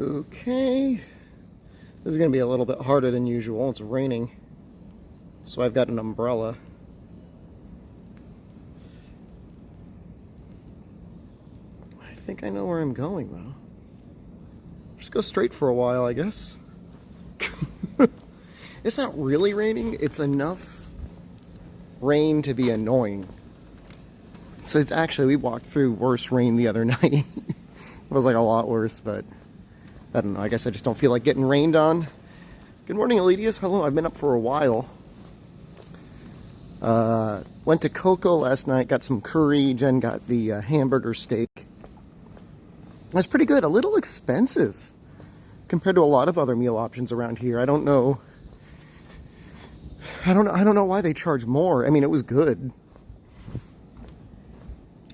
Okay, this is going to be a little bit harder than usual. It's raining, so I've got an umbrella. I think I know where I'm going, though. Just go straight for a while, I guess. It's not really raining. It's enough rain to be annoying. So it's actually, we walked through worse rain the other night. It was like a lot worse, but I don't know. I guess I just don't feel like getting rained on. Good morning, Elitius. Hello, I've been up for a while. Went to Coco last night, got some curry. Jen got the hamburger steak. That's pretty good. A little expensive compared to a lot of other meal options around here. I don't know why they charge more. I mean, it was good,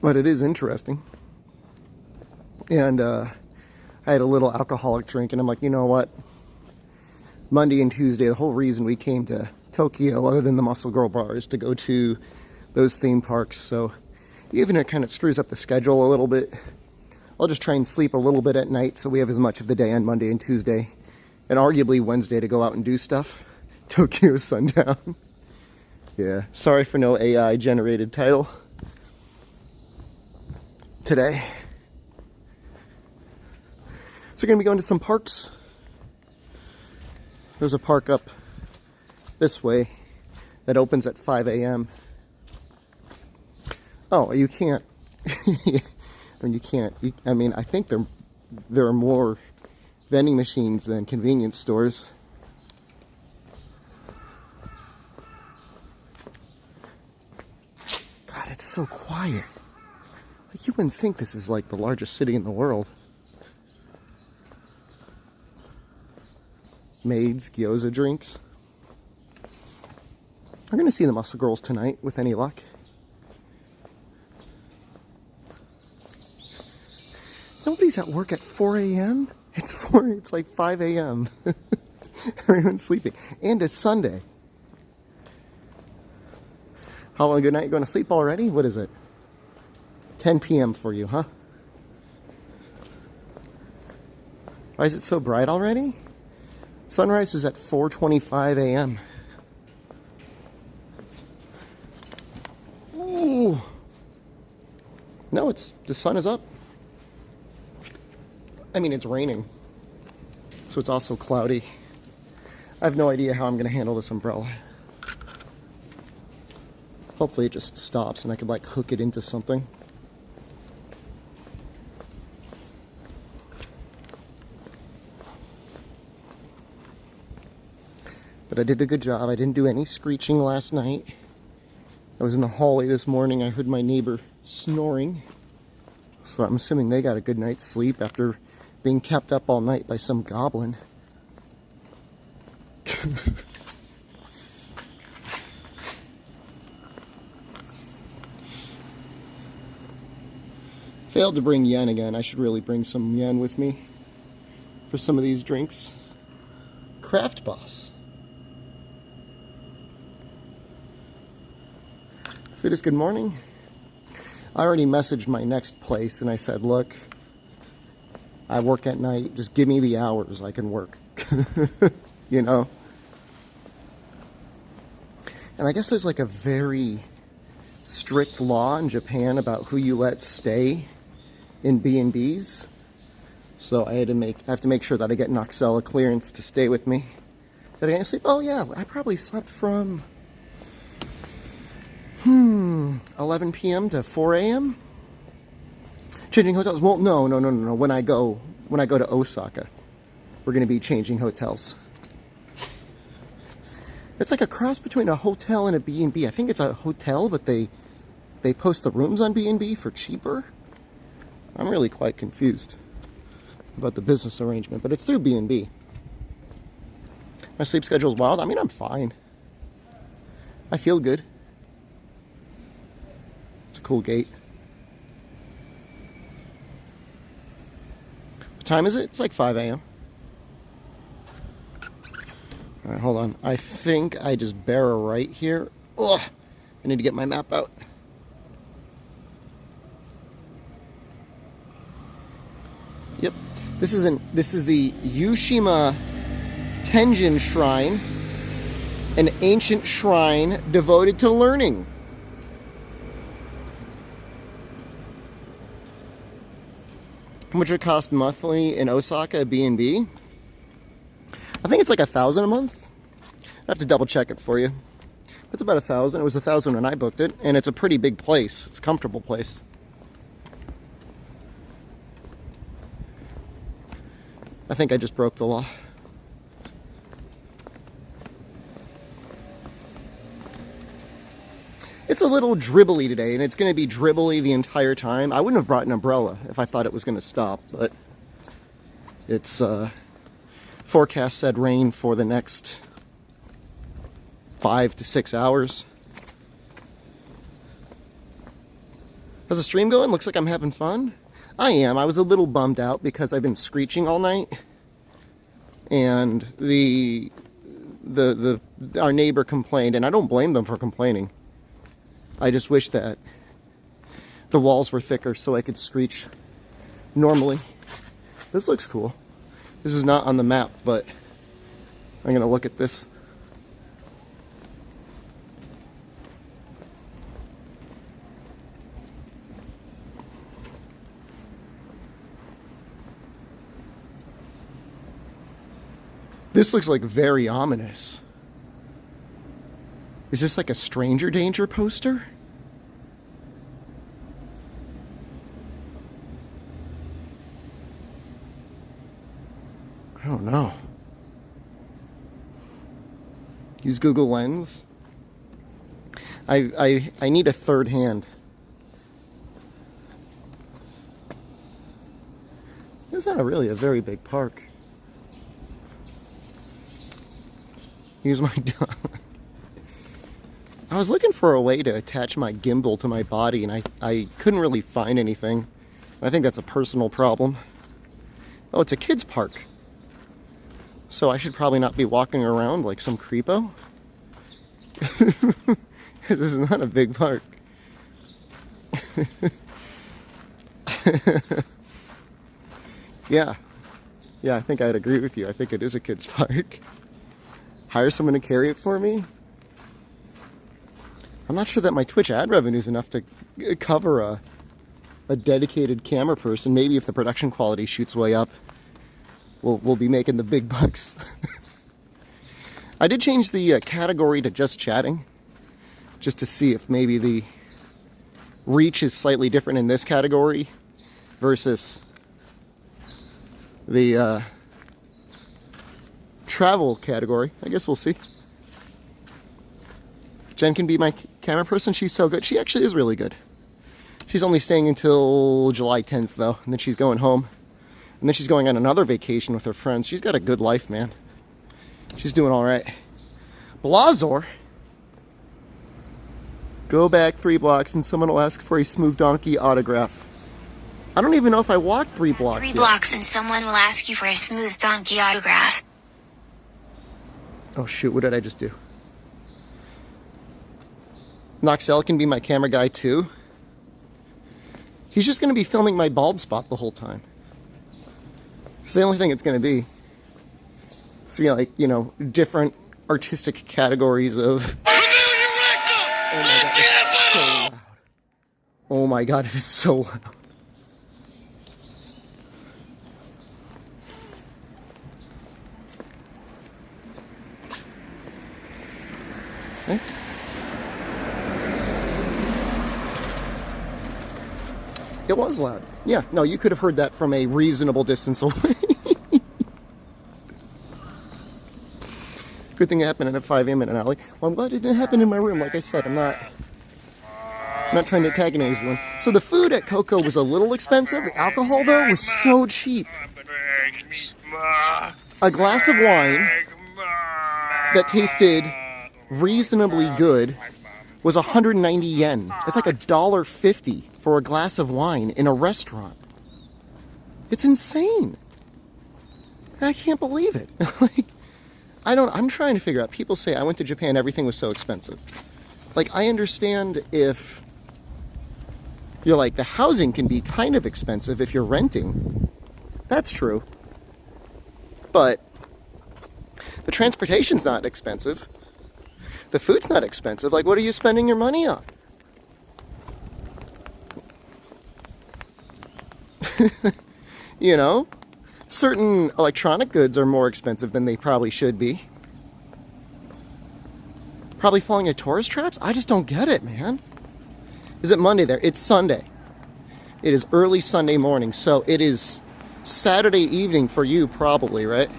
but it is interesting. And I had a little alcoholic drink, and I'm like, you know what? Monday and Tuesday, the whole reason we came to Tokyo, other than the Muscle Girl bar, is to go to those theme parks. So even if it kind of screws up the schedule a little bit, I'll just try and sleep a little bit at night so we have as much of the day on Monday and Tuesday, and arguably Wednesday to go out and do stuff. Tokyo Sundown. Yeah, sorry for no AI generated title today. So we're going to be going to some parks. There's a park up this way that opens at 5 a.m. Oh, you can't. I mean, you can't. I mean, I think there are more vending machines than convenience stores. God, it's so quiet. Like, you wouldn't think this is like the largest city in the world. Maids, gyoza drinks. We're going to see the Muscle Girls tonight, with any luck. Nobody's at work at 4 a.m.? It's like 5 a.m. Everyone's sleeping. And it's Sunday. How long? Good night? You going to sleep already? What is it? 10 p.m. for you, huh? Why is it so bright already? Sunrise is at 4:25 a.m. Ooh. No, the sun is up. I mean, it's raining, so it's also cloudy. I have no idea how I'm going to handle this umbrella. Hopefully it just stops and I could like hook it into something. But I did a good job. I didn't do any screeching last night. I was in the hallway this morning. I heard my neighbor snoring. So I'm assuming they got a good night's sleep after being kept up all night by some goblin. Failed to bring yen again. I should really bring some yen with me for some of these drinks. Craft Boss. Fittest, good morning. I already messaged my next place and I said, look, I work at night. Just give me the hours I can work. You know? And I guess there's like a very strict law in Japan about who you let stay in B&Bs. So I have to make sure that I get Noxella clearance to stay with me. Did I get sleep? Oh yeah, I probably slept from 11 p.m. to 4 a.m. Changing hotels? Well, no. When I go to Osaka, we're going to be changing hotels. It's like a cross between a hotel and a B&B. I think it's a hotel, but they post the rooms on B&B for cheaper. I'm really quite confused about the business arrangement, but it's through B&B. My sleep schedule's wild. I mean, I'm fine. I feel good. It's a cool gate. What time is it? It's like 5 a.m. All right, hold on. I think I just bear a right here. Ugh, I need to get my map out. Yep, This is the Yushima Tenjin Shrine, an ancient shrine devoted to learning. How much it cost monthly in Osaka B&B? I think it's like $1,000 a month. I have to double check it for you. It's about $1,000. It was $1,000 when I booked it, and it's a pretty big place. It's a comfortable place. I think I just broke the law. It's a little dribbly today, and it's going to be dribbly the entire time. I wouldn't have brought an umbrella if I thought it was going to stop, but it's forecast said rain for the next 5 to 6 hours. How's the stream going? Looks like I'm having fun. I am. I was a little bummed out because I've been screeching all night, and our neighbor complained, and I don't blame them for complaining. I just wish that the walls were thicker so I could screech normally. This looks cool. This is not on the map, but I'm going to look at this. This looks like very ominous. Is this like a stranger danger poster? I don't know. Use Google Lens. I need a third hand. It's not really a very big park. Use my dog. I was looking for a way to attach my gimbal to my body, and I couldn't really find anything. I think that's a personal problem. Oh, it's a kids park. So I should probably not be walking around like some creepo. This is not a big park. Yeah, I think I'd agree with you. I think it is a kids park. Hire someone to carry it for me? I'm not sure that my Twitch ad revenue is enough to cover a dedicated camera person. Maybe if the production quality shoots way up, we'll be making the big bucks. I did change the category to just chatting, just to see if maybe the reach is slightly different in this category versus the travel category. I guess we'll see. Jen can be my camera person. She's so good. She actually is really good. She's only staying until July 10th, though, and then she's going home. And then she's going on another vacation with her friends. She's got a good life, man. She's doing all right. Blazor. Go back 3 blocks and someone will ask for a Smooth Donkey autograph. I don't even know if I walked 3 blocks 3 blocks and someone will ask you for a Smooth Donkey autograph. Oh shoot, what did I just do? Noxel can be my camera guy too. He's just going to be filming my bald spot the whole time. It's the only thing it's going to be. So yeah, like, you know, different artistic categories of... Oh my god, it's so loud. Okay. It was loud. Yeah, no, you could have heard that from a reasonable distance away. Good thing it happened at 5 a.m. in an alley. Well, I'm glad it didn't happen in my room. Like I said, I'm not trying to antagonize anyone. So the food at Coco was a little expensive. The alcohol, though, was so cheap. A glass of wine that tasted reasonably good was 190 yen. It's like $1.50 for a glass of wine in a restaurant. It's insane. I can't believe it. Like, I'm trying to figure out. People say I went to Japan, everything was so expensive. Like, I understand if you're like, the housing can be kind of expensive if you're renting. That's true. But the transportation's not expensive. The food's not expensive. Like, what are you spending your money on? You know? Certain electronic goods are more expensive than they probably should be. Probably falling into tourist traps? I just don't get it, man. Is it Monday there? It's Sunday. It is early Sunday morning, so it is Saturday evening for you probably, right?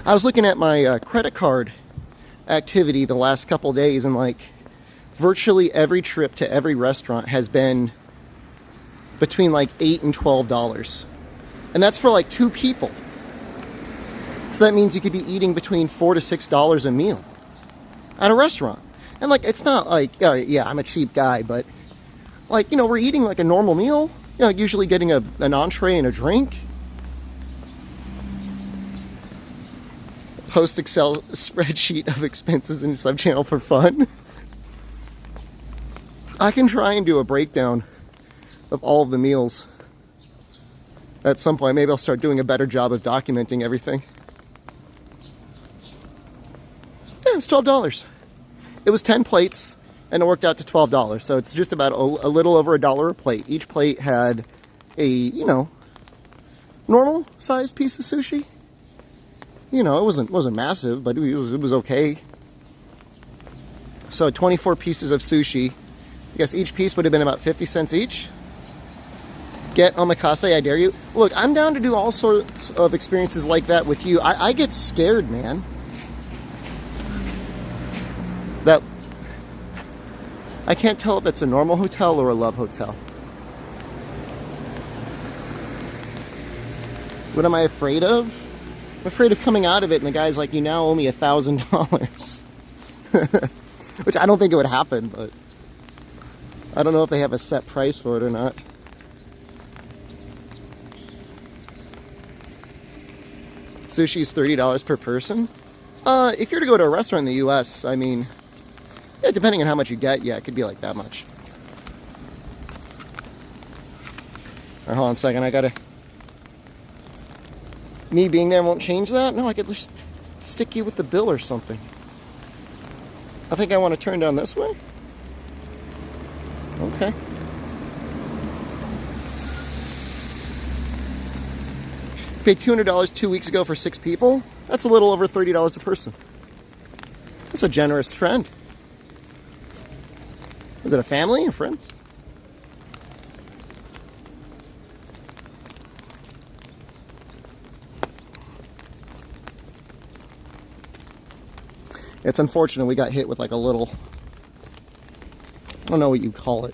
I was looking at my credit card activity the last couple days, and like virtually every trip to every restaurant has been between like $8 and $12. And that's for like 2 people. So that means you could be eating between $4 to $6 a meal at a restaurant. And like, it's not like, oh, yeah, I'm a cheap guy, but like, you know, we're eating like a normal meal. You know, usually getting an entree and a drink. Post Excel spreadsheet of expenses in sub-channel for fun. I can try and do a breakdown of all of the meals at some point. Maybe I'll start doing a better job of documenting everything. Yeah, it's $12. It was 10 plates, and it worked out to $12. So it's just about a little over $1 a plate. Each plate had a, you know, normal sized piece of sushi. You know, it wasn't massive, but it was okay. So 24 pieces of sushi. I guess each piece would have been about 50 cents each. Get omakase, I dare you. Look, I'm down to do all sorts of experiences like that with you. I get scared, man. That I can't tell if it's a normal hotel or a love hotel. What am I afraid of? I'm afraid of coming out of it and the guy's like, you now owe me $1,000. Which I don't think it would happen, but I don't know if they have a set price for it or not. Sushi is $30 per person. If you're to go to a restaurant in the US, I mean, yeah, depending on how much you get, yeah, it could be like that much. Alright, hold on a second, I gotta... Me being there won't change that? No, I could just stick you with the bill or something. I think I want to turn down this way. Okay. Paid $200 2 weeks ago for 6 people. That's a little over $30 a person. That's a generous friend. Is it a family or friends? It's unfortunate we got hit with like a little, I don't know what you call it,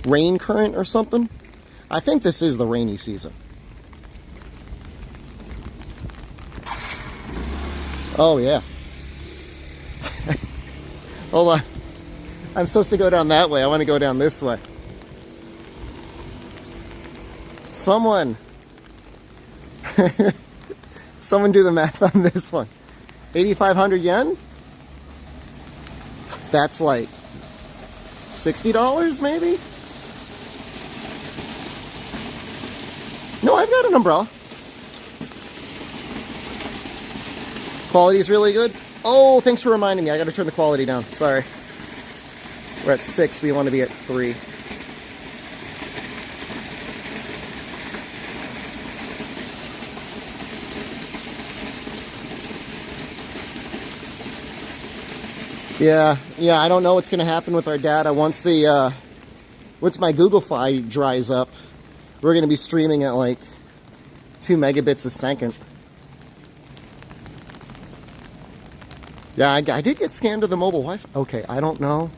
rain current or something. I think this is the rainy season. Oh yeah. Hold on. I'm supposed to go down that way. I want to go down this way. Someone do the math on this one. 8,500 yen? That's like $60 maybe? No, I've got an umbrella. Quality's really good. Oh, thanks for reminding me. I gotta turn the quality down. Sorry. We're at 6. We want to be at 3. Yeah, I don't know what's going to happen with our data. Once my Google Fi dries up, we're going to be streaming at like 2 megabits a second. Yeah, I did get scammed to the mobile Wi-Fi. Okay, I don't know.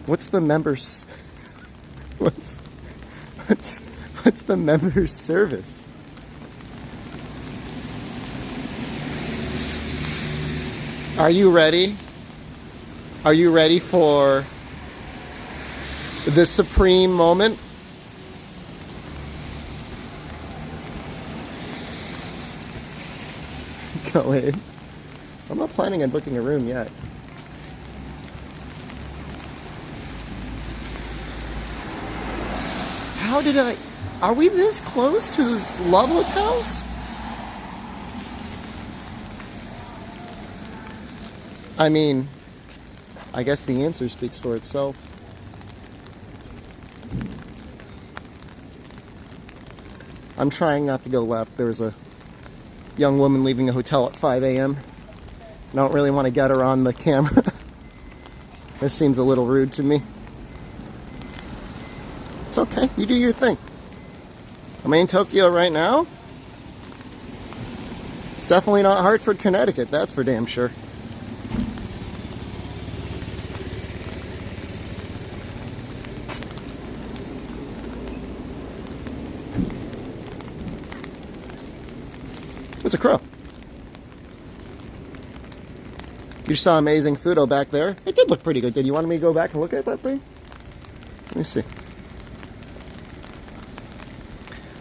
What's the members? What's the members service? Are you ready? Are you ready for the supreme moment? Go ahead. I'm not planning on booking a room yet. how did I... Are we this close to these love hotels? I mean, I guess the answer speaks for itself. I'm trying not to go left. There's a young woman leaving a hotel at 5 a.m. I don't really want to get her on the camera. This seems a little rude to me. It's okay. You do your thing. Am I in Tokyo right now? It's definitely not Hartford, Connecticut. That's for damn sure. It's a crow. You saw amazing Fudo back there. It did look pretty good. Did you want me to go back and look at that thing? Let me see.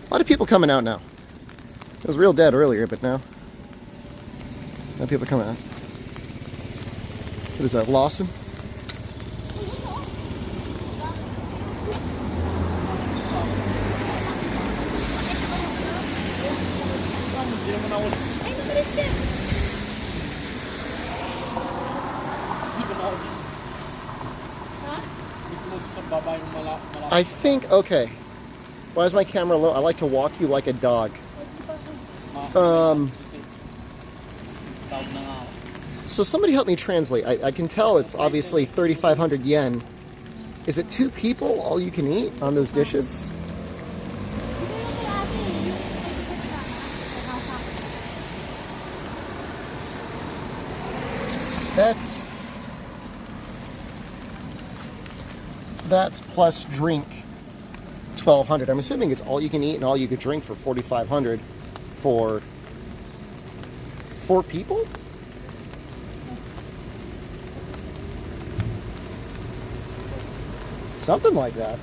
A lot of people coming out now. It was real dead earlier, but now a lot of people coming out. What is that, Lawson? I think, okay. Why is my camera low? I like to walk you like a dog. So somebody help me translate. I can tell it's obviously 3,500 yen. Is it 2 people, all you can eat on those dishes? That's plus drink 1,200. I'm assuming it's all you can eat and all you could drink for 4,500 for 4 people? Something like that.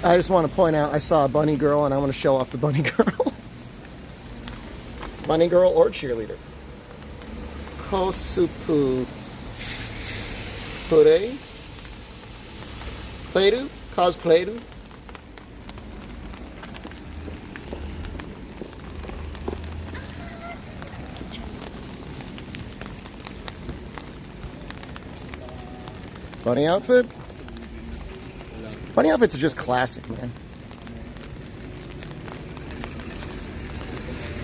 I just want to point out I saw a bunny girl and I want to show off the bunny girl. Bunny girl or cheerleader. Kosupu Pure Playdu? Cosplaydu? Bunny outfit? Bunny outfits are just classic, man.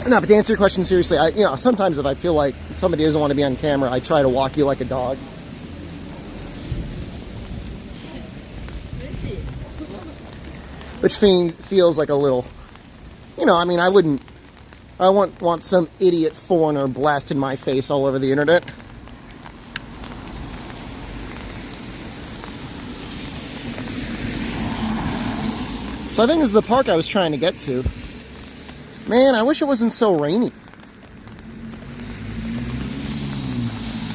No, but to answer your question seriously, sometimes if I feel like somebody doesn't want to be on camera, I try to walk you like a dog. Which feels like a little, I wouldn't want some idiot foreigner blasting my face all over the internet. So I think this is the park I was trying to get to. Man, I wish it wasn't so rainy.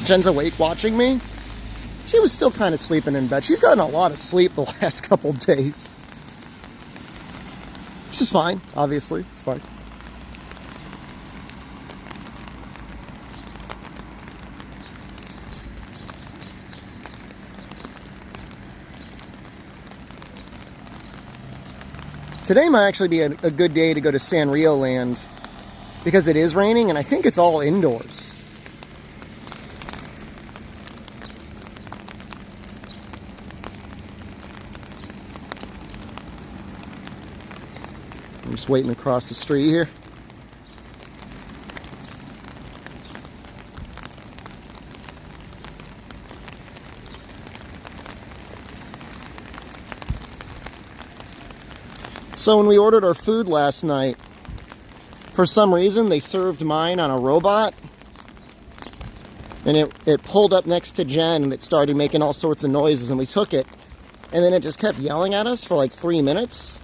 Jen's awake watching me. She was still kind of sleeping in bed. She's gotten a lot of sleep the last couple days. Which is fine, obviously. It's fine. Today might actually be a good day to go to Sanrio Land because it is raining and I think it's all indoors. I'm just waiting across the street here. So when we ordered our food last night, for some reason they served mine on a robot. And it pulled up next to Jen and it started making all sorts of noises and we took it. And then it just kept yelling at us for like 3 minutes.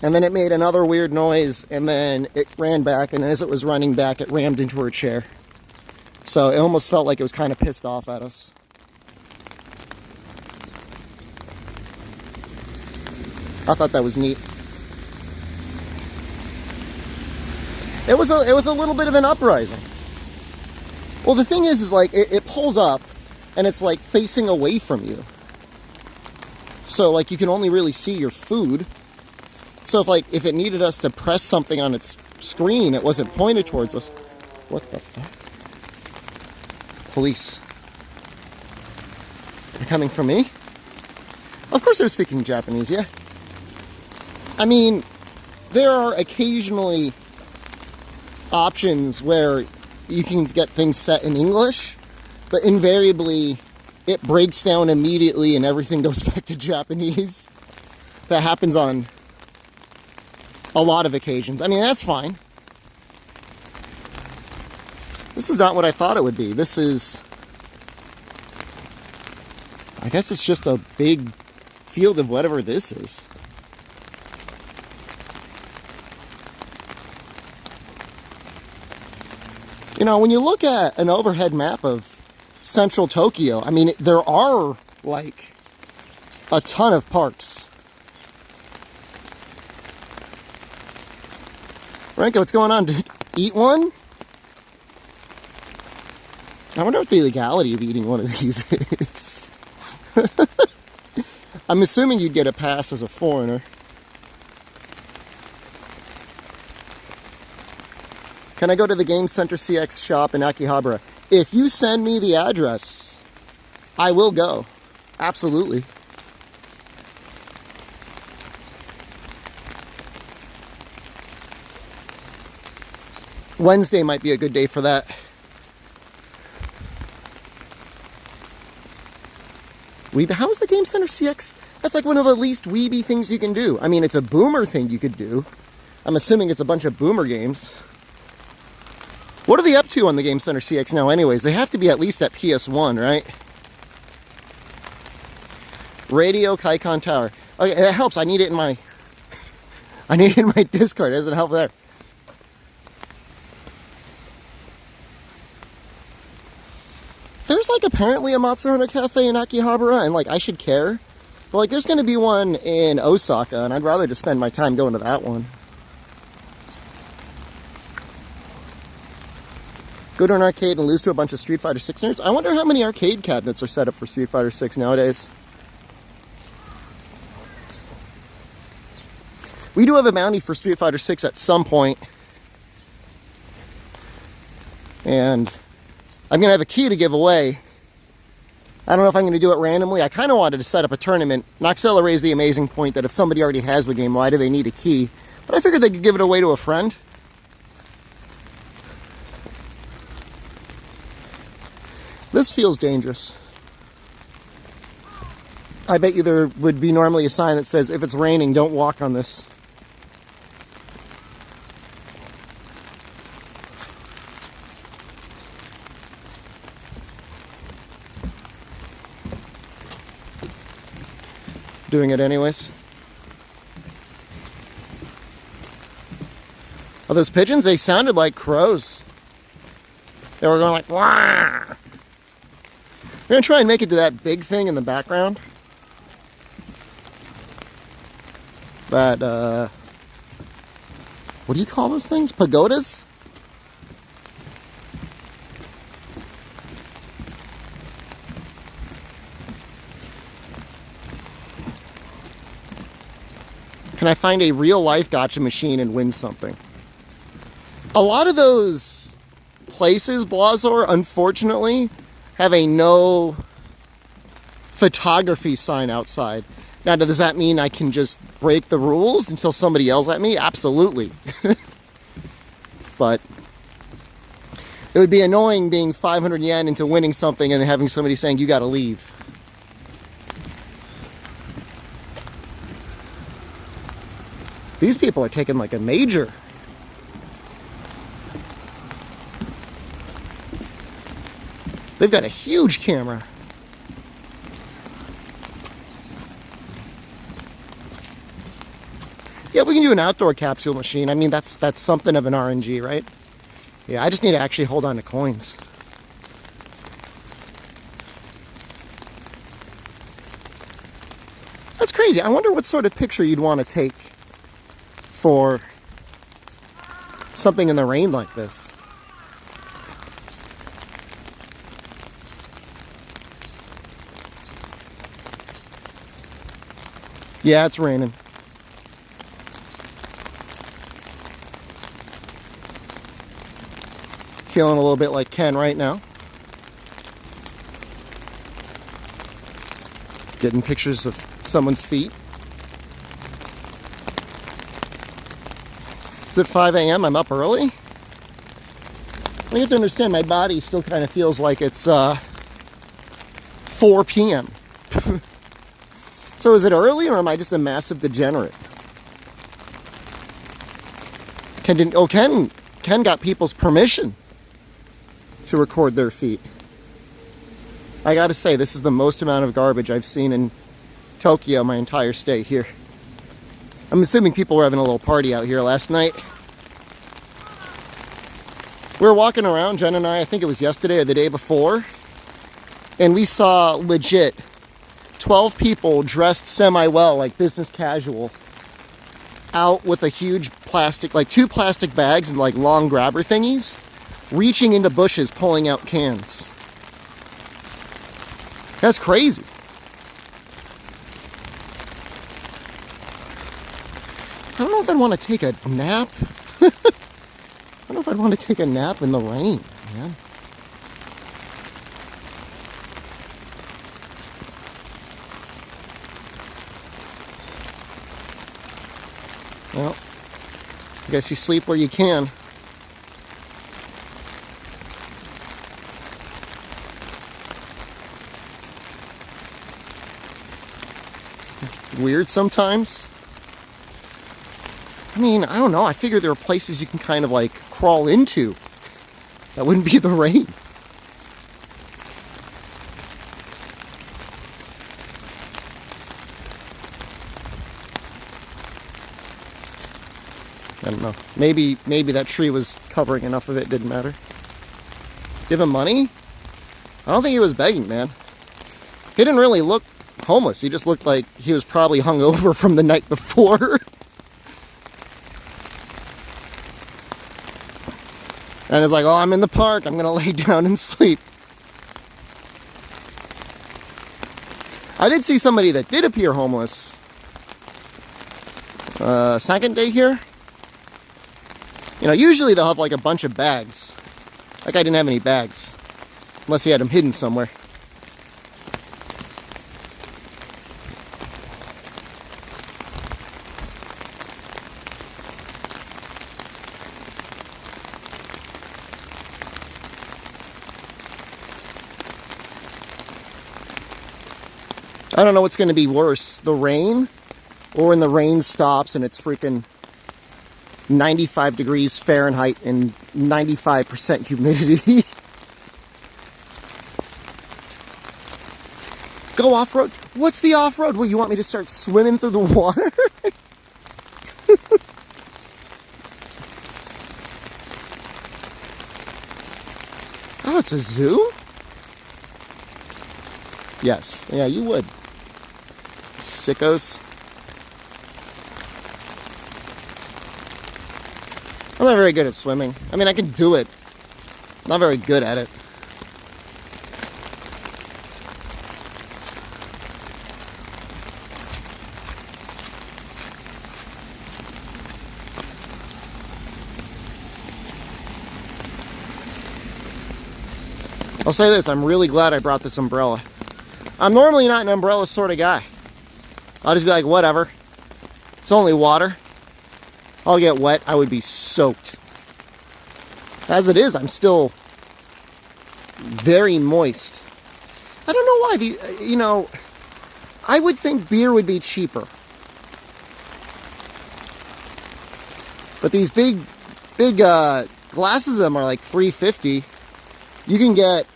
And then it made another weird noise and then it ran back, and as it was running back it rammed into her chair. So it almost felt like it was kind of pissed off at us. I thought that was neat. It was a little bit of an uprising. Well, the thing is like it pulls up, and it's like facing away from you. So like you can only really see your food. So if it needed us to press something on its screen, it wasn't pointed towards us. What the fuck? Police. They're coming for me? Of course they're speaking Japanese, yeah. I mean, there are occasionally options where you can get things set in English, but invariably it breaks down immediately and everything goes back to Japanese. That happens on a lot of occasions. I mean, that's fine. This is not what I thought it would be. This is... I guess it's just a big field of whatever this is. You know, when you look at an overhead map of central Tokyo, I mean, there are, like, a ton of parks. Renko, what's going on, dude? Eat one? I wonder what the legality of eating one of these is. I'm assuming you'd get a pass as a foreigner. Can I go to the Game Center CX shop in Akihabara? If you send me the address, I will go. Absolutely. Wednesday might be a good day for that. How's the Game Center CX? That's like one of the least weeby things you can do. I mean, it's a boomer thing you could do. I'm assuming it's a bunch of boomer games. What are they up to on the Game Center CX now anyways? They have to be at least at PS1, right? Radio Kaikon Tower. Okay, that helps. I need it in my... I need it in my Discord. It doesn't help there. There's like apparently a Matsuhana Cafe in Akihabara, and like I should care. But like there's going to be one in Osaka, and I'd rather just spend my time going to that one. Go to an arcade and lose to a bunch of Street Fighter 6 nerds. I wonder how many arcade cabinets are set up for Street Fighter 6 nowadays. We do have a bounty for Street Fighter 6 at some point. And I'm going to have a key to give away. I don't know if I'm going to do it randomly. I kind of wanted to set up a tournament. Noxella raised the amazing point that if somebody already has the game, why do they need a key? But I figured they could give it away to a friend. This feels dangerous. I bet you there would be normally a sign that says, if it's raining, don't walk on this. Doing it anyways. Oh, those pigeons, they sounded like crows. They were going like, wah! We're going to try and make it to that big thing in the background. That, what do you call those things? Pagodas? Can I find a real-life gacha machine and win something? A lot of those places, Blazor, unfortunately, have a no photography sign outside. Now, does that mean I can just break the rules until somebody yells at me? Absolutely. But it would be annoying being 500 yen into winning something and then having somebody saying, you gotta leave. These people are taking like a major. They've got a huge camera. Yeah, we can do an outdoor capsule machine. I mean, that's something of an RNG, right? Yeah, I just need to actually hold on to coins. That's crazy. I wonder what sort of picture you'd want to take for something in the rain like this. Yeah, it's raining. Feeling a little bit like Ken right now. Getting pictures of someone's feet. It's at 5 a.m. I'm up early. You have to understand, my body still kind of feels like it's 4 p.m. So is it early, or am I just a massive degenerate? Ken got people's permission to record their feet. I gotta say, this is the most amount of garbage I've seen in Tokyo my entire stay here. I'm assuming people were having a little party out here last night. We were walking around, Jen and I think it was yesterday or the day before, and we saw legit 12 people dressed semi-well, like business casual, out with a huge plastic, like 2 plastic bags and like long grabber thingies, reaching into bushes, pulling out cans. That's crazy. I don't know if I'd want to take a nap. I don't know if I'd want to take a nap in the rain, man. Well, I guess you sleep where you can. Weird sometimes. I mean, I don't know. I figure there are places you can kind of like crawl into. That wouldn't be the rain. I don't know. Maybe that tree was covering enough of it, didn't matter. Give him money? I don't think he was begging, man. He didn't really look homeless. He just looked like he was probably hungover from the night before. And it's like, oh, I'm in the park. I'm going to lay down and sleep. I did see somebody that did appear homeless. Second day here. You know, usually they'll have like a bunch of bags. That guy didn't have any bags. Unless he had them hidden somewhere. I don't know what's going to be worse, the rain, or when the rain stops and it's freaking 95 degrees Fahrenheit and 95% humidity. Go off-road? What's the off-road? What, you want me to start swimming through the water? Oh, it's a zoo? Yes. Yeah, you would. Sickos. I'm not very good at swimming. I mean, I can do it. I'm not very good at it. I'll say this, I'm really glad I brought this umbrella. I'm normally not an umbrella sort of guy. I'll just be like, whatever. It's only water. I'll get wet, I would be soaked. As it is, I'm still very moist. I don't know why. I would think beer would be cheaper. But these big glasses of them are like $3.50. You can get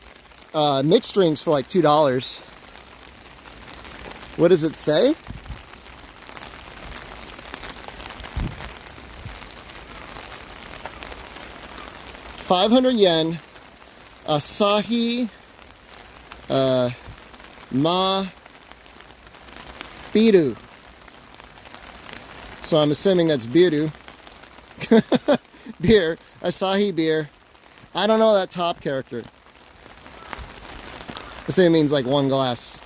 mixed drinks for like $2. What does it say? ¥500, Asahi, Ma, Biru. So I'm assuming that's Biru. Beer, Asahi beer. I don't know that top character. I say it means like one glass.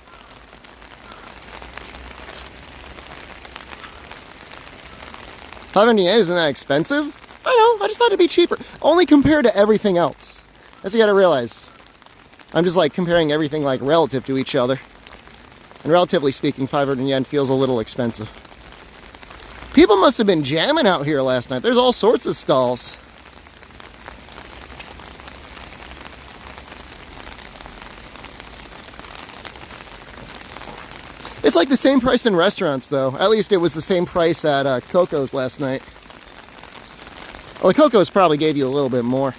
500 yen isn't that expensive? I know, I just thought it'd be cheaper. Only compared to everything else. That's what you gotta realize. I'm just like comparing everything like relative to each other. And relatively speaking, 500 yen feels a little expensive. People must have been jamming out here last night. There's all sorts of stalls. It's like the same price in restaurants, though. At least it was the same price at Coco's last night. Well, the Coco's probably gave you a little bit more.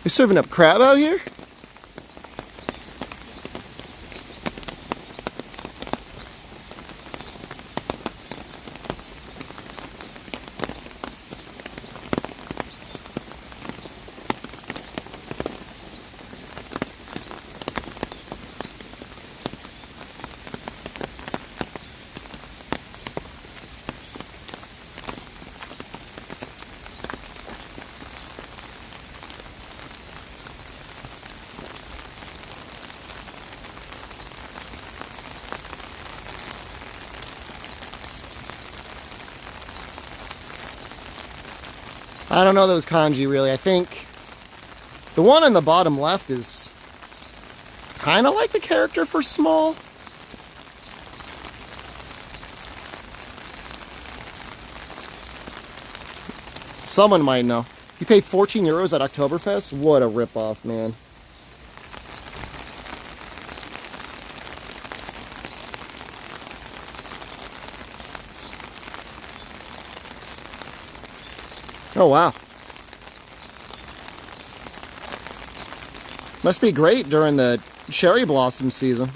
They're serving up crab out here? I don't know those kanji really. I think the one on the bottom left is kind of like the character for small. Someone might know. You pay 14 euros at Oktoberfest? What a ripoff, man. Oh, wow. Must be great during the cherry blossom season.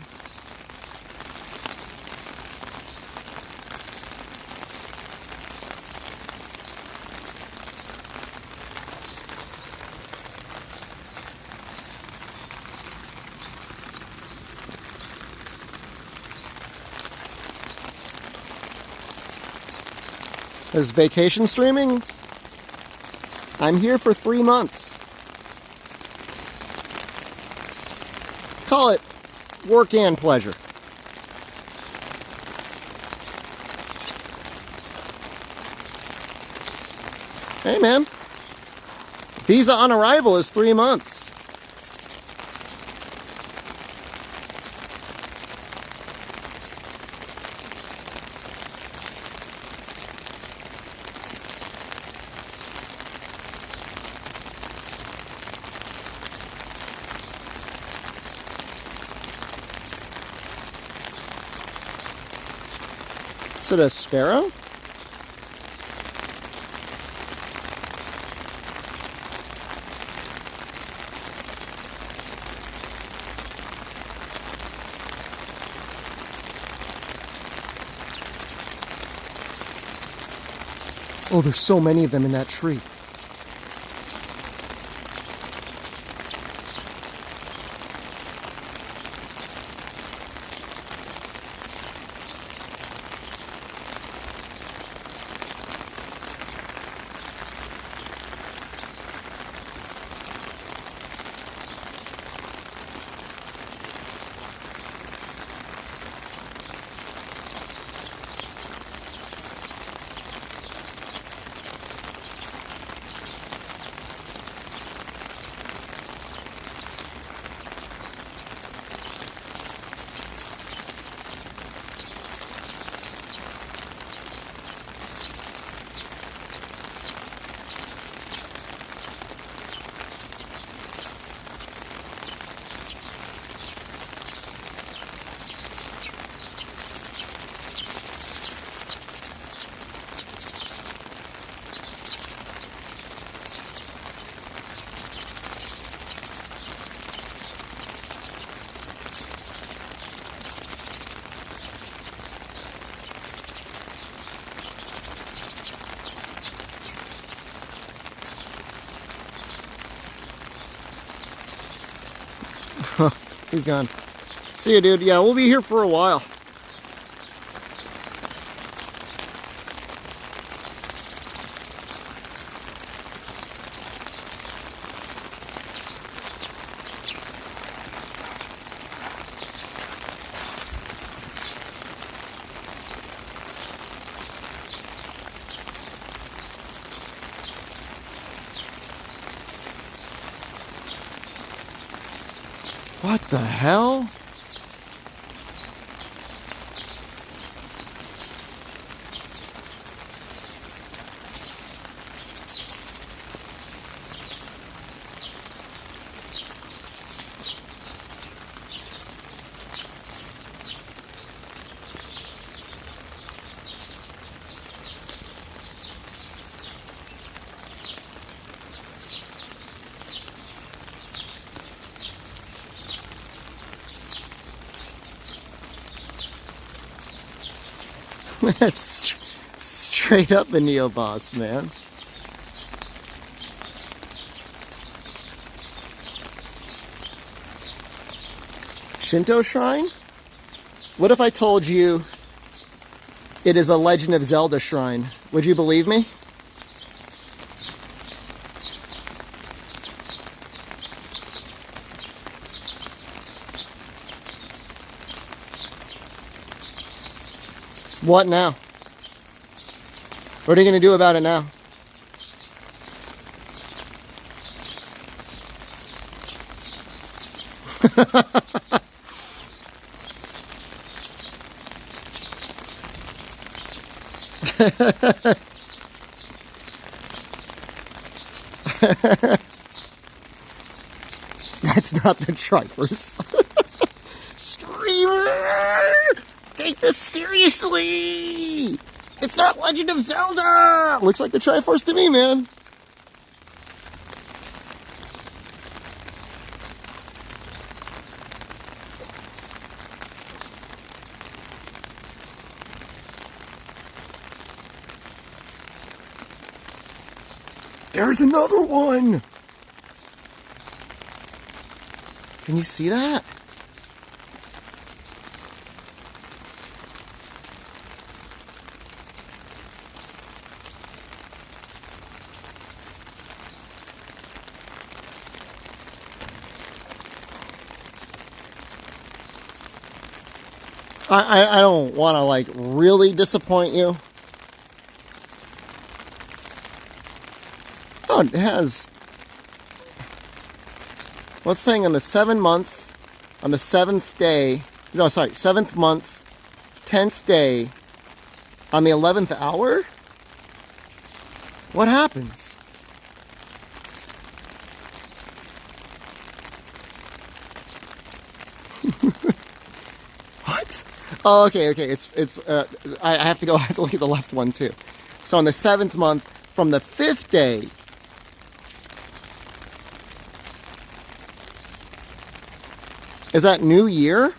Is vacation streaming? I'm here for 3 months. Call it work and pleasure. Hey man, visa on arrival is 3 months. Is it a sparrow? Oh, there's so many of them in that tree. He's gone. See you, dude. Yeah, we'll be here for a while. What the hell? That's straight up a Neo boss, man. Shinto shrine? What if I told you it is a Legend of Zelda shrine? Would you believe me? What now? What are you going to do about it now? That's not the Triforce. Screamer! Take this seriously! It's not Legend of Zelda! Looks like the Triforce to me, man. There's another one! Can you see that? I don't want to, like, really disappoint you. Oh, it has... Well, it's saying on the 7th month, on the 7th day... No, sorry, 7th month, 10th day, on the 11th hour? What happens? What? Oh, okay. I have to look at the left one too. So on the 7th month, from the 5th day. Is that New Year?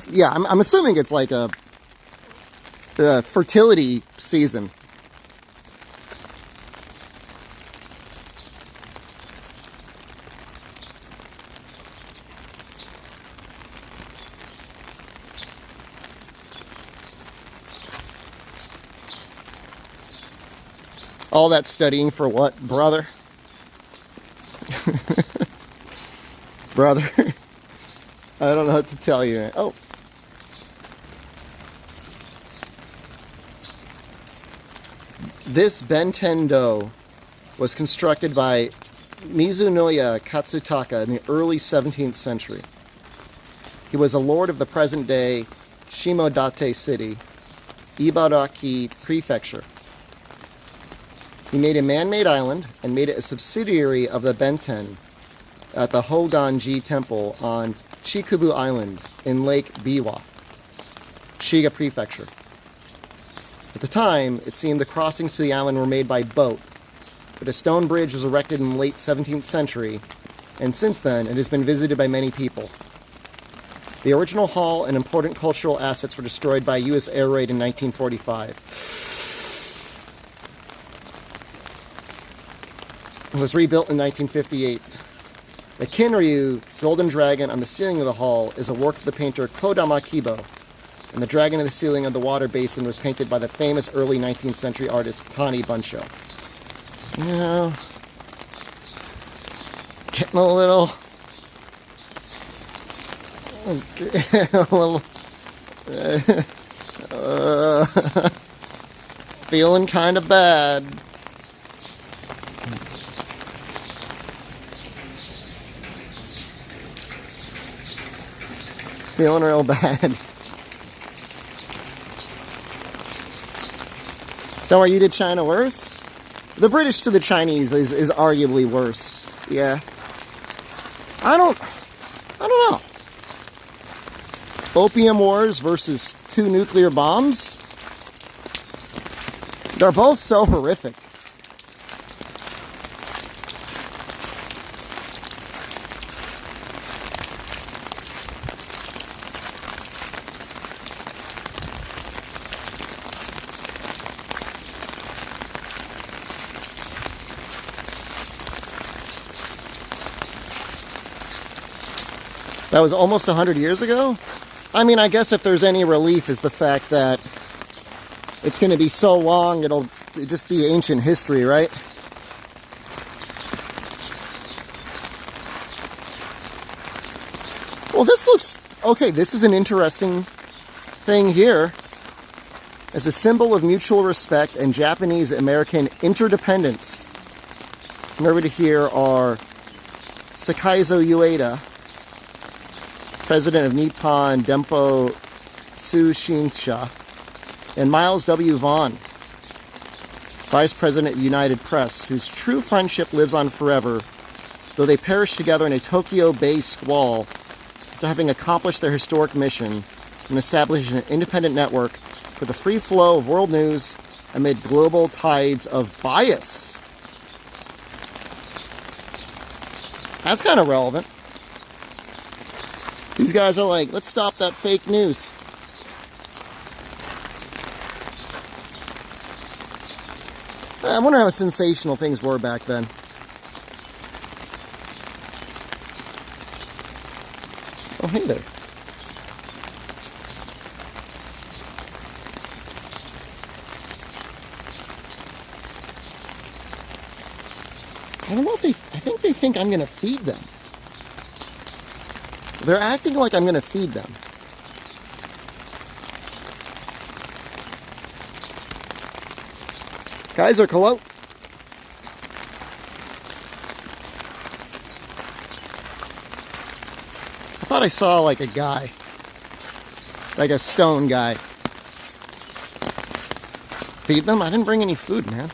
Yeah, I'm assuming it's like a fertility season. All that studying for what, brother? Brother, I don't know what to tell you. Oh. This Bentendo was constructed by Mizunoya Katsutaka in the early 17th century. He was a lord of the present-day Shimodate city, Ibaraki Prefecture. He made a man-made island and made it a subsidiary of the Benten at the Hoganji Temple on Chikubu Island in Lake Biwa, Shiga Prefecture. At the time, it seemed the crossings to the island were made by boat, but a stone bridge was erected in the late 17th century, and since then it has been visited by many people. The original hall and important cultural assets were destroyed by a U.S. air raid in 1945. It was rebuilt in 1958. The Kinryu golden dragon on the ceiling of the hall is a work of the painter Kodama Kibo, and the dragon in the ceiling of the water basin was painted by the famous early 19th century artist Tani Buncho. You know, getting a little Feeling kind of bad. Feeling real bad. Don't worry, you did China worse? The British to the Chinese is arguably worse. Yeah. I don't know. Opium wars versus 2 nuclear bombs? They're both so horrific. That was almost 100 years ago? I mean, I guess if there's any relief is the fact that it's going to be so long, it'll just be ancient history, right? Well, this looks... Okay, this is an interesting thing here. As a symbol of mutual respect and Japanese-American interdependence. And over to here are Sakaizo Ueda, President of Nippon Dempo Tsushinsha, and Miles W. Vaughn, Vice President of United Press, whose true friendship lives on forever, though they perished together in a Tokyo-based squall after having accomplished their historic mission and established an independent network for the free flow of world news amid global tides of bias. That's kind of relevant. These guys are like, let's stop that fake news. I wonder how sensational things were back then. Oh, hey there. I don't know if I think they think I'm going to feed them. They're acting like I'm going to feed them. Kaiser, hello. I thought I saw like a guy. Like a stone guy. Feed them? I didn't bring any food, man.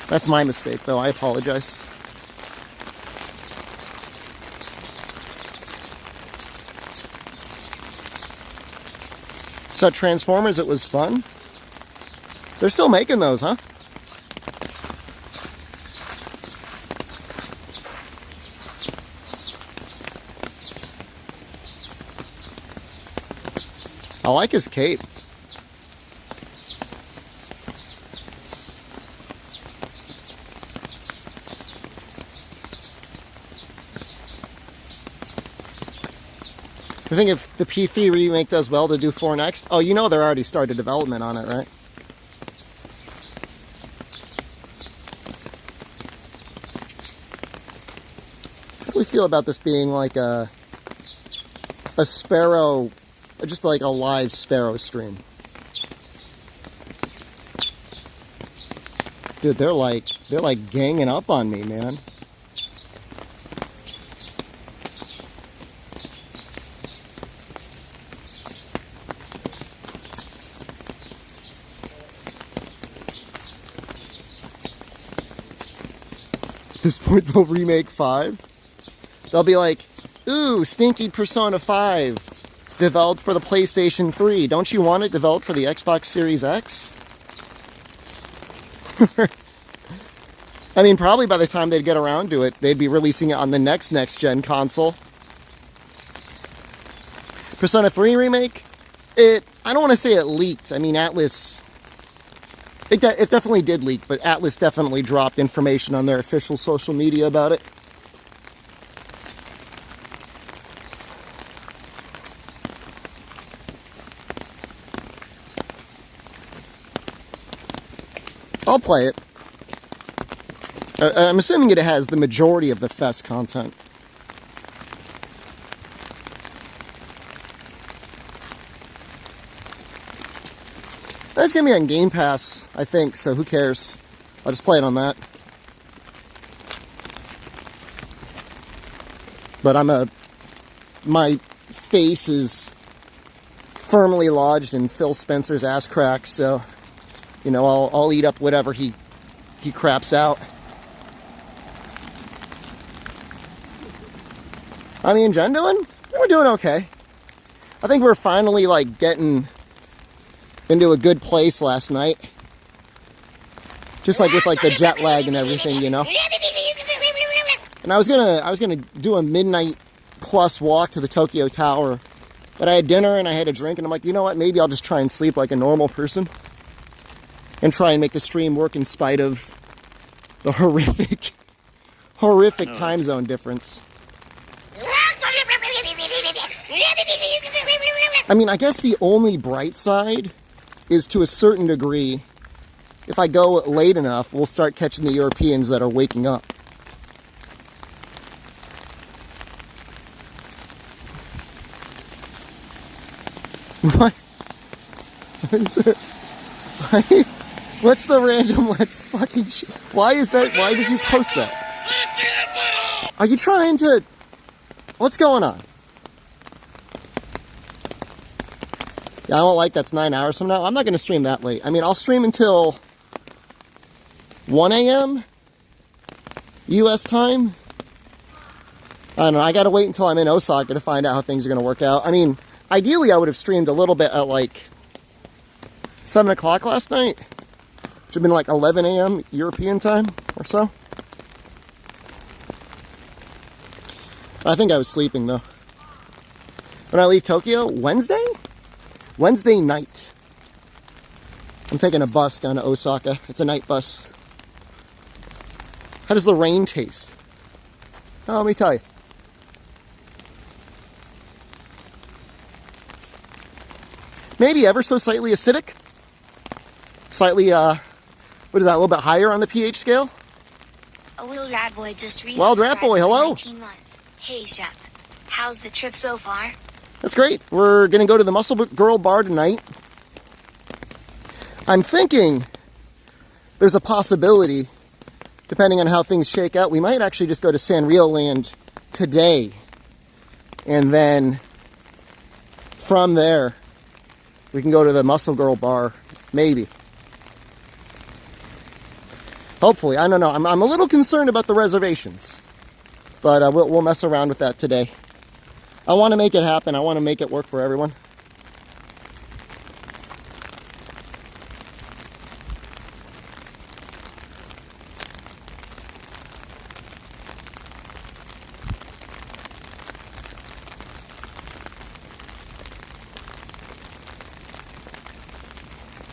That's my mistake, though. I apologize. So Transformers, it was fun. They're still making those, huh? I like his cape. I think if the P3 remake does well to do 4 next, oh, you know they're already started development on it, right? How do we feel about this being like a Sparrow, just like a live Sparrow stream? Dude, they're like ganging up on me, man. At this point, they'll remake 5. They'll be like, ooh, stinky Persona 5, developed for the PlayStation 3. Don't you want it developed for the Xbox Series X? I mean, probably by the time they'd get around to it, they'd be releasing it on the next-gen console. Persona 3 remake? I don't want to say it leaked. I mean, Atlas... It definitely did leak, but Atlas definitely dropped information on their official social media about it. I'll play it. I'm assuming it has the majority of the Fest content. That's gonna be on Game Pass, I think, so who cares? I'll just play it on that. But my face is firmly lodged in Phil Spencer's ass crack, so, you know, I'll eat up whatever he craps out. I mean, Jen doing? We're doing okay. I think we're finally, like, getting into a good place last night. Just like with, like, the jet lag and everything, you know? And I was gonna do a midnight plus walk to the Tokyo Tower, but I had dinner and I had a drink, and I'm like, you know what? Maybe I'll just try and sleep like a normal person and try and make the stream work in spite of the horrific time zone difference. I mean, I guess the only bright side is, to a certain degree, if I go late enough, we'll start catching the Europeans that are waking up. What? What is it? What's the random let's fucking shit? Why is that? Why did you post that? Are you trying to... What's going on? Yeah, I don't like that's 9 hours from now. I'm not going to stream that late. I mean, I'll stream until 1 a.m. U.S. time. I don't know. I got to wait until I'm in Osaka to find out how things are going to work out. I mean, ideally, I would have streamed a little bit at like 7 o'clock last night, which would have been like 11 a.m. European time or so. I think I was sleeping though. When I leave Tokyo, Wednesday night. I'm taking a bus down to Osaka. It's a night bus. How does the rain taste? Oh, let me tell you. Maybe ever so slightly acidic. Slightly, what is that, a little bit higher on the pH scale? A Wild Rat Boy just recently Wild Rat Boy, hello. 19 months. Hey, Shep. How's the trip so far? That's great. We're going to go to the Muscle Girl Bar tonight. I'm thinking there's a possibility, depending on how things shake out, we might actually just go to Sanrio Land today. And then from there, we can go to the Muscle Girl Bar, maybe. Hopefully, I don't know. I'm a little concerned about the reservations, but we'll mess around with that today. I want to make it happen. I want to make it work for everyone.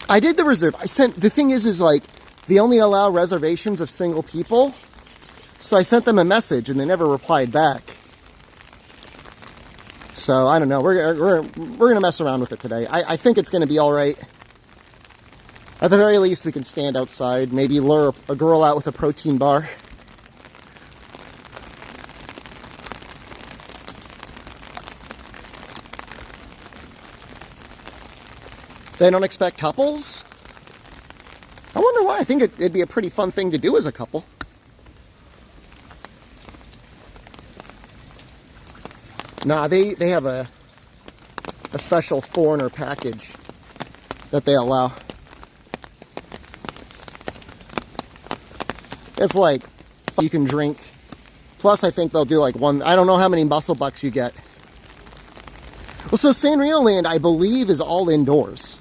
I did the reserve. The thing is like, they only allow reservations of single people. So I sent them a message and they never replied back. So I don't know. We're gonna mess around with it today. I think it's gonna be all right. At the very least, we can stand outside, maybe lure a girl out with a protein bar. They don't expect couples? I wonder why. I think it'd be a pretty fun thing to do as a couple. Nah, they have a special foreigner package that they allow. It's like, you can drink. Plus, I think they'll do like one, I don't know how many muscle bucks you get. Well, so Sanrio Land, I believe, is all indoors.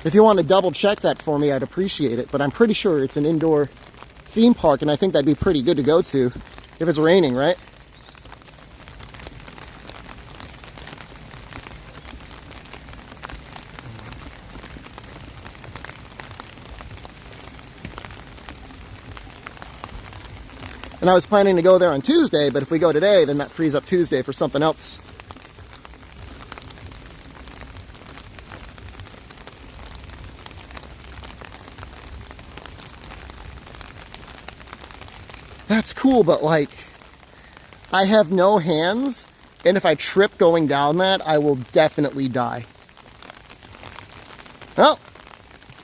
If you want to double check that for me, I'd appreciate it. But I'm pretty sure it's an indoor theme park, and I think that'd be pretty good to go to if it's raining, right? And I was planning to go there on Tuesday, but if we go today, then that frees up Tuesday for something else. That's cool, but like, I have no hands, and if I trip going down that, I will definitely die. Well,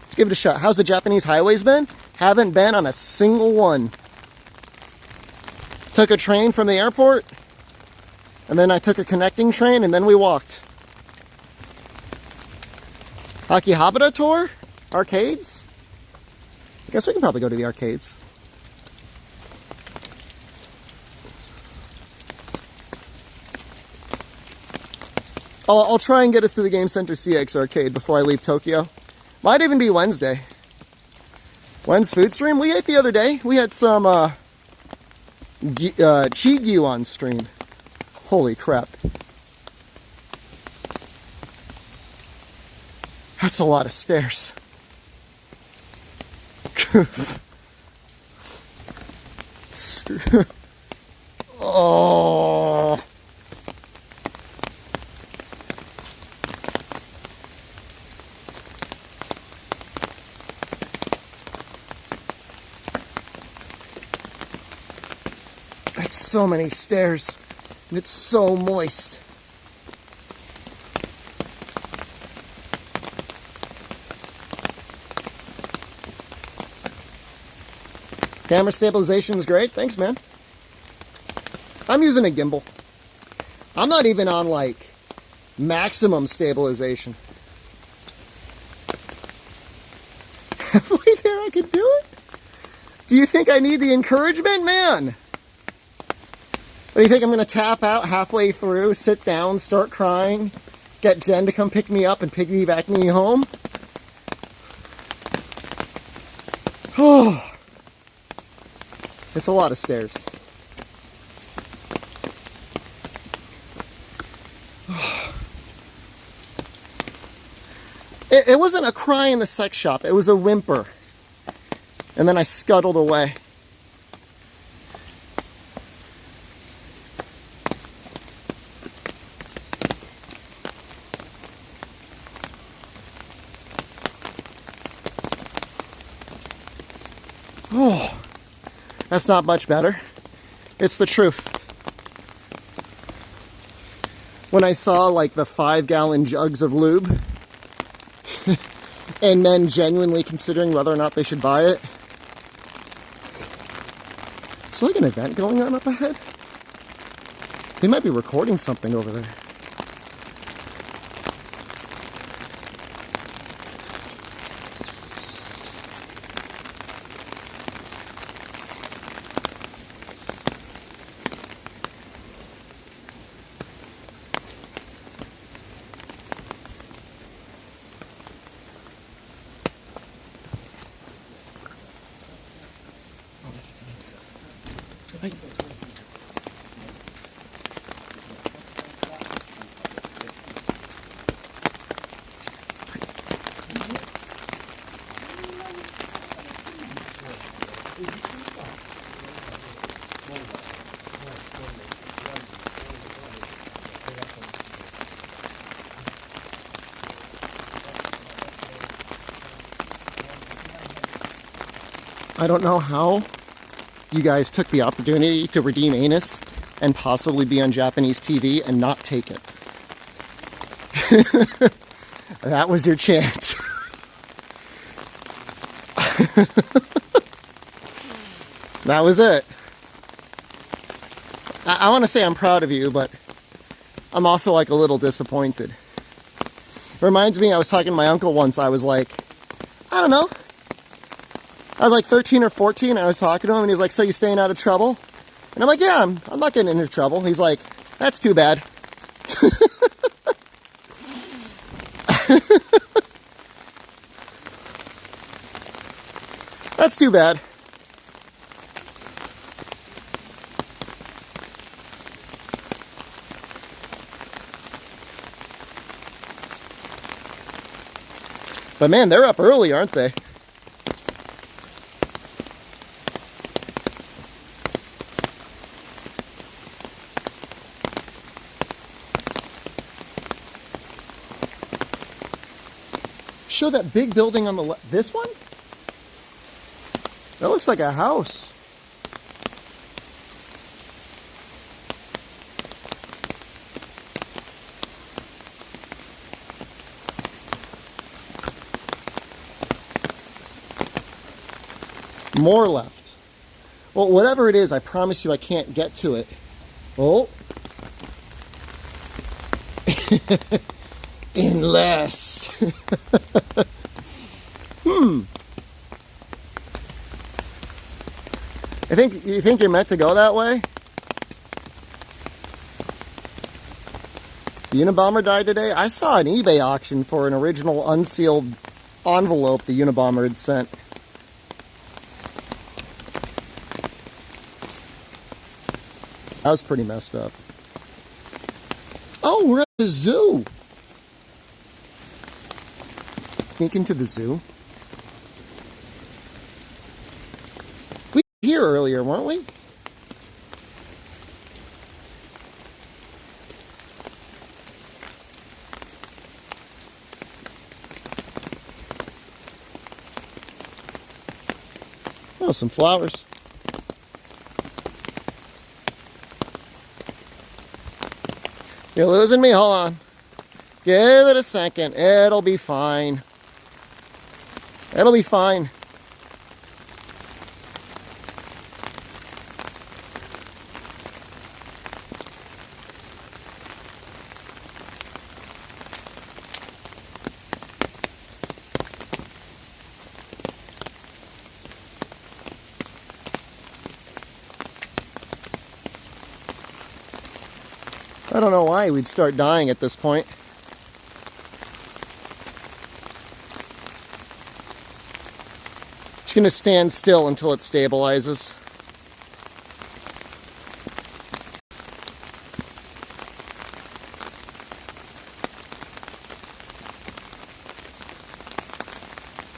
let's give it a shot. How's the Japanese highways been? Haven't been on a single one. Took a train from the airport, and then I took a connecting train, and then we walked. Akihabara tour? Arcades? I guess we can probably go to the arcades. I'll try and get us to the Game Center CX arcade before I leave Tokyo. Might even be Wednesday. When's food stream? We ate the other day. We had some Chigyu on stream. Holy crap. That's a lot of stairs. Oh. That's so many stairs, and it's so moist. Camera stabilization is great. Thanks, man. I'm using a gimbal. I'm not even on, like, maximum stabilization. Halfway there, I could do it? Do you think I need the encouragement, man? What do you think? I'm going to tap out halfway through, sit down, start crying, get Jen to come pick me up and piggyback me home? Oh. It's a lot of stairs. It wasn't a cry in the sex shop. It was a whimper. And then I scuttled away. Oh. That's not much better. It's the truth. When I saw like the 5-gallon jugs of lube and men genuinely considering whether or not they should buy it. Is there like an event going on up ahead? They might be recording something over there. I don't know how you guys took the opportunity to redeem anus and possibly be on Japanese TV and not take it. That was your chance. That was it. I want to say I'm proud of you, but I'm also like a little disappointed. It reminds me, I was talking to my uncle once. I was like, I don't know. I was like 13 or 14, and I was talking to him, and he's like, so you staying out of trouble? And I'm like, yeah, I'm not getting into trouble. He's like, that's too bad. That's too bad. But man, they're up early, aren't they? Show that big building on the left. This one? That looks like a house. More left. Well, whatever it is, I promise you I can't get to it. Oh. Unless. You think you're meant to go that way? The Unabomber died today? I saw an eBay auction for an original unsealed envelope the Unabomber had sent. That was pretty messed up. Oh, we're at the zoo. Sneak into the zoo. We were here earlier, weren't we? Oh, some flowers. You're losing me, hold on. Give it a second, it'll be fine. It'll be fine. I don't know why we'd start dying at this point. Just gonna stand still until it stabilizes.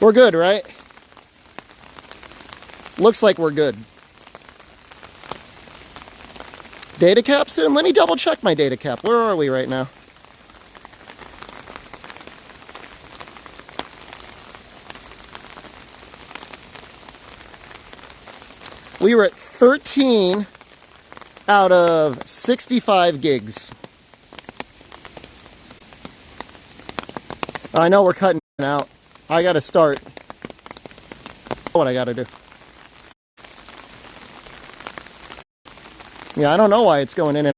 We're good, right? Looks like we're good. Data cap soon? Let me double check my data cap. Where are we right now? We were at 13 out of 65 gigs. I know we're cutting out. I gotta start. What I gotta do. Yeah, I don't know why it's going in and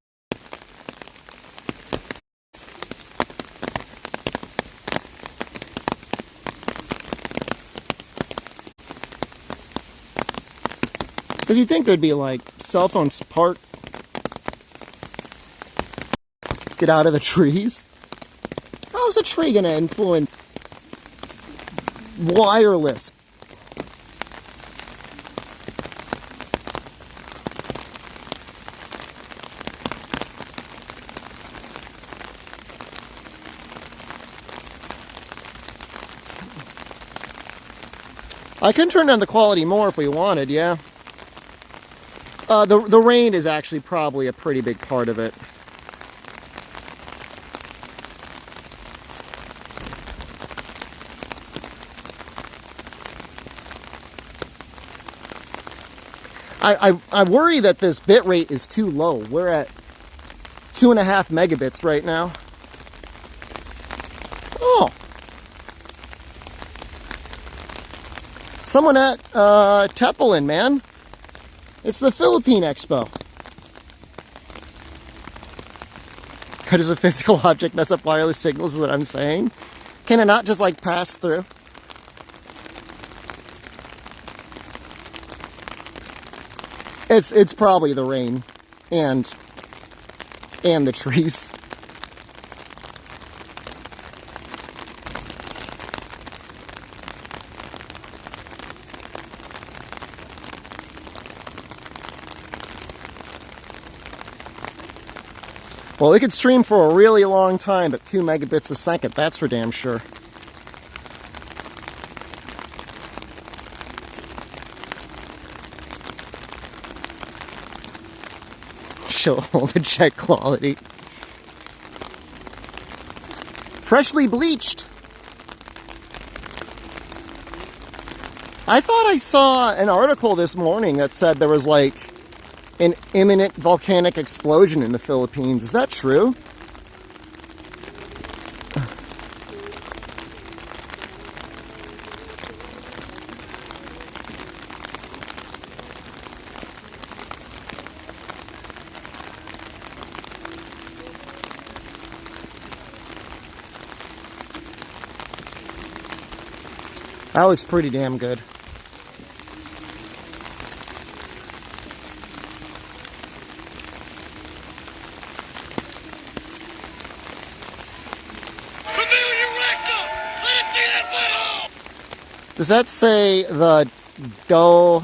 because you'd think there'd be like cell phone spark. Get out of the trees. How's a tree gonna influence wireless? I can turn down the quality more if we wanted, yeah. The rain is actually probably a pretty big part of it. I worry that this bit rate is too low. We're at 2.5 megabits right now. Oh. Someone at Tepelin, man. It's the Philippine Expo. How does a physical object mess up wireless signals is what I'm saying? Can it not just like pass through? It's probably the rain and the trees. Well, we could stream for a really long time at 2 megabits a second, that's for damn sure. Show all the check quality. Freshly bleached. I thought I saw an article this morning that said there was like an imminent volcanic explosion in the Philippines. Is that true? That looks pretty damn good. Does that say the Doge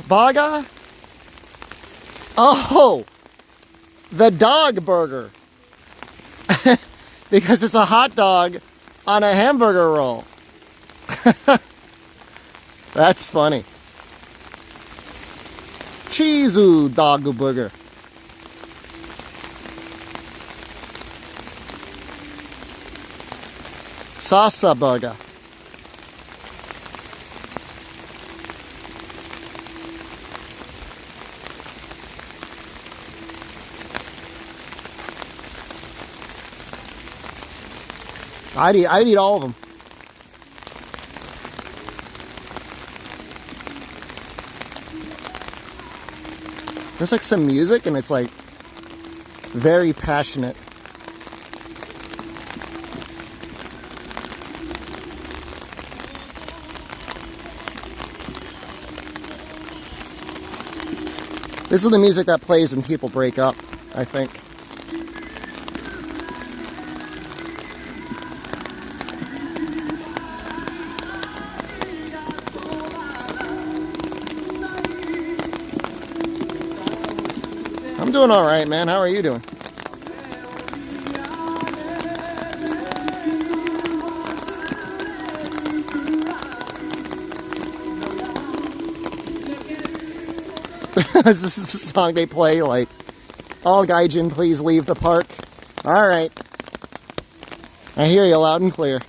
Baga? Oh, the dog burger. Because it's a hot dog on a hamburger roll. That's funny. Cheesu dog burger. Salsa burger. I'd eat all of them. There's like some music and it's like very passionate. This is the music that plays when people break up, I think. I'm doing all right, man. How are you doing? This is the song they play, like, all gaijin, please leave the park. All right. I hear you loud and clear.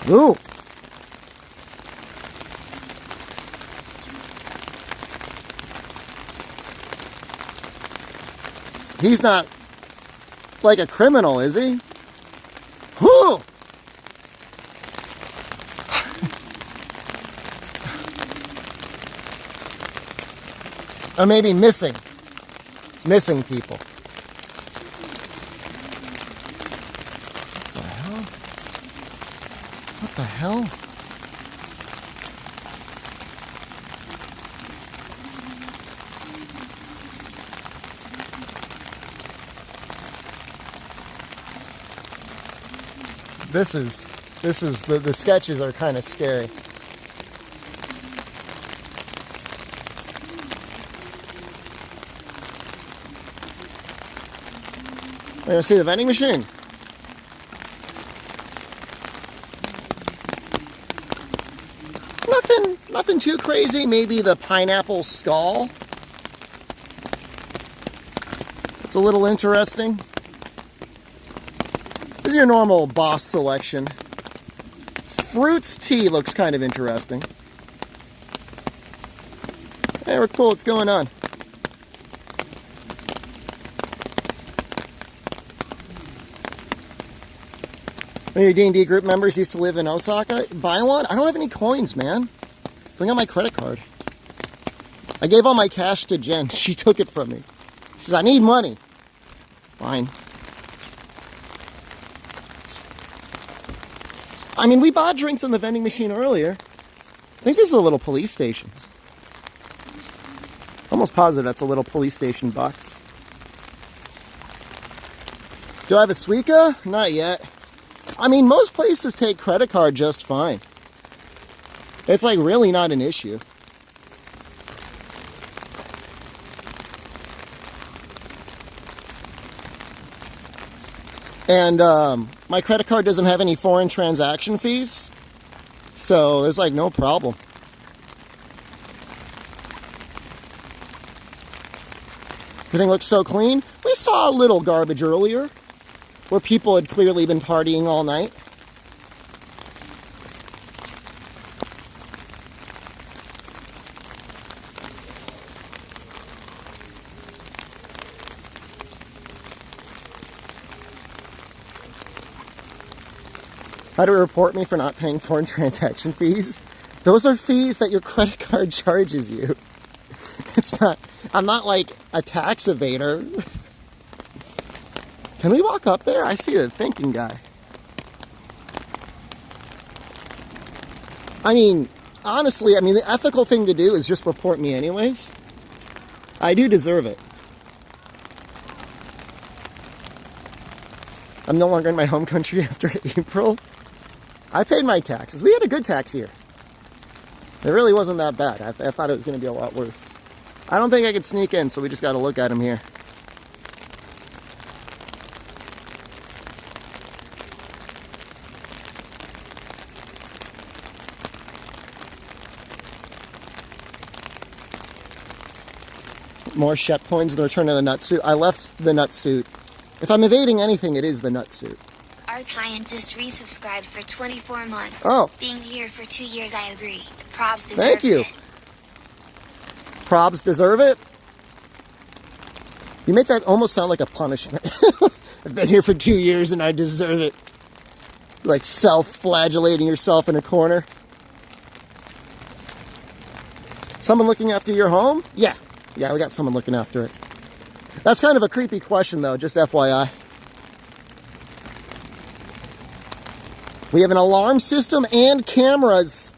Ooh. He's not like a criminal, is he? Whew! Or maybe missing people. What the hell? The sketches are kind of scary. We're gonna see the vending machine. Nothing too crazy. Maybe the pineapple skull. It's a little interesting. This is your normal boss selection. Fruits tea looks kind of interesting. Hey, we're cool. What's going on? One of your D&D group members used to live in Osaka. Buy one? I don't have any coins, man. Bring out my credit card. I gave all my cash to Jen. She took it from me. She says, I need money. Fine. I mean, we bought drinks in the vending machine earlier. I think this is a little police station. Almost positive that's a little police station box. Do I have a Suica? Not yet. I mean, most places take credit card just fine. It's like really not an issue. And my credit card doesn't have any foreign transaction fees, so there's like no problem. Everything looks so clean. We saw a little garbage earlier, where people had clearly been partying all night. How to report me for not paying foreign transaction fees? Those are fees that your credit card charges you. It's not, I'm not like a tax evader. Can we walk up there? I see the thinking guy. I mean, honestly, the ethical thing to do is just report me anyways. I do deserve it. I'm no longer in my home country after April. I paid my taxes. We had a good tax year. It really wasn't that bad. I thought it was going to be a lot worse. I don't think I could sneak in, so we just got to look at him here. More Shep coins, the return of the nut suit. I left the nut suit. If I'm evading anything, it is the nut suit. Our Tyan just resubscribed for 24 months. Oh. Being here for 2 years, I agree. Probs deserves Thank you. it. Probs deserve it? You make that almost sound like a punishment. I've been here for 2 years and I deserve it. Like self-flagellating yourself in a corner. Someone looking after your home? Yeah. Yeah, we got someone looking after it. That's kind of a creepy question though, just FYI. We have an alarm system and cameras.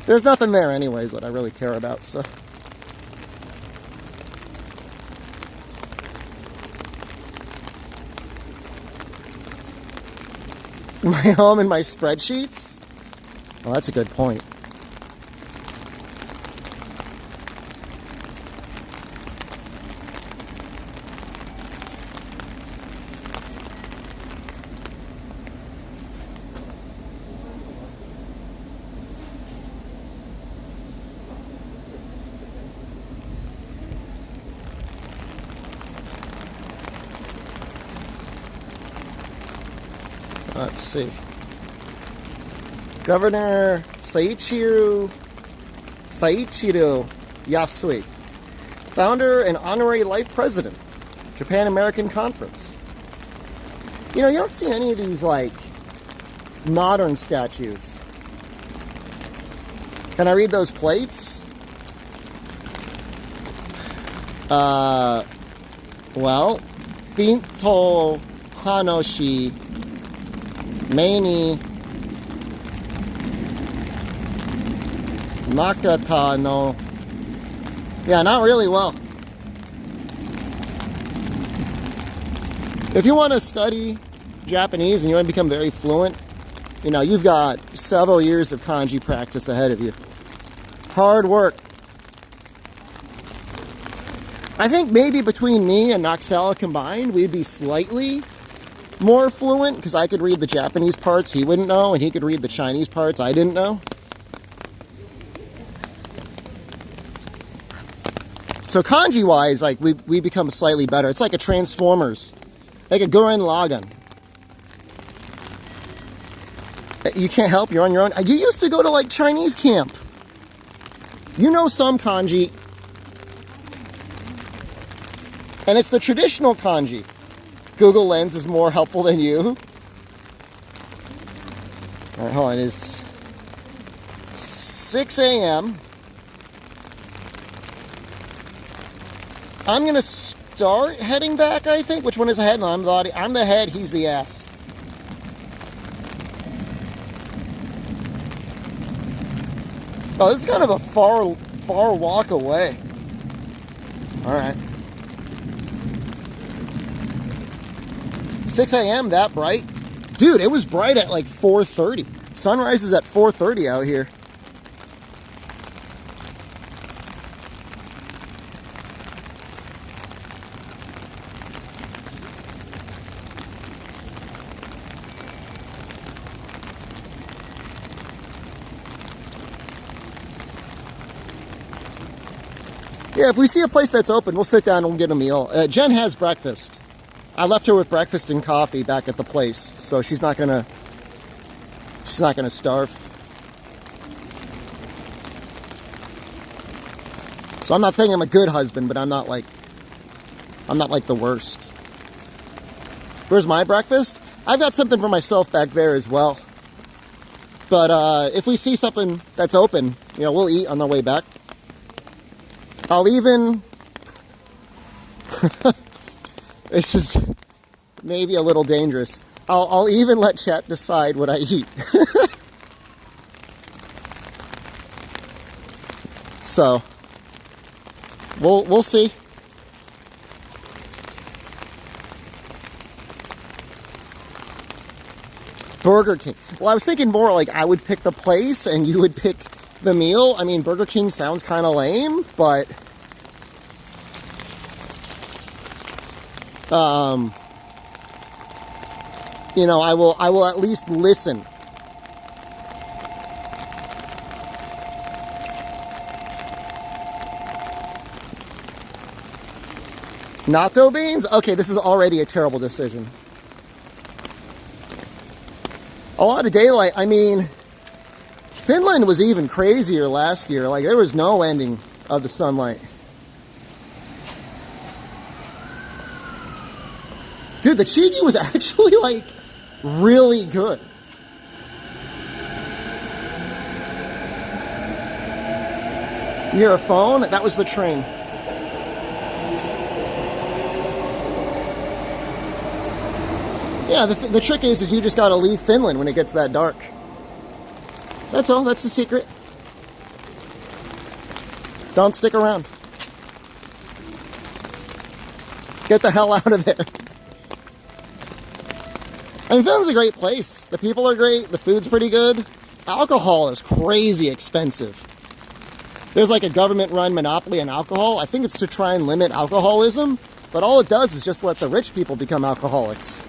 There's nothing there anyways that I really care about, so. My home and my spreadsheets? Well, that's a good point. Let's see. Governor Saichiro Yasui, founder and honorary life president, Japan American Conference. You know, you don't see any of these like modern statues. Can I read those plates? Well, Binto Hanoshi Meini Nakata no. Yeah, not really well. If you want to study Japanese and you want to become very fluent, you know, you've got several years of kanji practice ahead of you. Hard work. I think maybe between me and Noxella combined, we'd be slightly more fluent because I could read the Japanese parts he wouldn't know, and he could read the Chinese parts I didn't know. So kanji-wise, like we become slightly better. It's like a Transformers, like a Gurren Lagann. You can't help, you're on your own. You used to go to like Chinese camp. You know some kanji. And it's the traditional kanji. Google Lens is more helpful than you. All right, hold on. It is 6 a.m. I'm going to start heading back, I think. Which one is ahead? No, I'm the head, he's the ass. Oh, this is kind of a far walk away. All right. 6 a.m., that bright? Dude, it was bright at like 4:30. Sunrise is at 4:30 out here. Yeah, if we see a place that's open, we'll sit down and we'll get a meal. Jen has breakfast. I left her with breakfast and coffee back at the place, so she's not gonna starve. So I'm not saying I'm a good husband, but I'm not like I'm not like the worst. Where's my breakfast? I've got something for myself back there as well. But if we see something that's open, you know, we'll eat on the way back. I'll even... This is maybe a little dangerous. I'll even let chat decide what I eat. So, we'll see. Burger King. Well, I was thinking more like I would pick the place and you would pick the meal. I mean, Burger King sounds kind of lame, but you know, I will at least listen. Natto beans? Okay, this is already a terrible decision. A lot of daylight. I mean, Finland was even crazier last year. Like, there was no ending of the sunlight. Dude, the chigi was actually, like, really good. You hear a phone? That was the train. Yeah, the trick is you just gotta leave Finland when it gets that dark. That's all. That's the secret. Don't stick around. Get the hell out of there. I mean, Finland's a great place. The people are great. The food's pretty good. Alcohol is crazy expensive. There's like a government-run monopoly on alcohol. I think it's to try and limit alcoholism, but all it does is just let the rich people become alcoholics.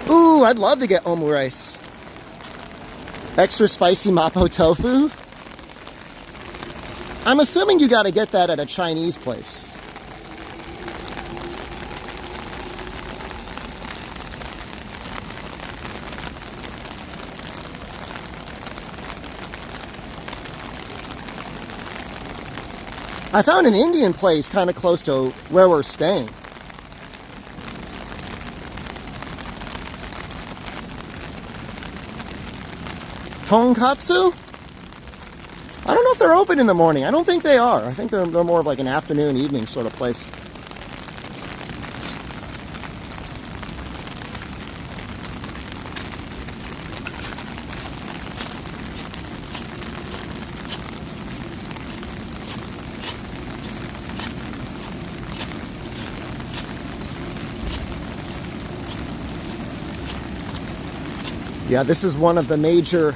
Ooh, I'd love to get omurice. Extra spicy mapo tofu. I'm assuming you gotta get that at a Chinese place. I found an Indian place kind of close to where we're staying. Tonkatsu? I don't know if they're open in the morning. I don't think they are. I think they're more of like an afternoon, evening sort of place. Yeah, this is one of the major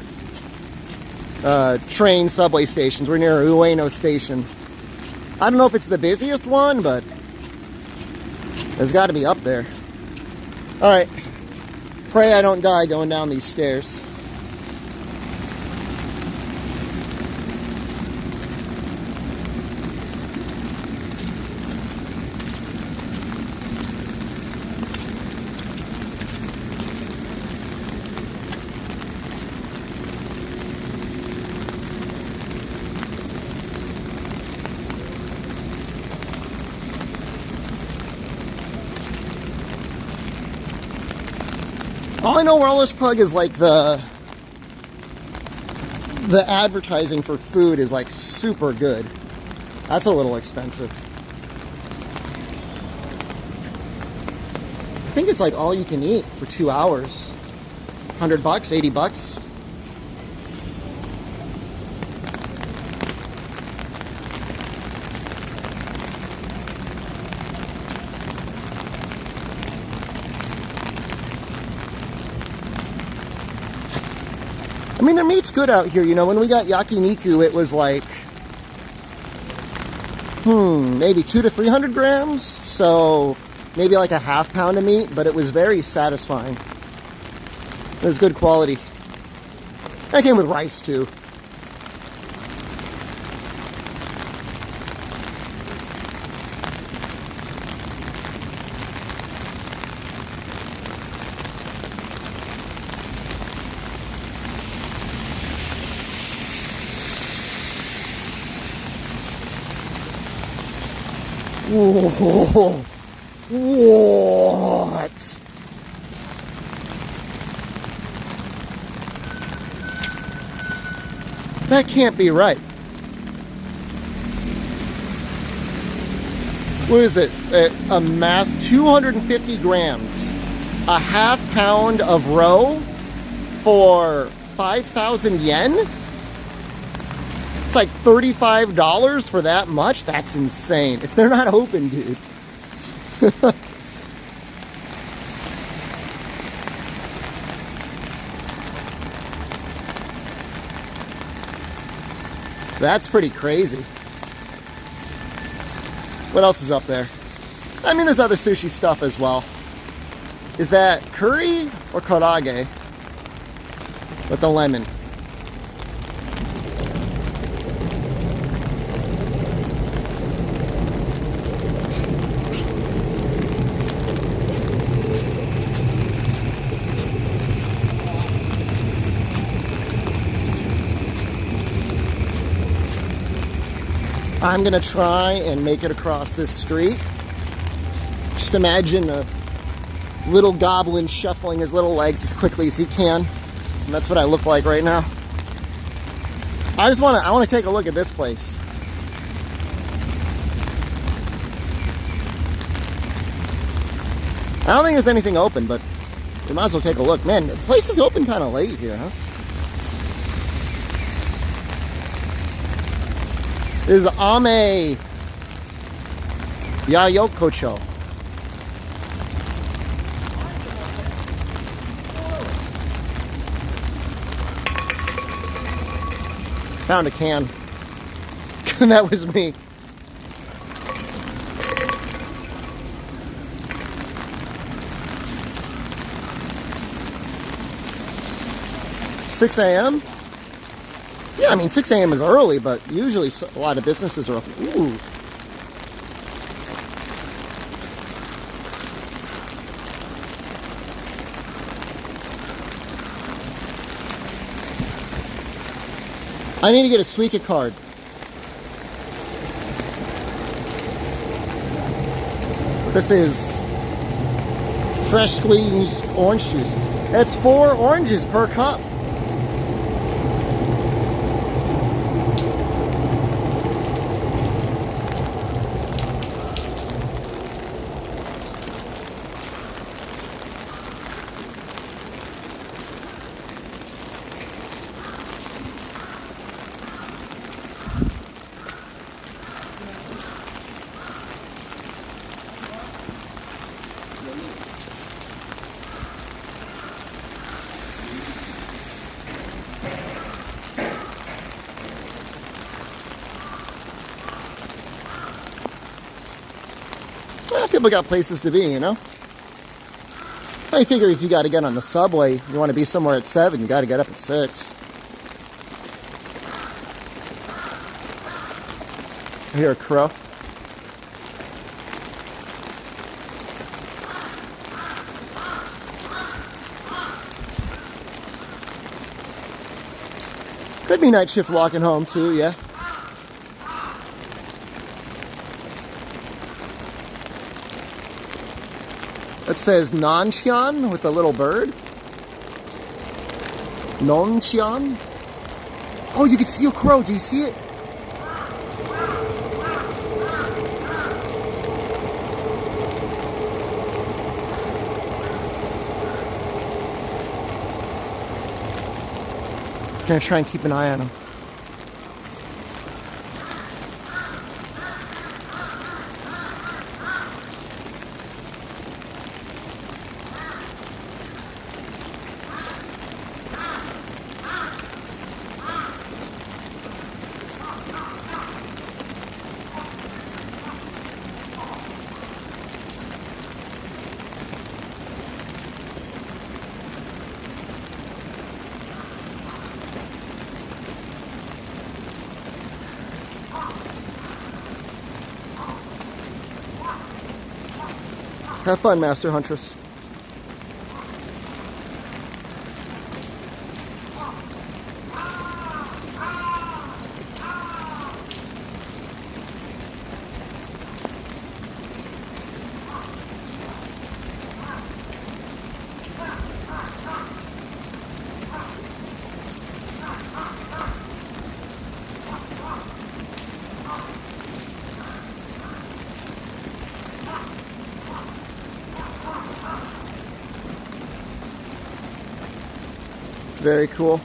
train subway stations. We're near Ueno Station. I don't know if it's the busiest one, but it's got to be up there. All right. Pray I don't die going down these stairs. All I know, Wireless Plug is like the advertising for food is like super good. That's a little expensive. I think it's like all you can eat for 2 hours. $100, $80. I mean, their meat's good out here. You know, when we got yakiniku, it was like, maybe 200 to 300 grams. So maybe like a half pound of meat, but it was very satisfying. It was good quality. That came with rice too. Whoa. What? That can't be right. What is it? A mass 250 grams. A half pound of roe for 5,000 yen? It's like $35 for that much? That's insane. If they're not open, dude. That's pretty crazy. What else is up there? I mean, there's other sushi stuff as well. Is that curry or karaage with the lemon? I'm gonna try and make it across this street. Just imagine a little goblin shuffling his little legs as quickly as he can. And that's what I look like right now. I wanna take a look at this place. I don't think there's anything open, but we might as well take a look. Man, the place is open kind of late here, huh? This is Ame Yayokocho. Found a can. That was me. $6 a.m.? Yeah, I mean, 6 a.m. is early, but usually a lot of businesses are open. Ooh. I need to get a Suica card. This is fresh squeezed orange juice. That's 4 oranges per cup. Well, people got places to be, you know? I figure if you got to get on the subway, you want to be somewhere at 7, you got to get up at 6. I hear a crow. Could be night shift walking home too, yeah. It says Nanchian with a little bird. Nonchian. Oh, you can see a crow. Do you see it? I'm gonna try and keep an eye on him. Have fun, Master Huntress. Very cool.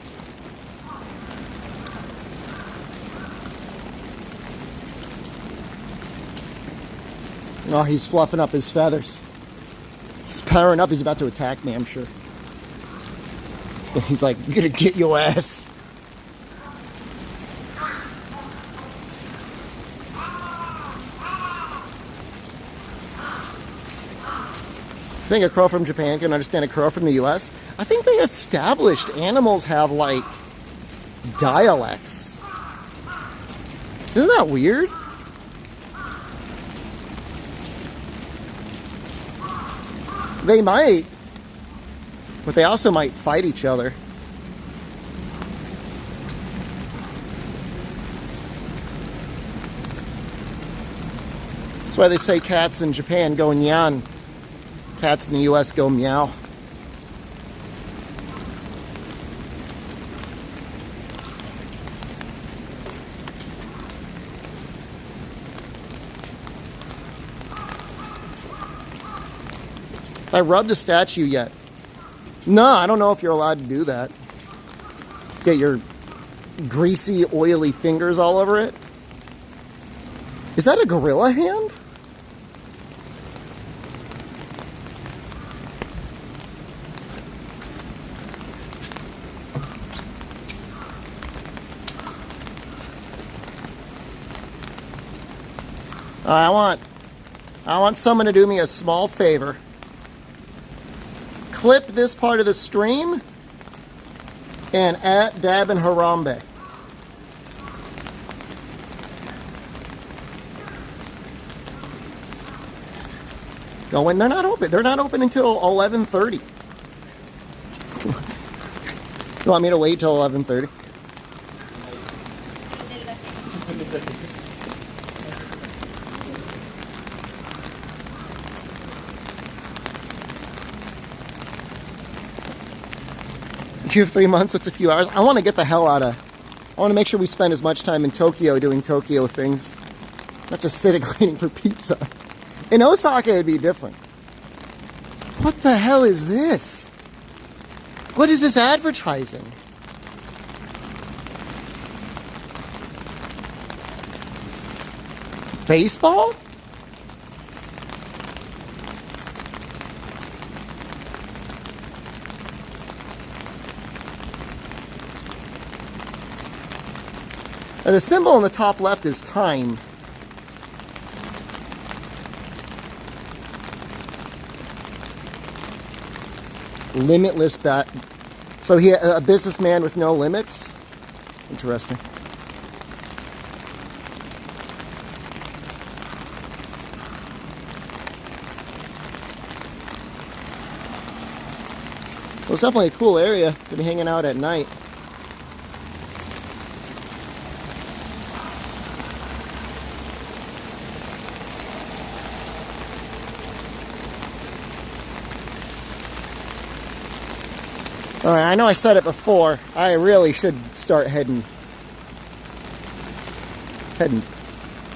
Oh, he's fluffing up his feathers. He's powering up. He's about to attack me, I'm sure. He's like, I'm gonna get your ass. I think a crow from Japan can understand a crow from the US. I think they established animals have, like, dialects. Isn't that weird? They might, but they also might fight each other. That's why they say cats in Japan go nyan. Cats in the US go meow. I rubbed a statue yet? No, I don't know if you're allowed to do that. Get your greasy, oily fingers all over it. Is that a gorilla hand? I want someone to do me a small favor. Clip this part of the stream and at Dab and Harambe. Go in. They're not open. They're not open until 11:30. You want me to wait till 11:30? You have 3 months, what's a few hours? I want to get the hell out of... I want to make sure we spend as much time in Tokyo doing Tokyo things. Not just sitting waiting for pizza. In Osaka, it'd be different. What the hell is this? What is this advertising? Baseball? And the symbol on the top left is time. Limitless bat. So he a businessman with no limits? Interesting. Well, it's definitely a cool area to be hanging out at night. Alright, I know I said it before. I really should start heading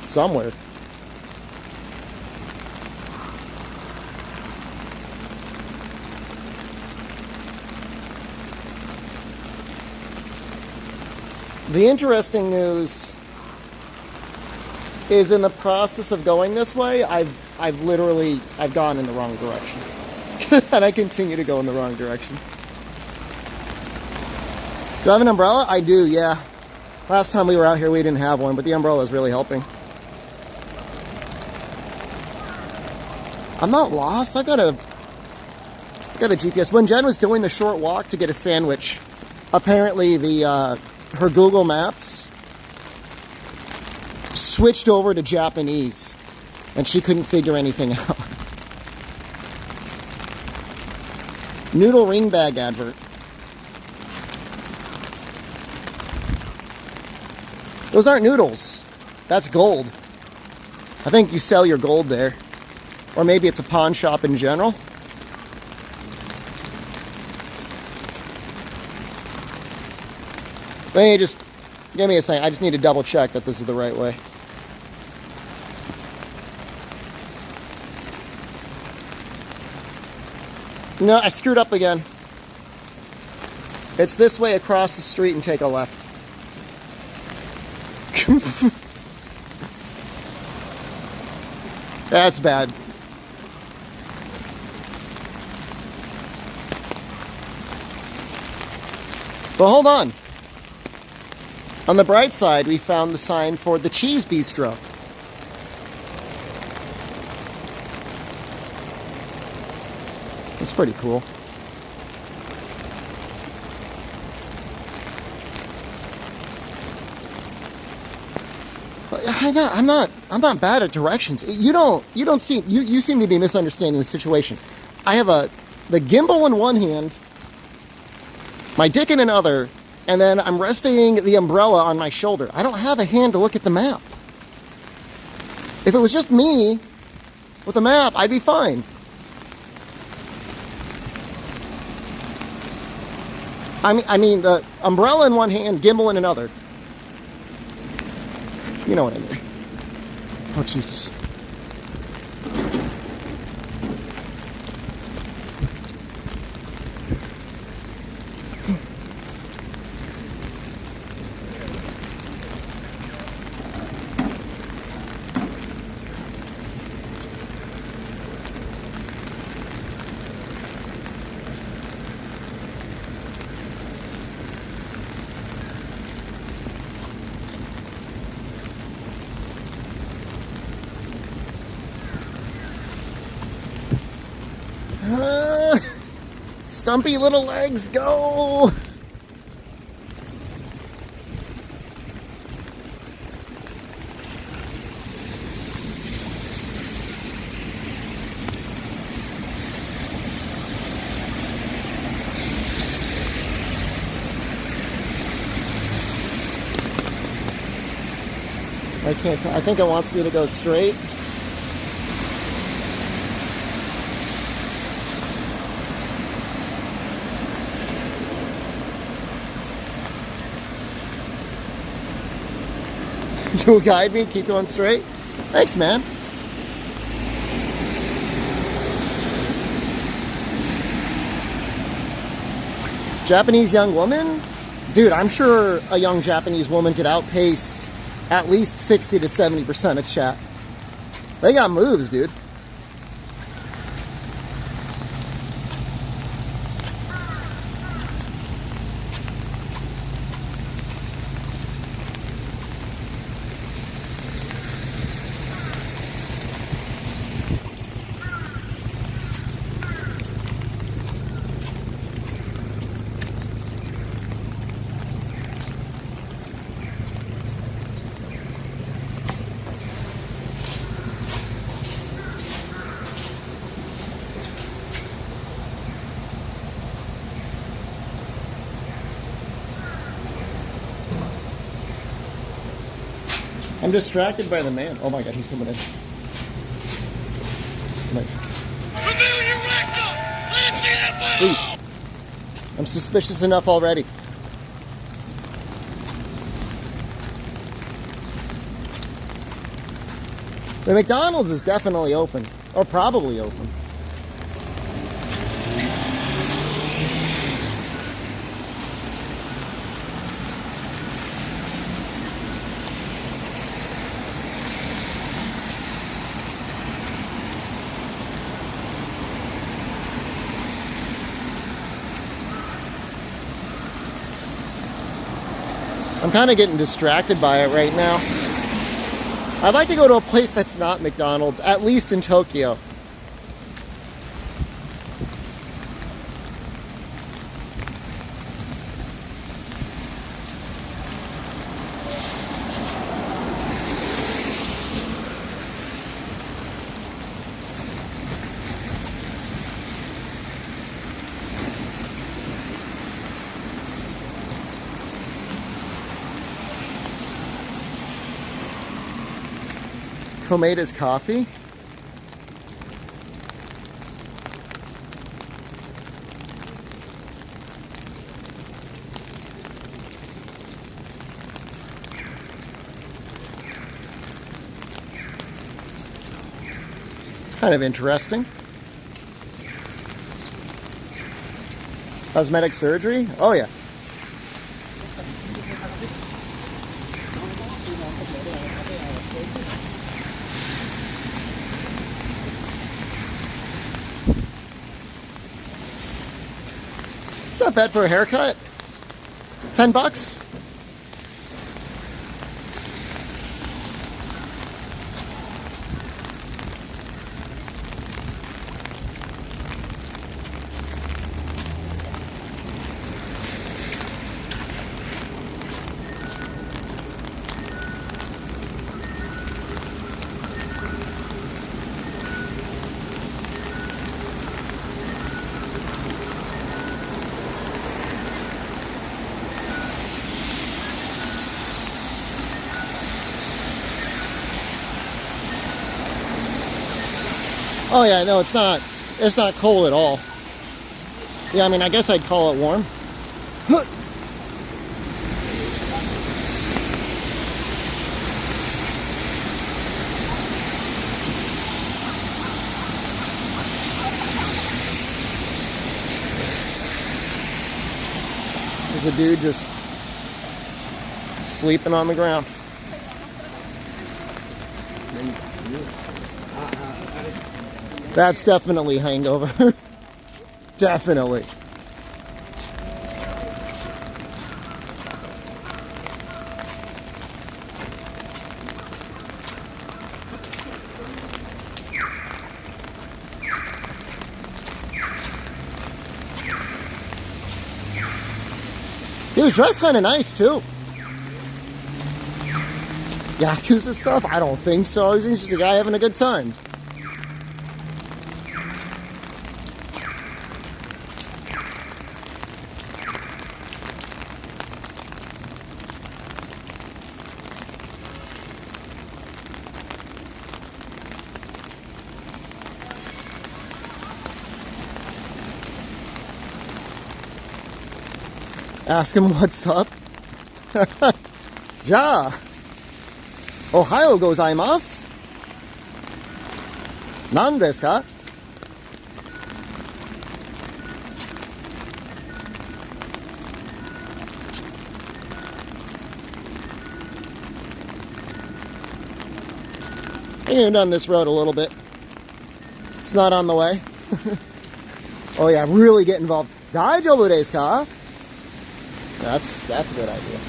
somewhere. The interesting news is in the process of going this way, I've gone in the wrong direction. And I continue to go in the wrong direction. Do I have an umbrella? I do, yeah. Last time we were out here, we didn't have one, but the umbrella is really helping. I'm not lost. I've got a GPS. When Jen was doing the short walk to get a sandwich, apparently her Google Maps switched over to Japanese, and she couldn't figure anything out. Noodle ring bag advert. Those aren't noodles. That's gold. I think you sell your gold there. Or maybe it's a pawn shop in general. Let me just... Give me a second. I just need to double check that this is the right way. No, I screwed up again. It's this way across the street and take a left. That's bad. But hold on. On the bright side, we found the sign for the Cheese Bistro. It's pretty cool. I'm not bad at directions. You seem to be misunderstanding the situation. I have the gimbal in one hand, my dick in another, and then I'm resting the umbrella on my shoulder. I don't have a hand to look at the map. If it was just me with a map, I'd be fine. I mean the umbrella in one hand, gimbal in another. You know what I mean. Oh, Jesus. Stumpy little legs, go! I can't tell. I think it wants me to go straight. You'll guide me, keep going straight. Thanks, man. Japanese young woman? Dude, I'm sure a young Japanese woman could outpace at least 60 to 70% of chat. They got moves, dude. I'm distracted by the man. Oh my god, he's coming in. Reveal your rectum! Let us see that butthole! Please. I'm suspicious enough already. The McDonald's is definitely open. Or probably open. I'm kind of getting distracted by it right now. I'd like to go to a place that's not McDonald's, at least in Tokyo. Komeda's coffee. It's kind of interesting. Cosmetic surgery? Oh yeah. What's that bet for a haircut? $10? Oh yeah, no, it's not cold at all. Yeah, I mean, I guess I'd call it warm. There's a dude just sleeping on the ground. That's definitely hangover. Definitely. He was dressed kind of nice too. Yakuza stuff? I don't think so. He's just a guy having a good time. Ask him what's up. Ja. Ohio gozaimasu. Nan desu ka? I think I've done this road a little bit. It's not on the way. Oh yeah, really get involved. Daijoubu desu ka? That's a good idea.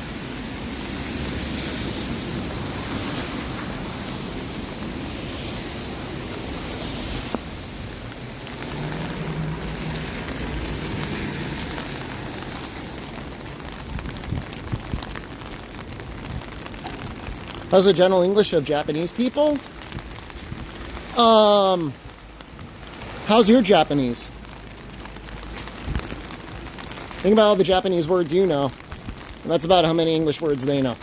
How's the general English of Japanese people? How's your Japanese? Think about all the Japanese words you know. And that's about how many English words they know.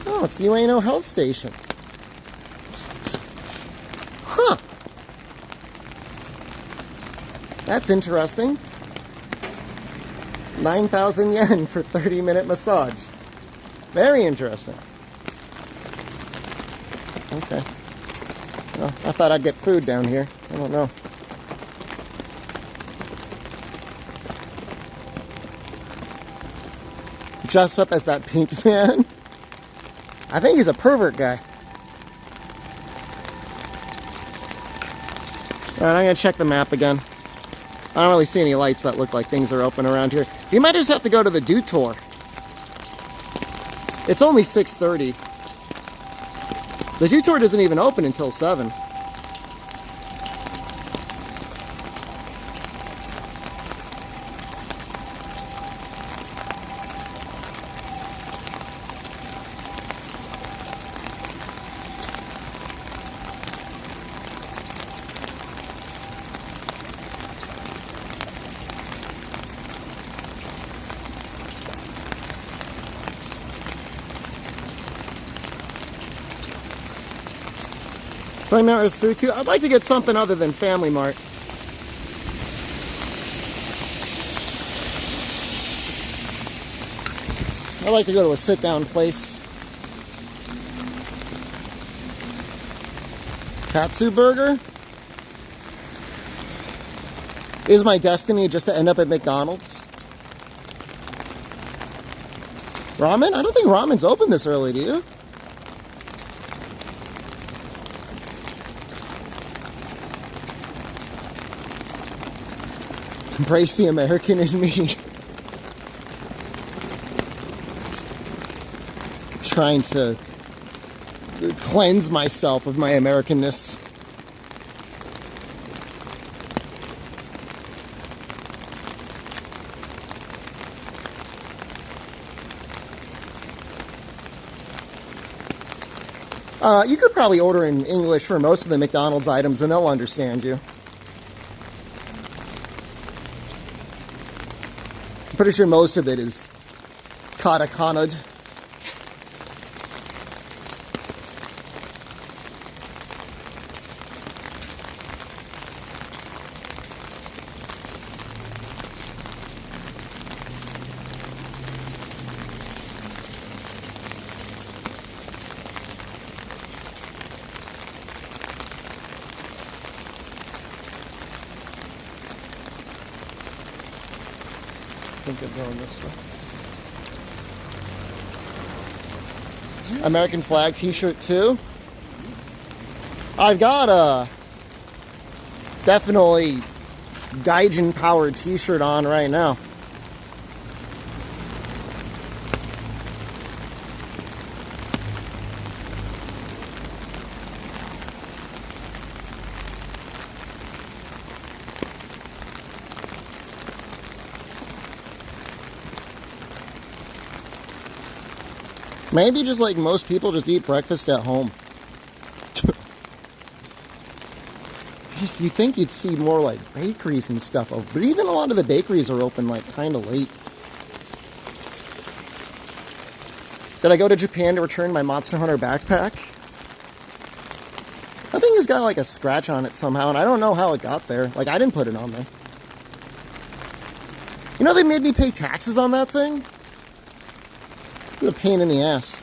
Oh, it's the Ueno Health Station. Huh. That's interesting. 9,000 yen for 30-minute massage. Very interesting. Okay. Well, I thought I'd get food down here. I don't know. Dress up as that pink man. I think he's a pervert guy. Alright, I'm going to check the map again. I don't really see any lights that look like things are open around here. You might just have to go to the Do Tour. It's only 6:30. The Do Tour doesn't even open until 7. Family Mart is food too. I'd like to get something other than Family Mart. I'd like to go to a sit-down place. Katsu Burger? Is my destiny just to end up at McDonald's? Ramen? I don't think ramen's open this early, do you? Embrace the American in me. Trying to cleanse myself of my Americanness. You could probably order in English for most of the McDonald's items and they'll understand you. I'm pretty sure most of it is katakana'd. I think I'm going this way. American flag t-shirt too. I've got a definitely Gaijin powered t-shirt on right now. Maybe just like most people, just eat breakfast at home. You'd think you'd see more like bakeries and stuff, but even a lot of the bakeries are open like kind of late. Did I go to Japan to return my Monster Hunter backpack? That thing has got like a scratch on it somehow, and I don't know how it got there. Like, I didn't put it on there. You know, they made me pay taxes on that thing? What a pain in the ass.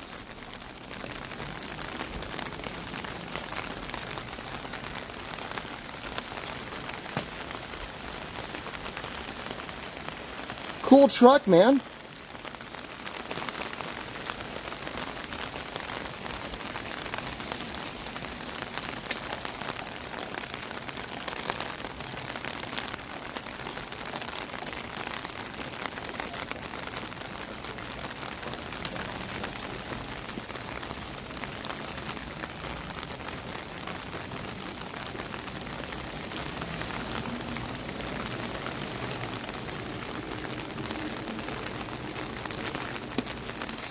Cool truck, man.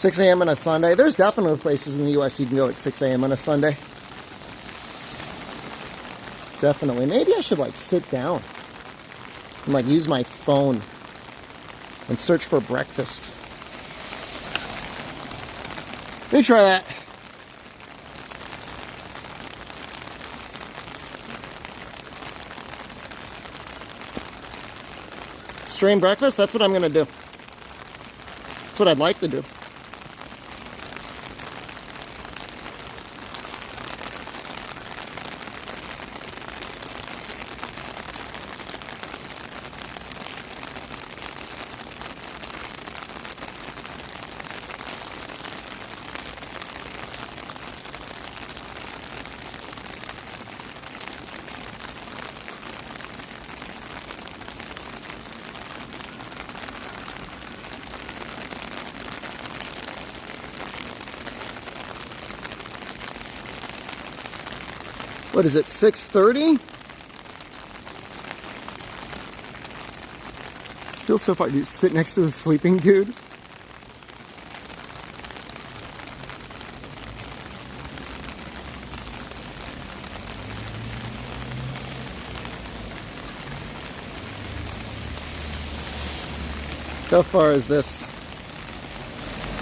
$6 a.m. on a Sunday. There's definitely places in the U.S. you can go at 6 a.m. on a Sunday. Definitely. Maybe I should like sit down and like use my phone and search for breakfast. Let me try that. Stream breakfast? That's what I'm going to do. That's what I'd like to do. What is it, 6:30? Still so far, dude, sit next to the sleeping dude. How far is this?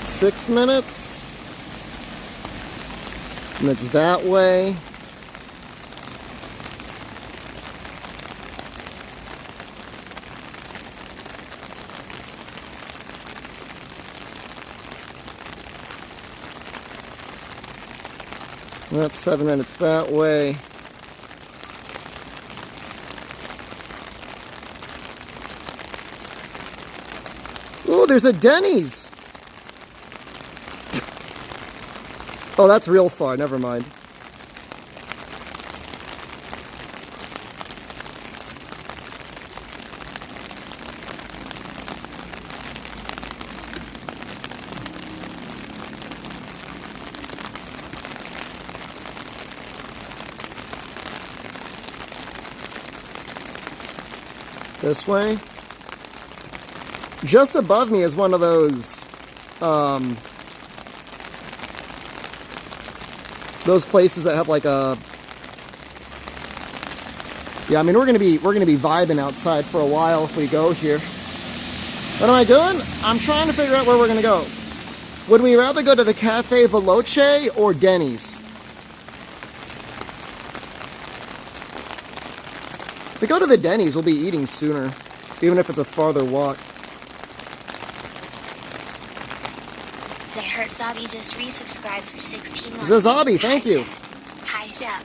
6 minutes? And it's that way. That's 7 minutes that way. Oh, there's a Dennys. Oh, that's real far. Never mind. This way. Just above me is one of those places that have like a, yeah, I mean we're gonna be vibing outside for a while if we go here. What am I doing? I'm trying to figure out where we're gonna go. Would we rather go to the Cafe Veloce or Dennys? If we go to the Dennys, we'll be eating sooner, even if it's a farther walk. Zabi just resubscribed for 16 months. Zabi, thank you. Hi, Shep.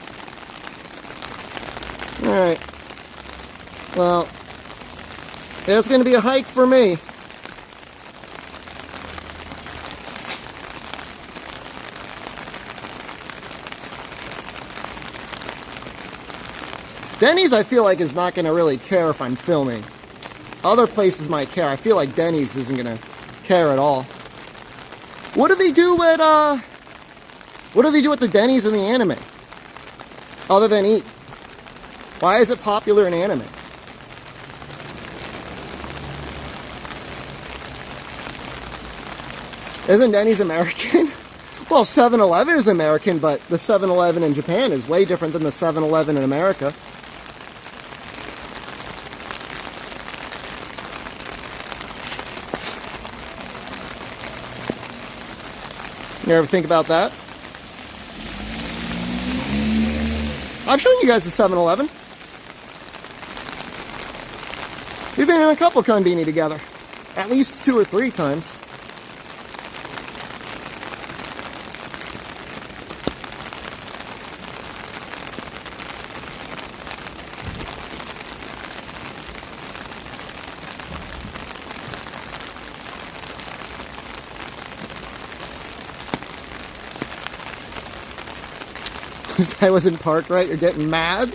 Alright. Well, it's going to be a hike for me. Dennys, I feel like, is not going to really care if I'm filming. Other places might care. I feel like Dennys isn't going to care at all. What do they do at the Dennys in the anime? Other than eat. Why is it popular in anime? Isn't Dennys American? Well, 7-Eleven is American, but the 7-Eleven in Japan is way different than the 7-Eleven in America. You ever think about that? I've shown you guys the 7-Eleven. We've been in a couple Condini together. At least 2 or 3 times. This guy wasn't parked right, you're getting mad?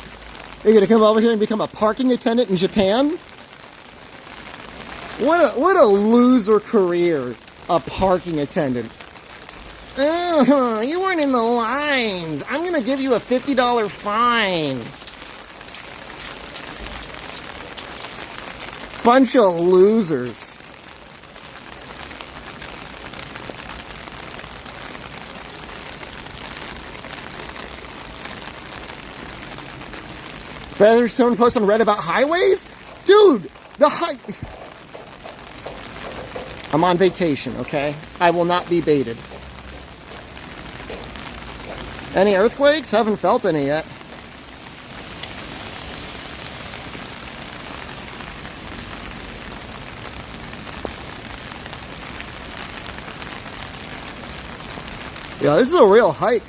You're gonna come over here and become a parking attendant in Japan? What a loser career, a parking attendant. You weren't in the lines. I'm gonna give you a $50 fine. Bunch of losers. Better someone post on Reddit about highways? Dude, I'm on vacation, okay? I will not be baited. Any earthquakes? Haven't felt any yet. Yeah, this is a real hike.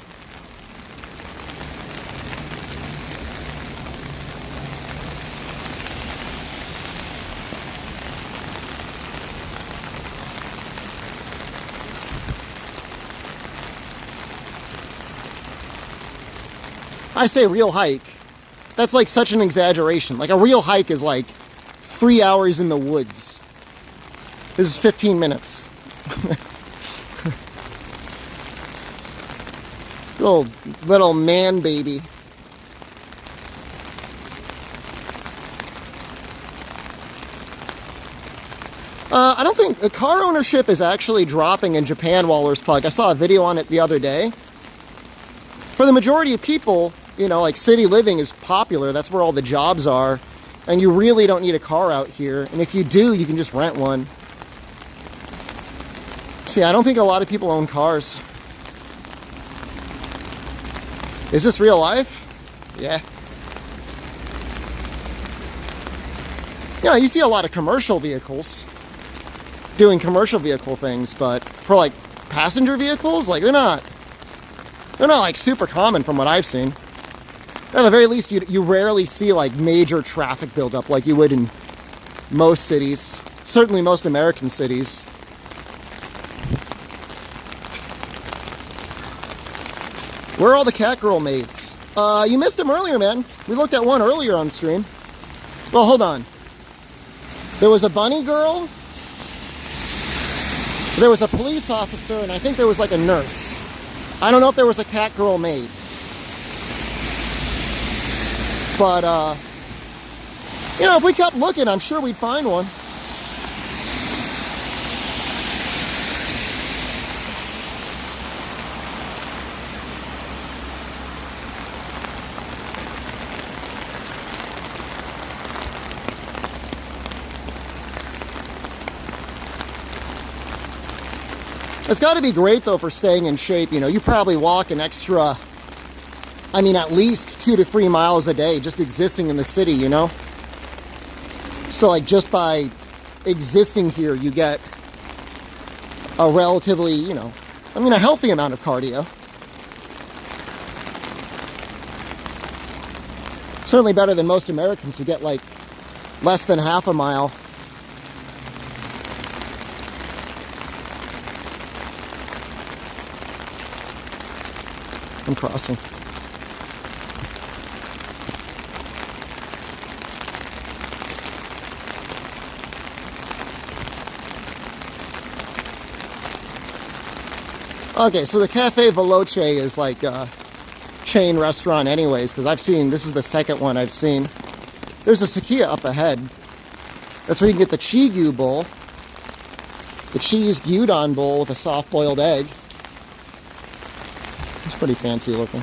I say real hike. That's like such an exaggeration. Like a real hike is like 3 hours in the woods. This is 15 minutes. little man baby. I don't think car ownership is actually dropping in Japan, Waller's Plug. I saw a video on it the other day. For the majority of people, you know, like city living is popular. That's where all the jobs are. And you really don't need a car out here. And if you do, you can just rent one. See, I don't think a lot of people own cars. Is this real life? Yeah. Yeah, you see a lot of commercial vehicles doing commercial vehicle things, but for like passenger vehicles, like they're not like super common from what I've seen. At the very least, you rarely see like major traffic buildup like you would in most cities. Certainly most American cities. Where are all the cat girl maids? You missed them earlier, man. We looked at one earlier on stream. Well, hold on. There was a bunny girl. There was a police officer, and I think there was like a nurse. I don't know if there was a cat girl maid. But, you know, if we kept looking, I'm sure we'd find one. It's got to be great, though, for staying in shape. You know, you probably walk an extra, I mean, at least 2 to 3 miles a day just existing in the city, you know? So, like, just by existing here, you get a relatively, you know, I mean, a healthy amount of cardio. Certainly better than most Americans who get, like, less than half a mile. I'm crossing. Okay, so the Cafe Veloce is like a chain restaurant anyways, because I've seen, this is the second one I've seen. There's a Sakia up ahead. That's where you can get the Chigu bowl. The cheese gyudon bowl with a soft boiled egg. It's pretty fancy looking.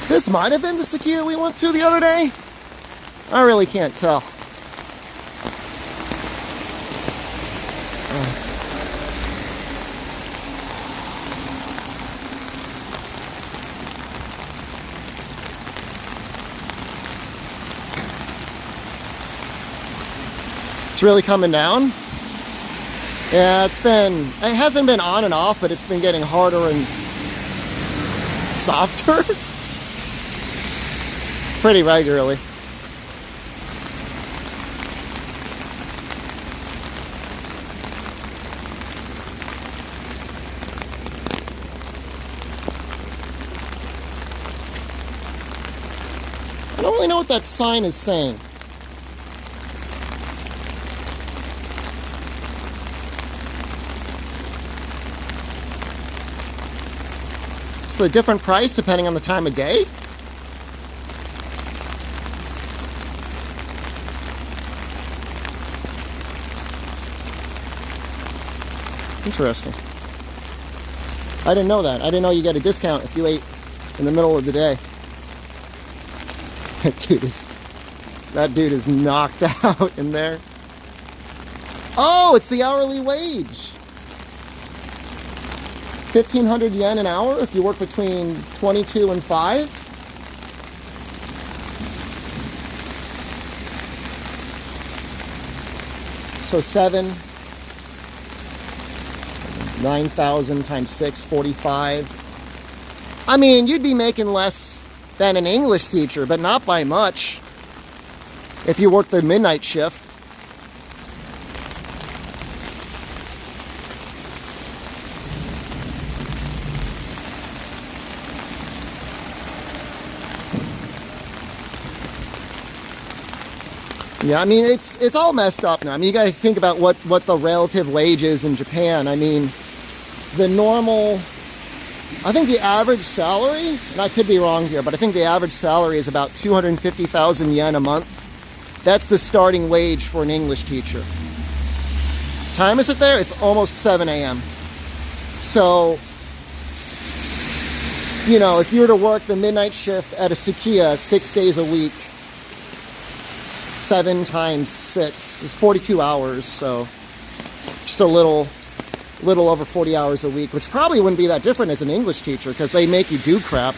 This might have been the Sakia we went to the other day. I really can't tell. It's really coming down. Yeah, it hasn't been on and off, but it's been getting harder and softer pretty regularly. I don't really know what that sign is saying. Is it a different price depending on the time of day? Interesting. I didn't know that. I didn't know you get a discount if you ate in the middle of the day. That dude is knocked out in there. Oh, it's the hourly wage. 1,500 yen an hour if you work between 22 and 5. So 9,000 times 6, 45. I mean, you'd be making less than an English teacher, but not by much if you work the midnight shift. Yeah, I mean, it's all messed up now. I mean, you got to think about what the relative wage is in Japan. I mean, the normal, I think the average salary, and I could be wrong here, but I think the average salary is about 250,000 yen a month. That's the starting wage for an English teacher. Time is it there? It's almost 7 a.m. So, you know, if you were to work the midnight shift at a Sukiya 6 days a week, 7 times 6 is 42 hours, so just a little over 40 hours a week, which probably wouldn't be that different as an English teacher because they make you do crap.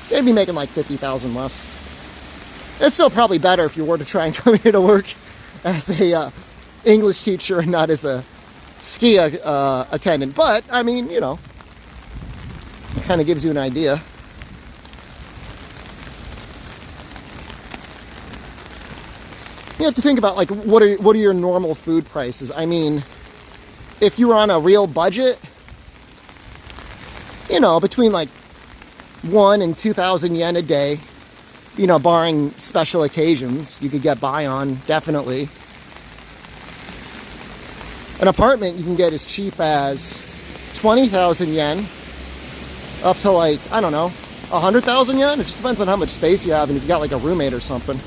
They'd be making like 50,000 less. It's still probably better if you were to try and come here to work as a English teacher and not as a ski attendant. But, I mean, you know, it kind of gives you an idea. You have to think about, like, what are your normal food prices? I mean, if you were on a real budget, you know, between like 1,000 and 2,000 yen a day, you know, barring special occasions, you could get by on, definitely. An apartment you can get as cheap as 20,000 yen up to like, I don't know, 100,000 yen. It just depends on how much space you have and if you got like a roommate or something.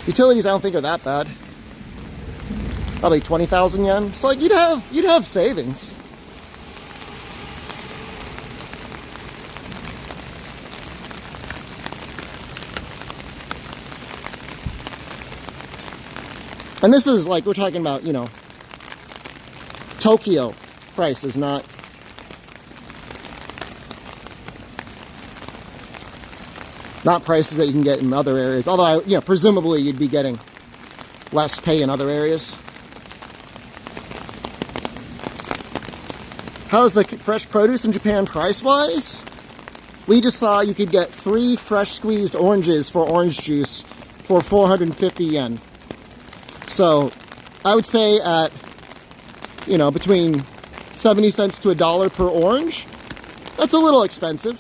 Utilities I don't think are that bad. Probably 20,000 yen. So like you'd have savings. And this is like, we're talking about, you know, Tokyo prices, not prices that you can get in other areas. Although, you know, presumably you'd be getting less pay in other areas. How's the fresh produce in Japan price-wise? We just saw you could get 3 fresh squeezed oranges for orange juice for 450 yen. So, I would say at, you know, between 70 cents to $1 per orange, that's a little expensive.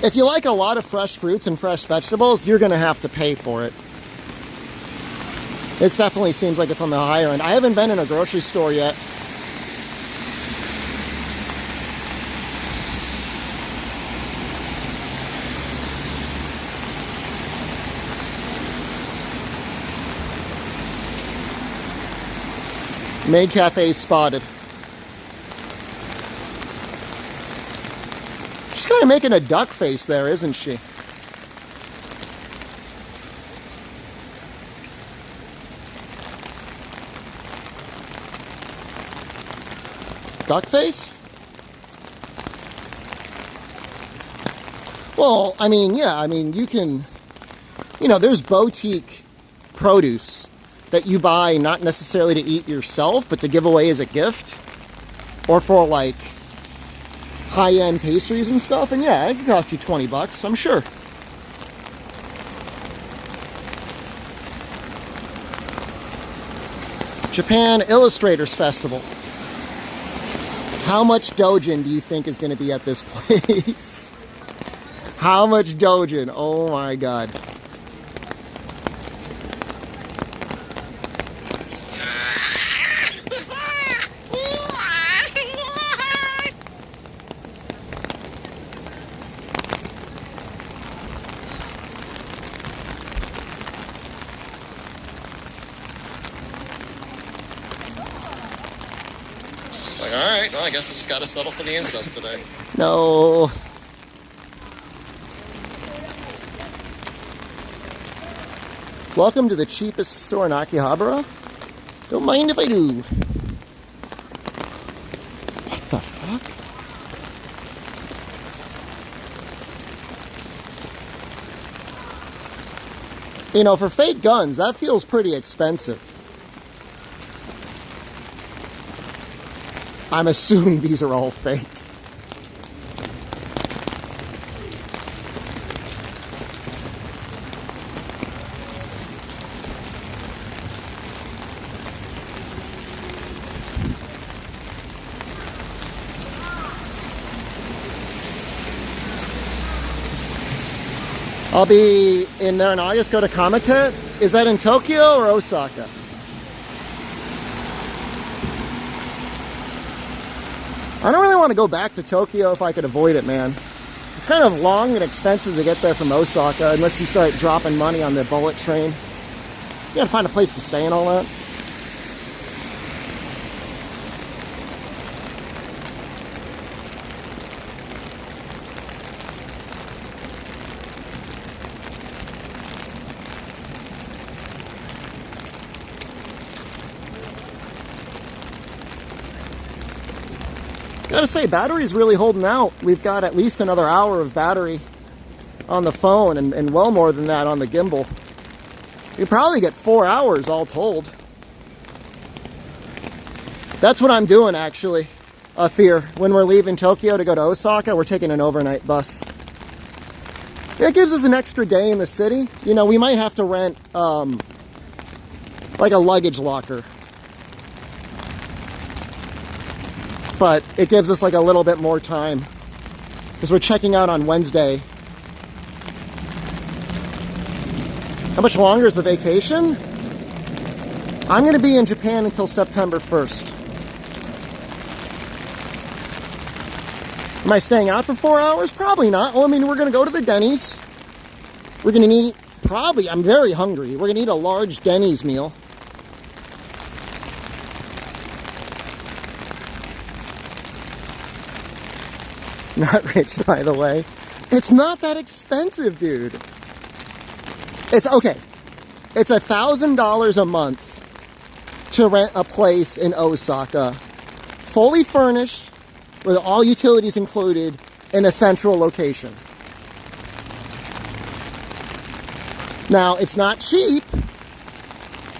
If you like a lot of fresh fruits and fresh vegetables, you're going to have to pay for it. It definitely seems like it's on the higher end. I haven't been in a grocery store yet. Maid Cafe spotted. She's kind of making a duck face there, isn't she? Duck face? Well, I mean, yeah, I mean, you can, you know, there's boutique produce that you buy not necessarily to eat yourself, but to give away as a gift, or for like high-end pastries and stuff, and yeah, it could cost you 20 bucks, I'm sure. Japan Illustrators Festival. How much dojin do you think is going to be at this place? How much dojin? Oh my god. Like, alright, well, I guess I just gotta settle for the incest today. No. Welcome to the cheapest store in Akihabara. Don't mind if I do. What the fuck? You know, for fake guns, that feels pretty expensive. I'm assuming these are all fake. I'll be in there in August, go to Comic-Con. Is that in Tokyo or Osaka? I don't really want to go back to Tokyo if I could avoid it, man. It's kind of long and expensive to get there from Osaka unless you start dropping money on the bullet train. You gotta find a place to stay and all that. Gotta say, battery's really holding out. We've got at least another hour of battery on the phone and well more than that on the gimbal. You probably get 4 hours all told. That's what I'm doing actually, here. When we're leaving Tokyo to go to Osaka, we're taking an overnight bus. It gives us an extra day in the city. You know, we might have to rent like a luggage locker. But it gives us like a little bit more time because we're checking out on Wednesday. How much longer is the vacation? I'm going to be in Japan until September 1st. Am I staying out for 4 hours? Probably not. Well, I mean, we're going to go to the Dennys. We're going to eat, probably, I'm very hungry. We're going to eat a large Dennys meal. Not rich, by the way. It's not that expensive, dude. It's okay. It's $1,000 a month to rent a place in Osaka, fully furnished, with all utilities included, in a central location. Now, it's not cheap,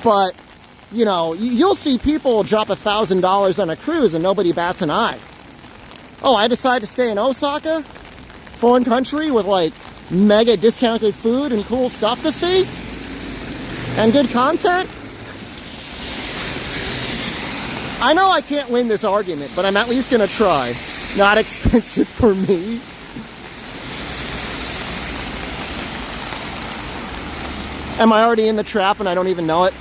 but, you know, you'll see people drop $1,000 on a cruise and nobody bats an eye. Oh, I decided to stay in Osaka, foreign country with like mega discounted food and cool stuff to see, and good content. I know I can't win this argument, but I'm at least gonna try. Not expensive for me. Am I already in the trap and I don't even know it?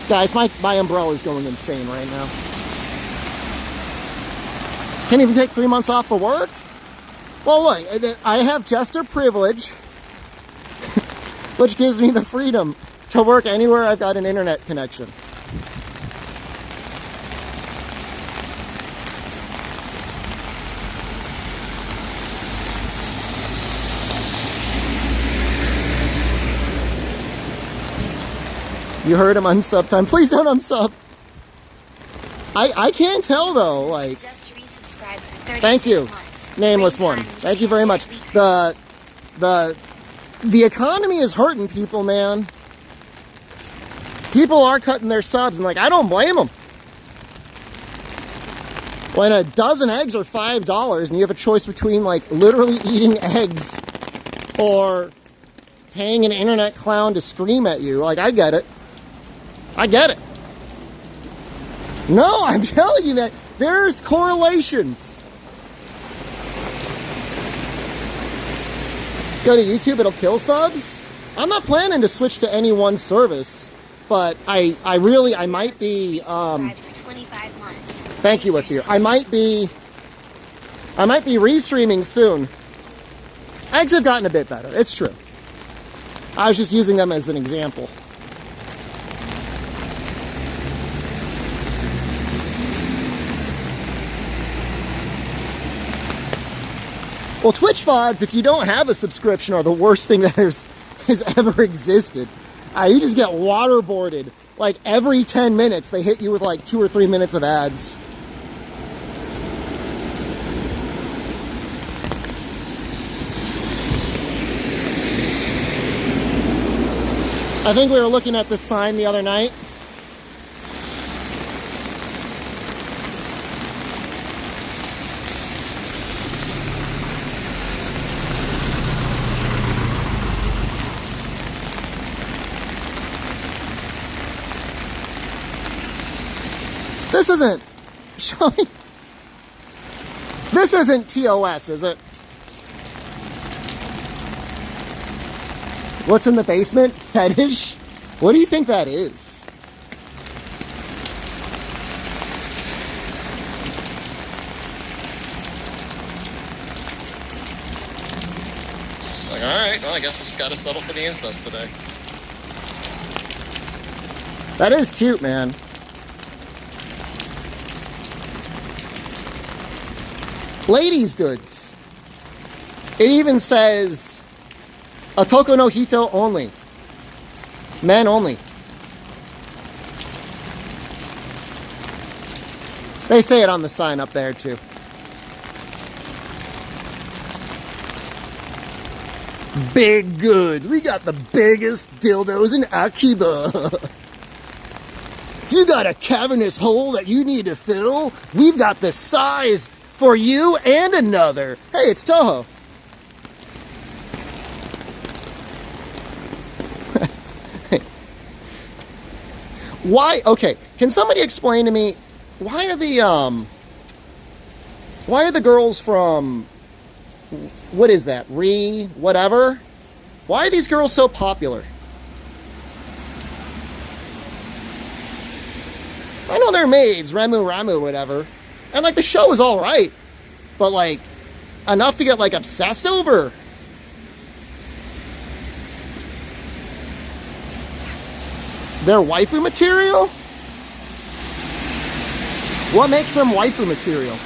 Guys, my umbrella is going insane right now. Can't even take 3 months off for work? Well, look, I have Jester privilege, which gives me the freedom to work anywhere I've got an internet connection. You heard him unsub time. Please don't unsub. I can't tell though, like. Just resubscribe for 36 Thank you. months. Nameless Free one. time in Thank you Japan very much. jet The economy is hurting people, man. People are cutting their subs, and like, I don't blame them. When a dozen eggs are $5 and you have a choice between like literally eating eggs or paying an internet clown to scream at you, like, I get it. I get it. No, I'm telling you that there's correlations. Go to YouTube, it'll kill subs. I'm not planning to switch to any one service, but I might be, Resubscribe for 25 months. thank you, Athir. I might be restreaming soon. Eggs have gotten a bit better, it's true. I was just using them as an example. Well, Twitch VODs, if you don't have a subscription, are the worst thing that has ever existed. You just get waterboarded. Like every 10 minutes, they hit you with like 2 or 3 minutes of ads. I think we were looking at this sign the other night. This isn't showing. This isn't TOS, is it? What's in the basement? Fetish? What do you think that is? Like, alright, well, I guess I just gotta settle for the incest today. That is cute, man. Ladies' goods. It even says Otoko no Hito only. Men only. They say it on the sign up there too. Big goods. We got the biggest dildos in Akiba. You got a cavernous hole that you need to fill? We've got the size for you and another. Hey, it's Toho. Why? Okay, can somebody explain to me why are the girls from, what is that, whatever? Why are these girls so popular? I know they're maids, Ramu, whatever. And like the show is all right, but like enough to get like obsessed over. They're waifu material? What makes them waifu material?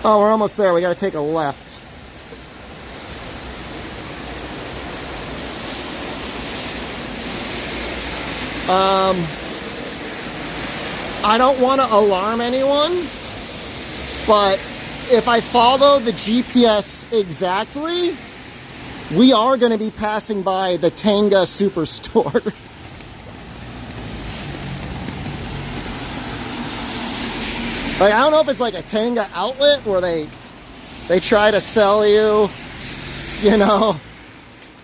Oh, we're almost there. We gotta take a left. I don't want to alarm anyone, but if I follow the GPS exactly, we are going to be passing by the Tenga Superstore. Like, I don't know if it's like a Tenga outlet where they try to sell you, you know,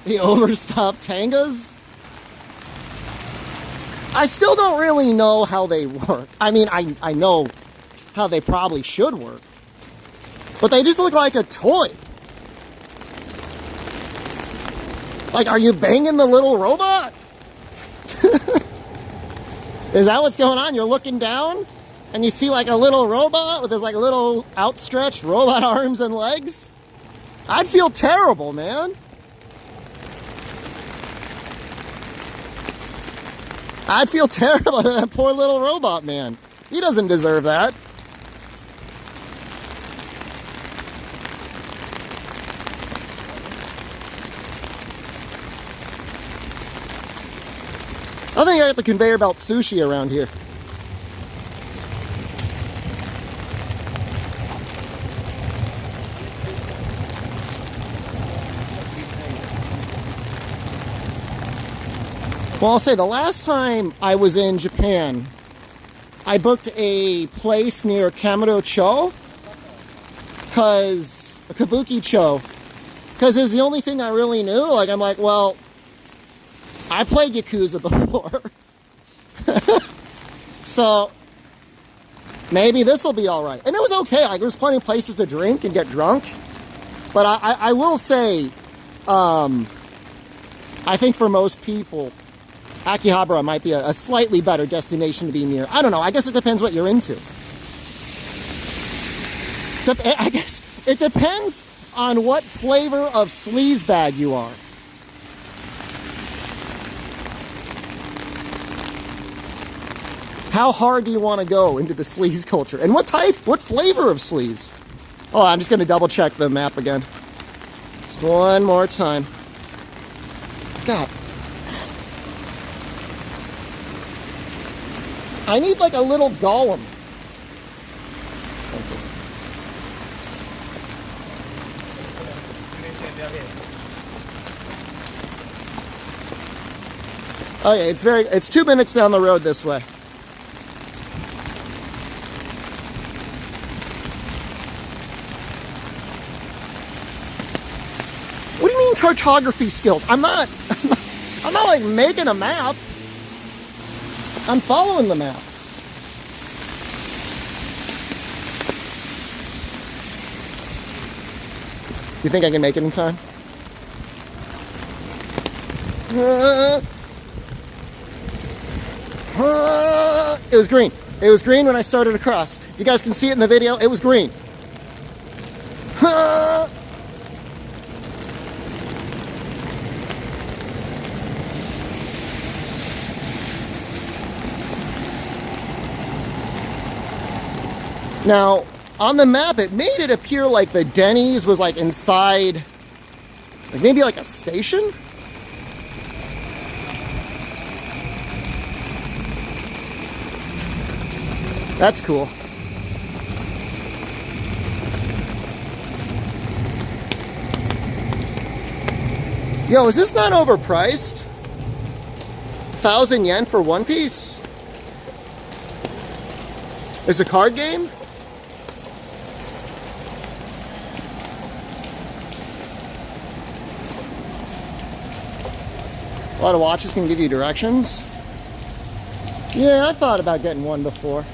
the overstocked Tengas. I still don't really know how they work. I mean, I know how they probably should work. But they just look like a toy. Like, are you banging the little robot? Is that what's going on? You're looking down and you see like a little robot with his like little outstretched robot arms and legs? I'd feel terrible, man. I'd feel terrible for that poor little robot man. He doesn't deserve that. I think I got the conveyor belt sushi around here. Well, I'll say the last time I was in Japan, I booked a place near Kamurocho, Kabukicho, because it's the only thing I really knew. Like, I'm like, well, I played Yakuza before. So, maybe this will be alright. And it was okay. Like, there was plenty of places to drink and get drunk. But I will say, I think for most people, Akihabara might be a slightly better destination to be near. I don't know. I guess it depends what you're into. I guess it depends on what flavor of sleazebag you are. How hard do you want to go into the sleaze culture? And what flavor of sleaze? Oh, I'm just going to double check the map again. Just one more time. God. I need like a little golem. Something. Oh yeah, it's 2 minutes down the road this way. What do you mean cartography skills? I'm not like making a map. I'm following the map. Do you think I can make it in time? It was green. It was green when I started across. You guys can see it in the video. It was green. Now, on the map, it made it appear like the Dennys was like inside, like maybe like a station? That's cool. Yo, is this not overpriced? 1,000 yen for one piece? Is it a card game? A lot of watches can give you directions. Yeah, I thought about getting one before.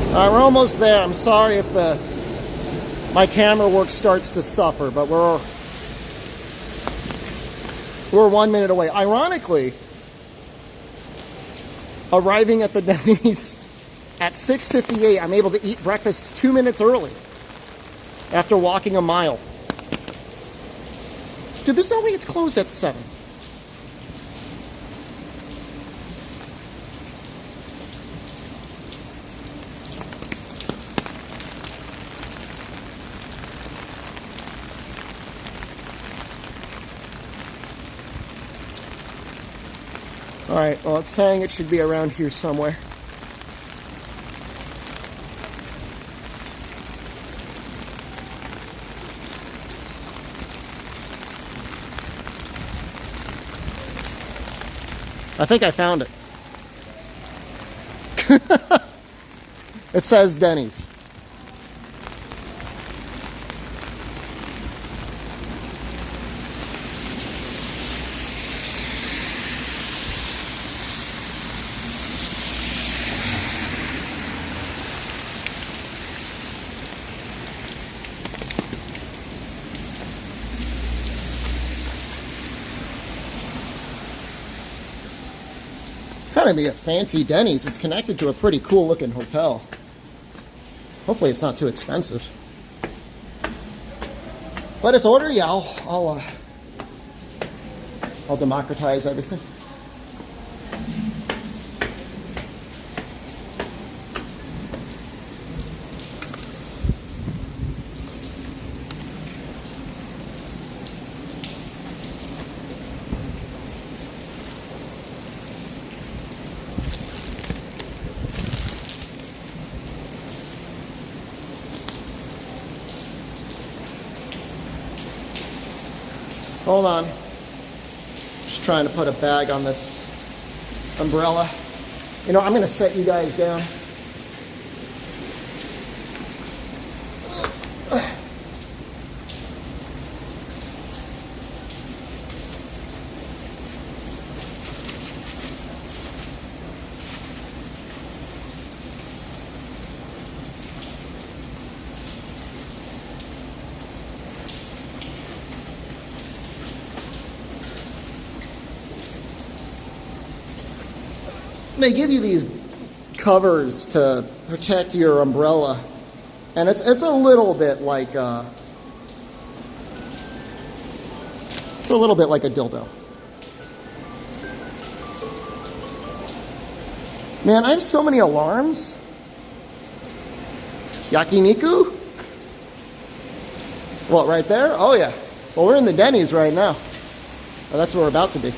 All right, we're almost there. I'm sorry if my camera work starts to suffer, but we're 1 minute away. Ironically, arriving at the Dennys at 6:58, I'm able to eat breakfast 2 minutes early after walking a mile. Dude, there's no way it's closed at 7. All right, well, it's saying it should be around here somewhere. I think I found it. It says Dennys. Kind of be a fancy Dennys. It's connected to a pretty cool looking hotel. Hopefully it's not too expensive. Let us order, yeah. I'll democratize everything. Hold on. Just trying to put a bag on this umbrella. You know, I'm going to set you guys down. They give you these covers to protect your umbrella, and it's a little bit like a dildo. Man, I have so many alarms. Yakiniku? What, right there? Oh yeah. Well, we're in the Dennys right now. Well, that's where we're about to be.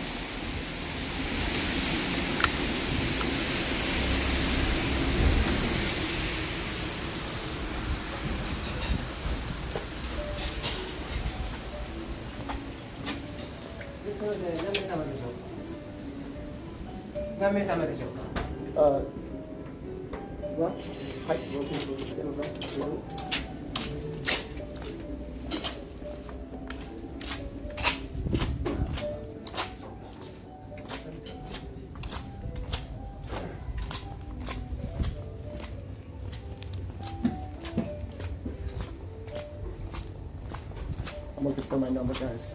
I'm looking for my number, guys.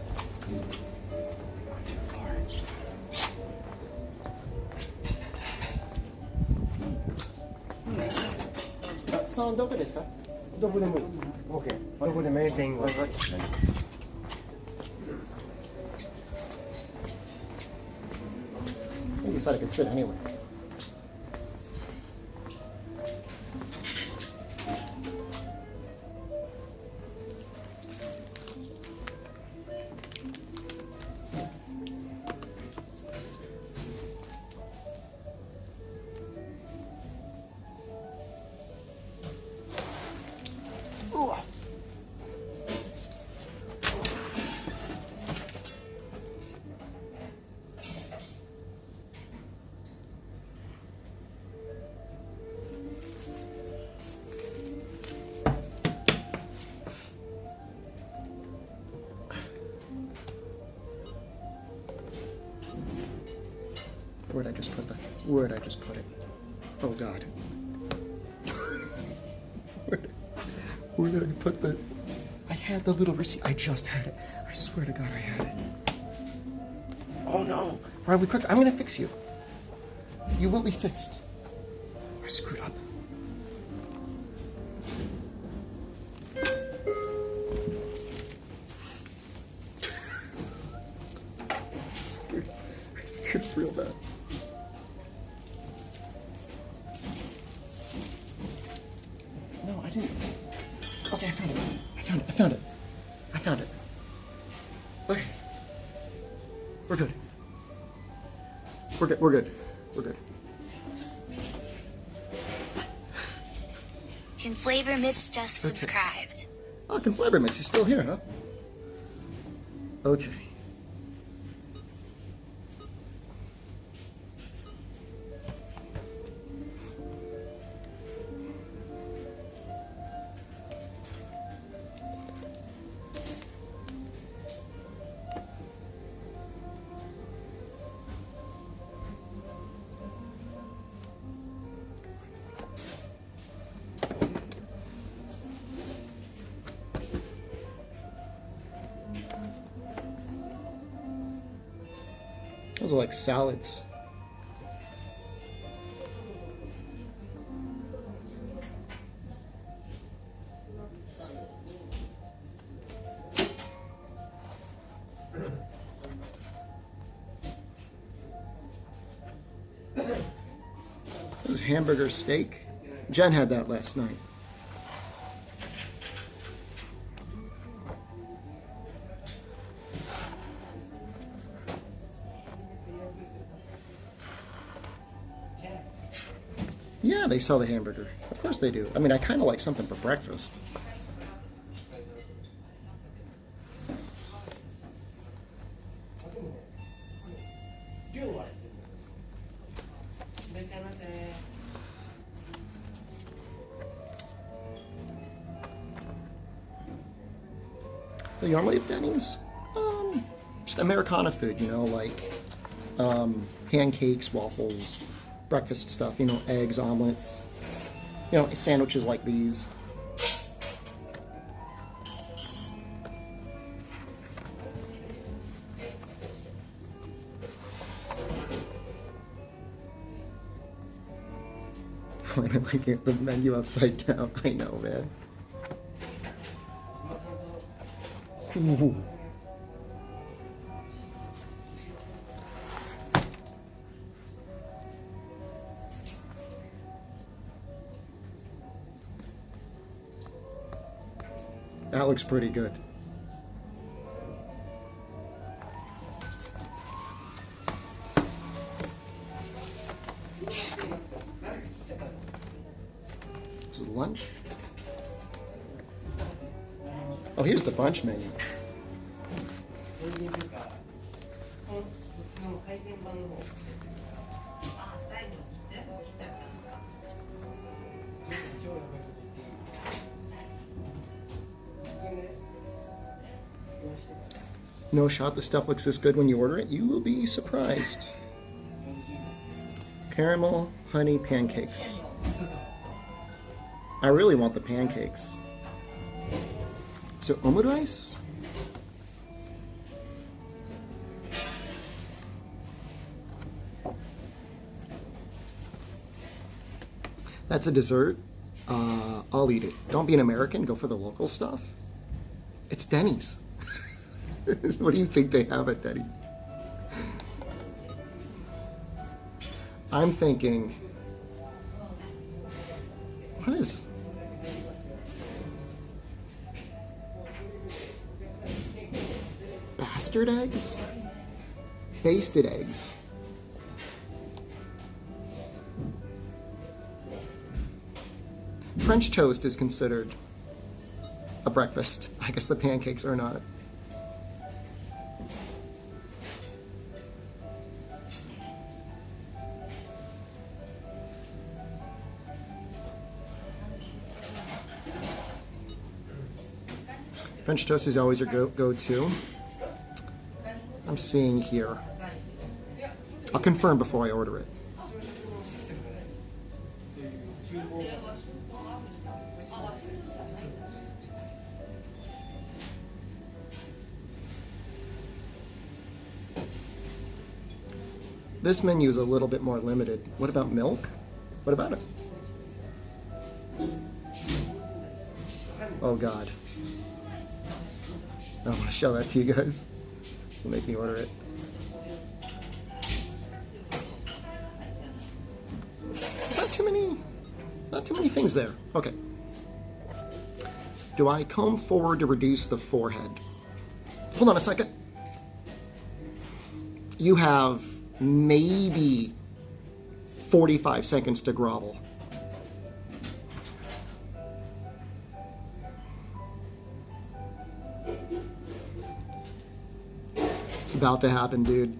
Son, どこですか? どこでもいい。OK。どこでもいいです。I think you said I could sit anywhere. Where'd I just put the? Where'd I just put it? Oh God. Where did I put the? I had the little receipt. I just had it. I swear to God, I had it. Oh no! All right, we quick. I'm gonna fix you. You will be fixed. I screwed up. I screwed real bad. No, I didn't. Okay, I found it. I found it. I found it. I found it. Okay. We're good. We're good. We're good. We're good. Can Flavor Mitch just Okay. subscribed? Oh, Conflavor Mix is still here, huh? Okay. Those are like salads. This is hamburger steak. Jen had that last night. Yeah, they sell the hamburger. Of course they do. I mean, I kind of like something for breakfast. The normally of Denny's? Just Americana food, you know, like pancakes, waffles, breakfast stuff, you know, eggs, omelets, you know, sandwiches like these. Why am I looking at the menu upside down? I know, man. Ooh. That looks pretty good. This is lunch. Oh, here's the brunch menu. No shot, the stuff looks this good when you order it. You will be surprised. Caramel honey pancakes. I really want the pancakes. So omurice? That's a dessert. I'll eat it. Don't be an American. Go for the local stuff. It's Denny's. What do you think they have at Dennys? I'm thinking, what is? Bastard eggs? Basted eggs. French toast is considered a breakfast. I guess the pancakes are not. French toast is always your go-to. I'm seeing here. I'll confirm before I order it. This menu is a little bit more limited. What about milk? What about it? Oh God. I don't want to show that to you guys. It'll make me order it. There's not too many things there. Okay. Do I comb forward to reduce the forehead? Hold on a second. You have maybe 45 seconds to grovel. It's about to happen, dude.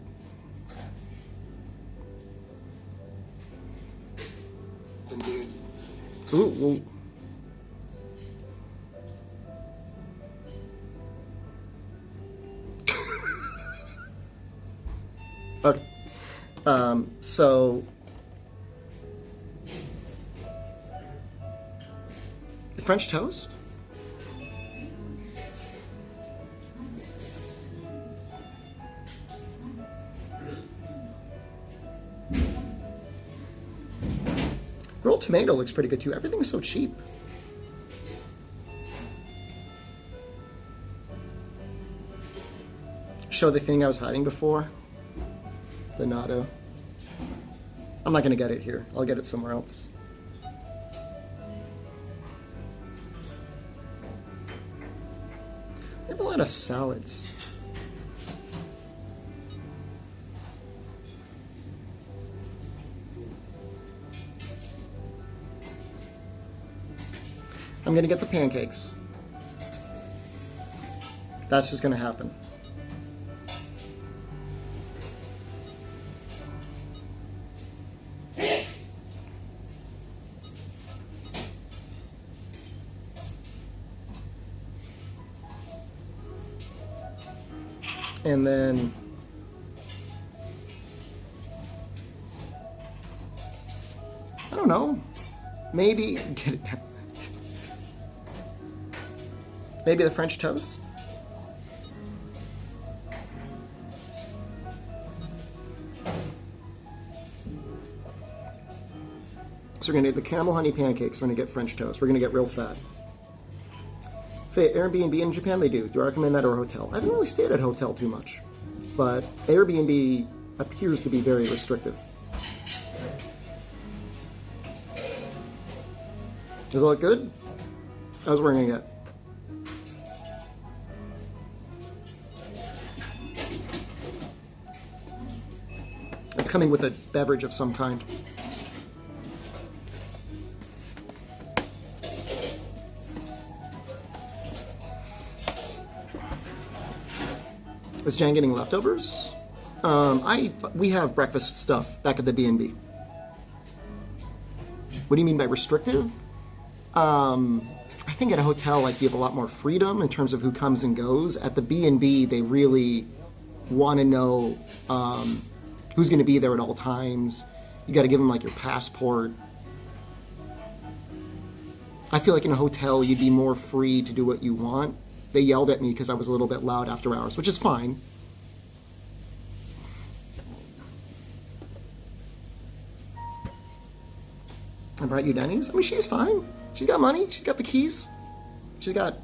And dude. Ooh. Okay. So French toast? Grilled tomato looks pretty good too. Everything's so cheap. Show the thing I was hiding before. The natto. I'm not gonna get it here. I'll get it somewhere else. They have a lot of salads. I'm gonna get the pancakes. That's just gonna happen. And then I don't know, maybe get it now. Maybe the French toast. So we're gonna get the caramel honey pancakes. We're gonna get French toast. We're gonna get real fat. Airbnb in Japan, they do. Do I recommend that or a hotel? I haven't really stayed at a hotel too much, but Airbnb appears to be very restrictive. Does it look good? I was wearing it. It's coming with a beverage of some kind. Is Jan getting leftovers? We have breakfast stuff back at the B&B. What do you mean by restrictive? I think at a hotel, like, you have a lot more freedom in terms of who comes and goes. At the B&B, they really want to know who's going to be there at all times. You got to give them, like, your passport. I feel like in a hotel, you'd be more free to do what you want. They yelled at me because I was a little bit loud after hours, which is fine. I brought you Dennys. I mean, she's fine. She's got money. She's got the keys. She's got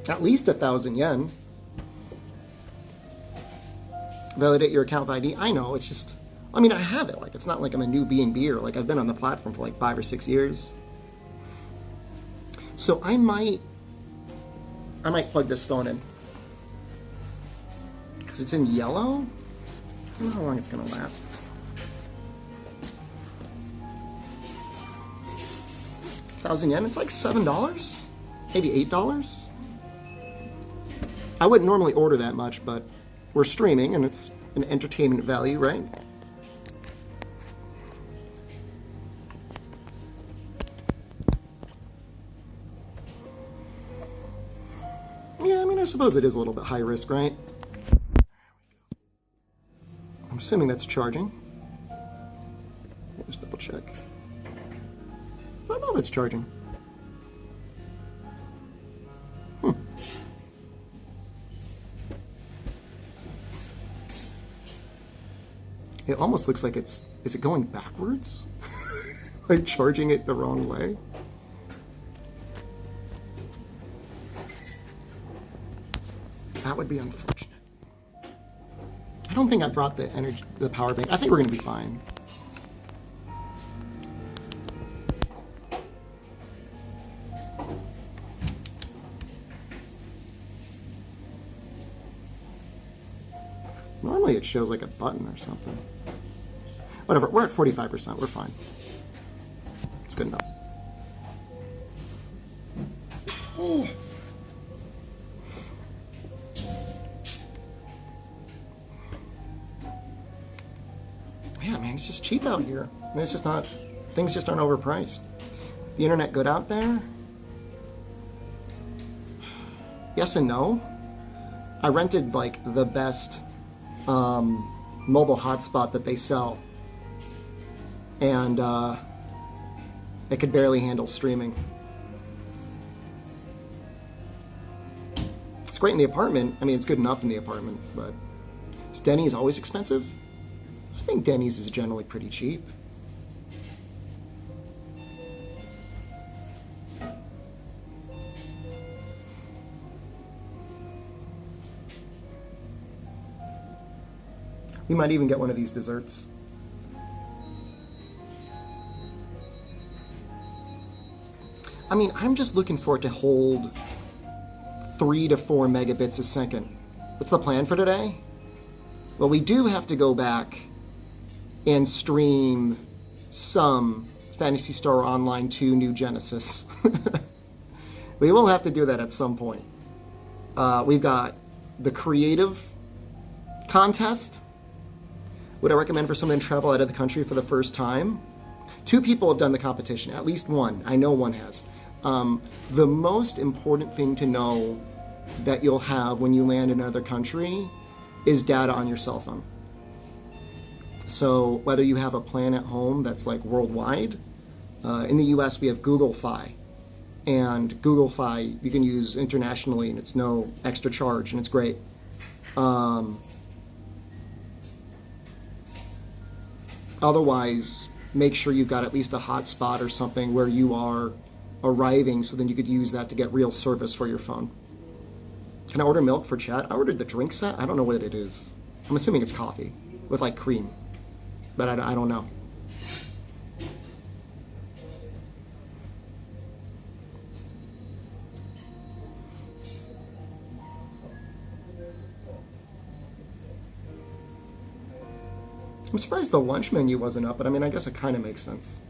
at least 1,000 yen. Validate your account with ID. I know, it's just, I mean, I have it. Like, it's not like I'm a new B&B or like I've been on the platform for like 5 or 6 years. So I might plug this phone in. Because it's in yellow. I don't know how long it's going to last. $1,000 yen, it's like $7, maybe $8. I wouldn't normally order that much, but we're streaming and it's an entertainment value, right? Yeah, I mean, I suppose it is a little bit high risk, right? I'm assuming that's charging. know if it's charging. It almost looks like is it going backwards? Like charging it the wrong way? That would be unfortunate. I don't think I brought the power bank. I think we're gonna be fine. Normally it shows like a button or something. Whatever, we're at 45%, we're fine. It's good enough. Oh. Yeah, man, it's just cheap out here. I mean, it's just not, things just aren't overpriced. The internet good out there? Yes and no. I rented like the best mobile hotspot that they sell, and it could barely handle streaming. It's great in the apartment. I mean, it's good enough in the apartment, but is Dennys always expensive? I think Dennys is generally pretty cheap. We might even get one of these desserts. I mean, I'm just looking for it to hold 3 to 4 megabits a second. What's the plan for today? Well, we do have to go back and stream some Phantasy Star Online 2 New Genesis. We will have to do that at some point. We've got the creative contest. Would I recommend for someone to travel out of the country for the first time? 2 people have done the competition, at least one. I know one has. The most important thing to know that you'll have when you land in another country is data on your cell phone. So whether you have a plan at home that's like worldwide, in the US we have Google Fi. And Google Fi you can use internationally and it's no extra charge and it's great. Otherwise, make sure you've got at least a hotspot or something where you are arriving so then you could use that to get real service for your phone. Can I order milk for chat? I ordered the drink set. I don't know what it is. I'm assuming it's coffee with like cream, but I don't know. I'm surprised the lunch menu wasn't up, but I mean, I guess it kind of makes sense.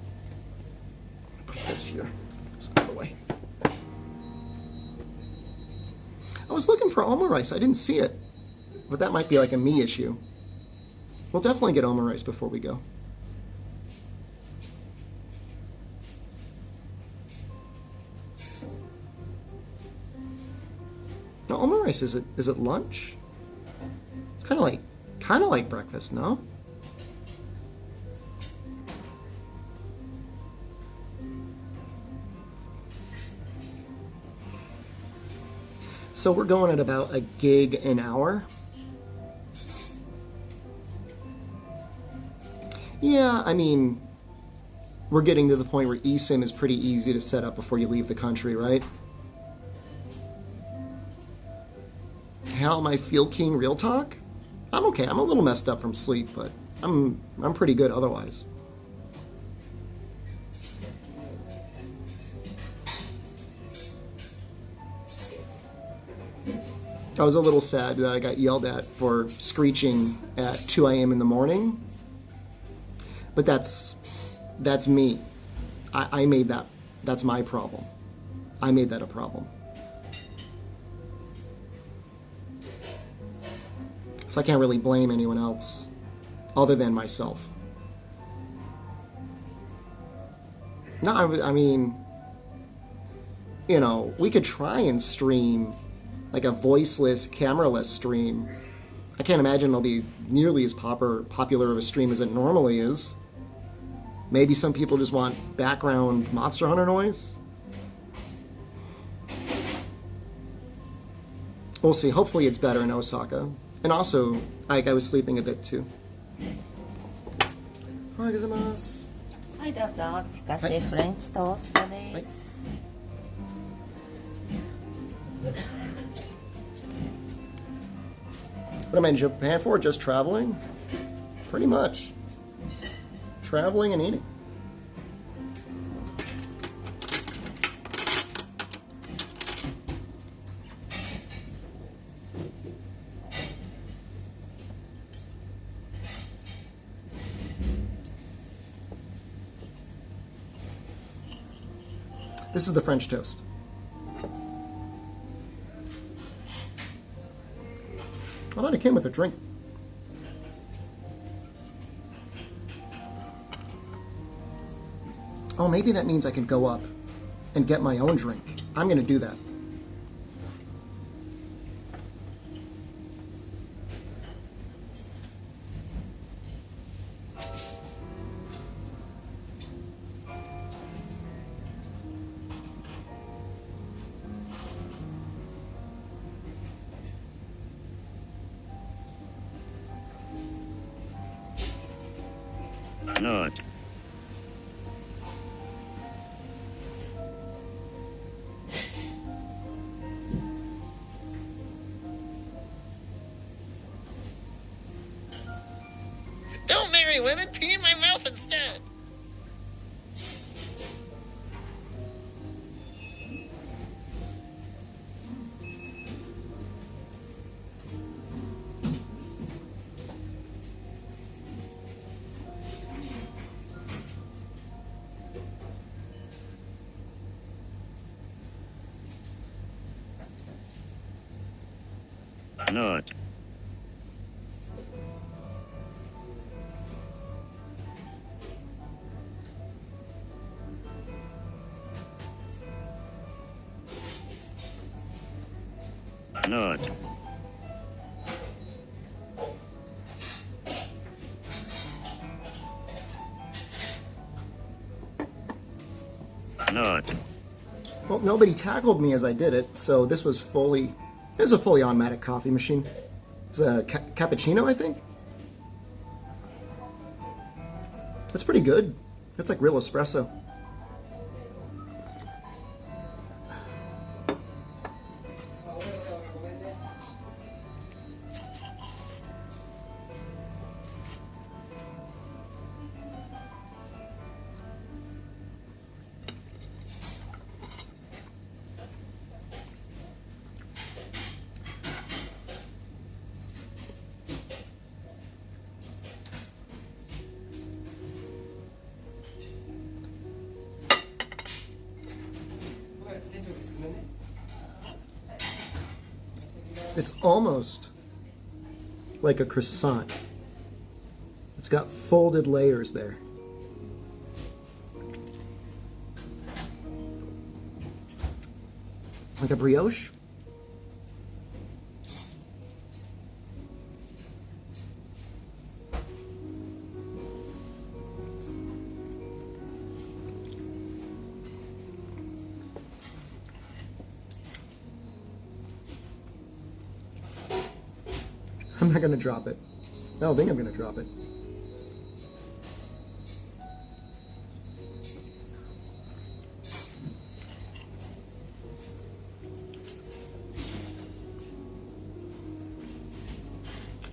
Put this here. It's out of the way. I was looking for Oma rice. I didn't see it, but that might be like a me issue. We'll definitely get Oma rice before we go. No, Oma rice, is it lunch? It's kind of like breakfast, no? So we're going at about a gig an hour. Yeah, I mean, we're getting to the point where eSIM is pretty easy to set up before you leave the country, right? How am I Feel King Real Talk? I'm okay. I'm a little messed up from sleep, but I'm pretty good otherwise. I was a little sad that I got yelled at for screeching at 2 a.m. in the morning, but that's me. I made that. That's my problem. I made that a problem. So I can't really blame anyone else other than myself. No, I mean, you know, we could try and stream like a voiceless, cameraless stream. I can't imagine it'll be nearly as popular of a stream as it normally is. Maybe some people just want background Monster Hunter noise. We'll see. Hopefully it's better in Osaka. And also, I was sleeping a bit too. Hi, gozaimasu. はいどうぞ自家製フレンチトーストです。What am I in Japan for? Just traveling? Pretty much. Traveling and eating. This is the French toast. I thought it came with a drink. Oh, maybe that means I can go up and get my own drink. I'm going to do that. Not. Don't marry women. Pee in my mouth instead. Not. Not. Not. Well, nobody tackled me as I did it, so this was fully... This is a fully automatic coffee machine. It's a cappuccino, I think. That's pretty good. That's like real espresso. It's almost like a croissant. It's got folded layers there. Like a brioche? I'm not going to drop it. I don't think I'm going to drop it.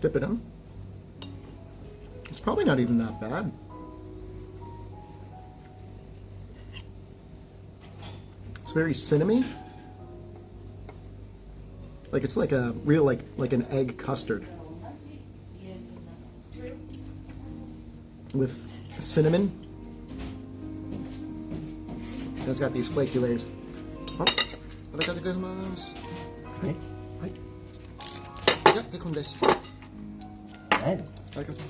Dip it in. It's probably not even that bad. It's very cinnamony. Like it's like a real like an egg custard with cinnamon. And it's got these flaky layers. Oh, arigatou gozaimasu. Hai. Hai. Yeah, gekon desu. Right. Arigatou.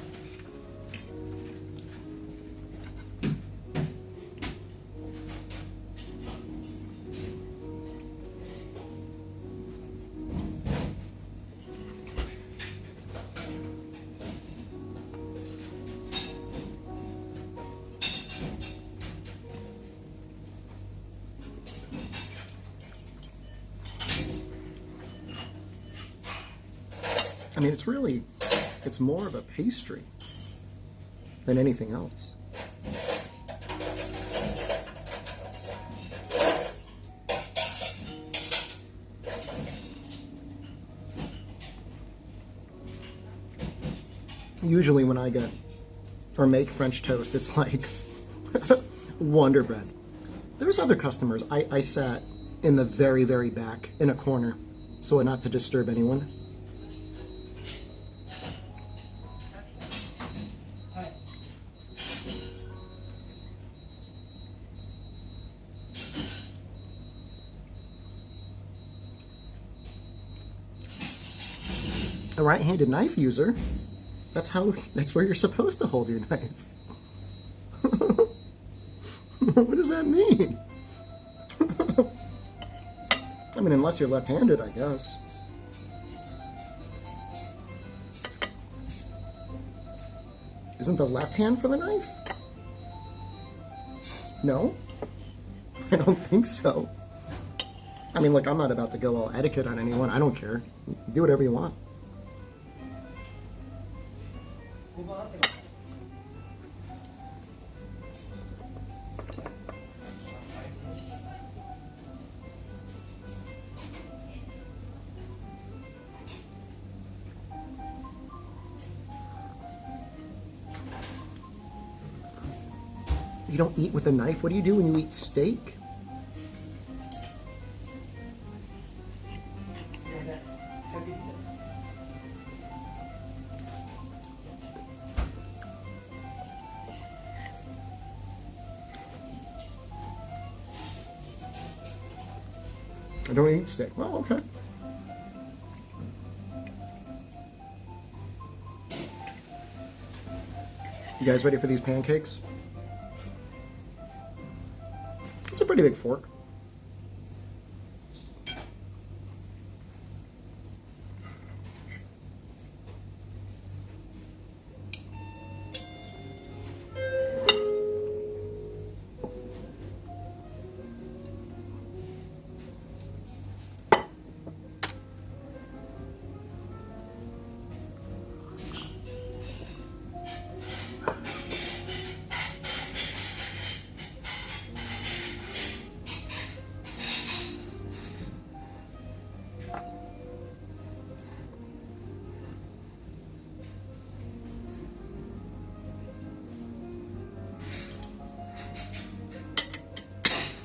I mean, it's more of a pastry than anything else. Usually when I get or make French toast, it's like Wonder Bread. There's other customers. I sat in the very, very back in a corner so not to disturb anyone. A right-handed knife user, that's where you're supposed to hold your knife. What does that mean? I mean, unless you're left-handed, I guess. Isn't the left hand for the knife? No? I don't think so. I mean, look, I'm not about to go all etiquette on anyone. I don't care. Do whatever you want. You don't eat with a knife? What do you do when you eat steak? I don't eat steak. Well, okay. You guys ready for these pancakes? It's a pretty big fork.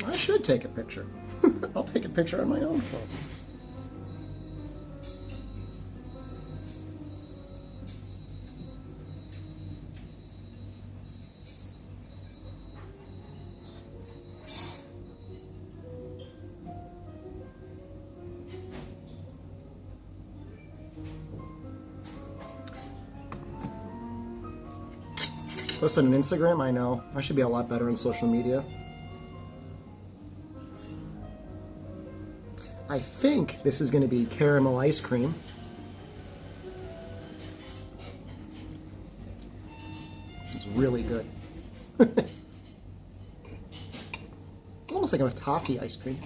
I should take a picture. I'll take a picture on my own phone. Post on Instagram, I know. I should be a lot better on social media. I think this is going to be caramel ice cream. It's really good. Almost like a toffee ice cream.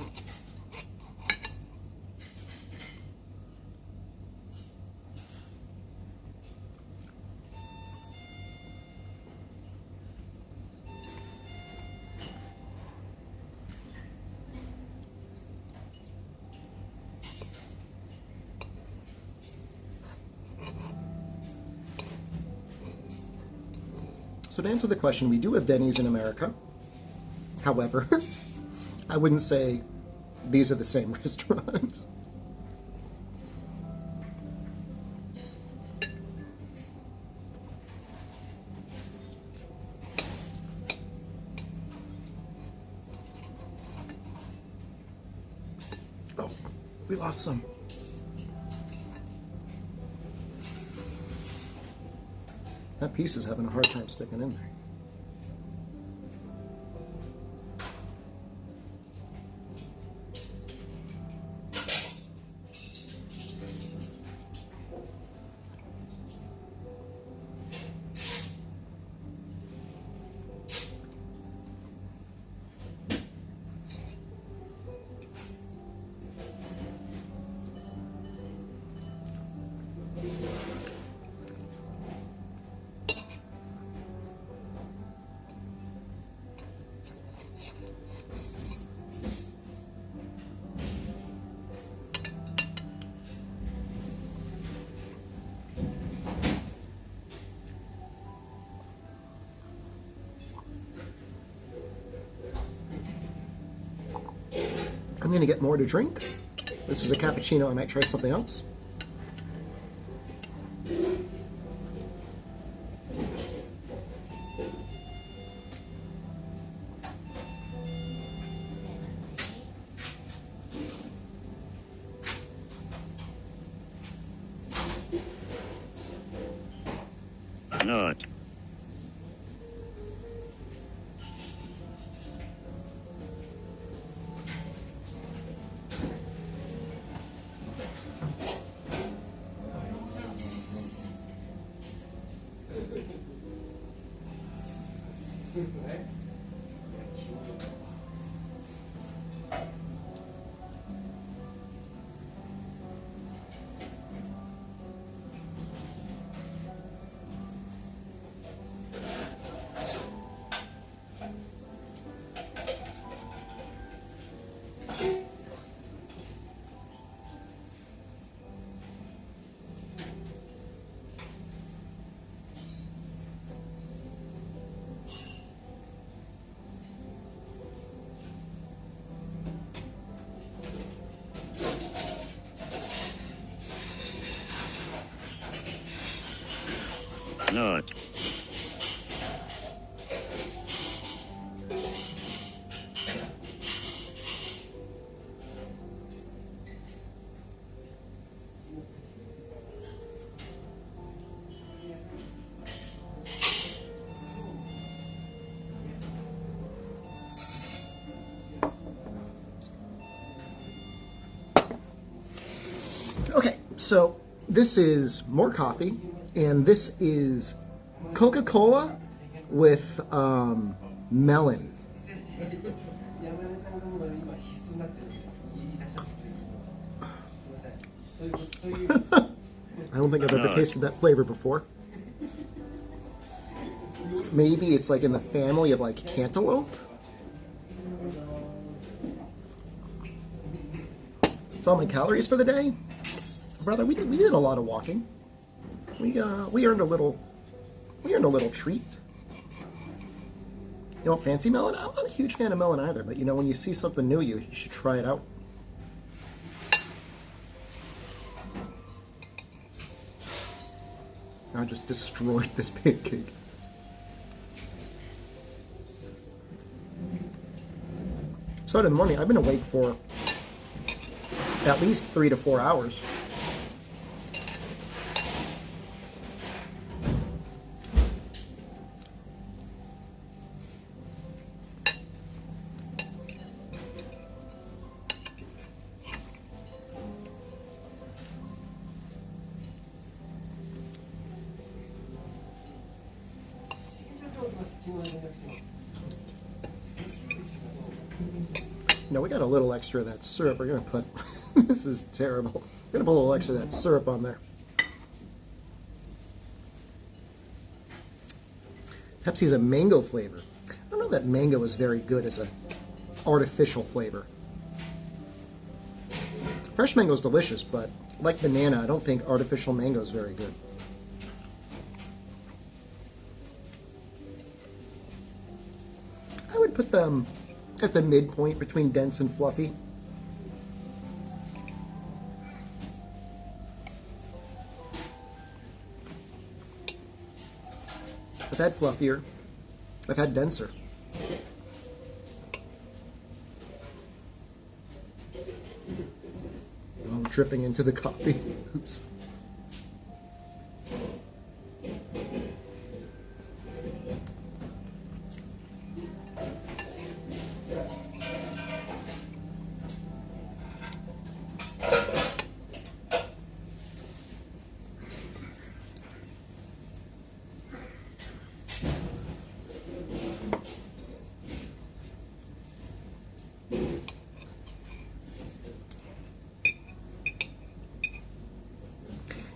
So to answer the question, we do have Dennys in America. However, I wouldn't say these are the same restaurant. Oh, we lost some. That piece is having a hard time sticking in there. I'm going to get more to drink. This was a cappuccino. I might try something else. Not. Not. Okay, so this is more coffee, and this is Coca-Cola with melon. I don't think I've ever tasted that flavor before. Maybe it's like in the family of like cantaloupe. It's all my calories for the day. Brother, we did a lot of walking. We earned a little treat. You don't fancy melon? I'm not a huge fan of melon either, but you know, when you see something new, you should try it out. I just destroyed this pancake. So in the morning, I've been awake for at least 3 to 4 hours. No, we got a little extra of that syrup. We're gonna put, this is terrible. We're gonna put a little extra of that syrup on there. Pepsi's a mango flavor. I don't know that mango is very good as an artificial flavor. Fresh mango is delicious, but like banana, I don't think artificial mango is very good. I would put them at the midpoint between dense and fluffy. I've had fluffier. I've had denser. I'm dripping into the coffee. Oops.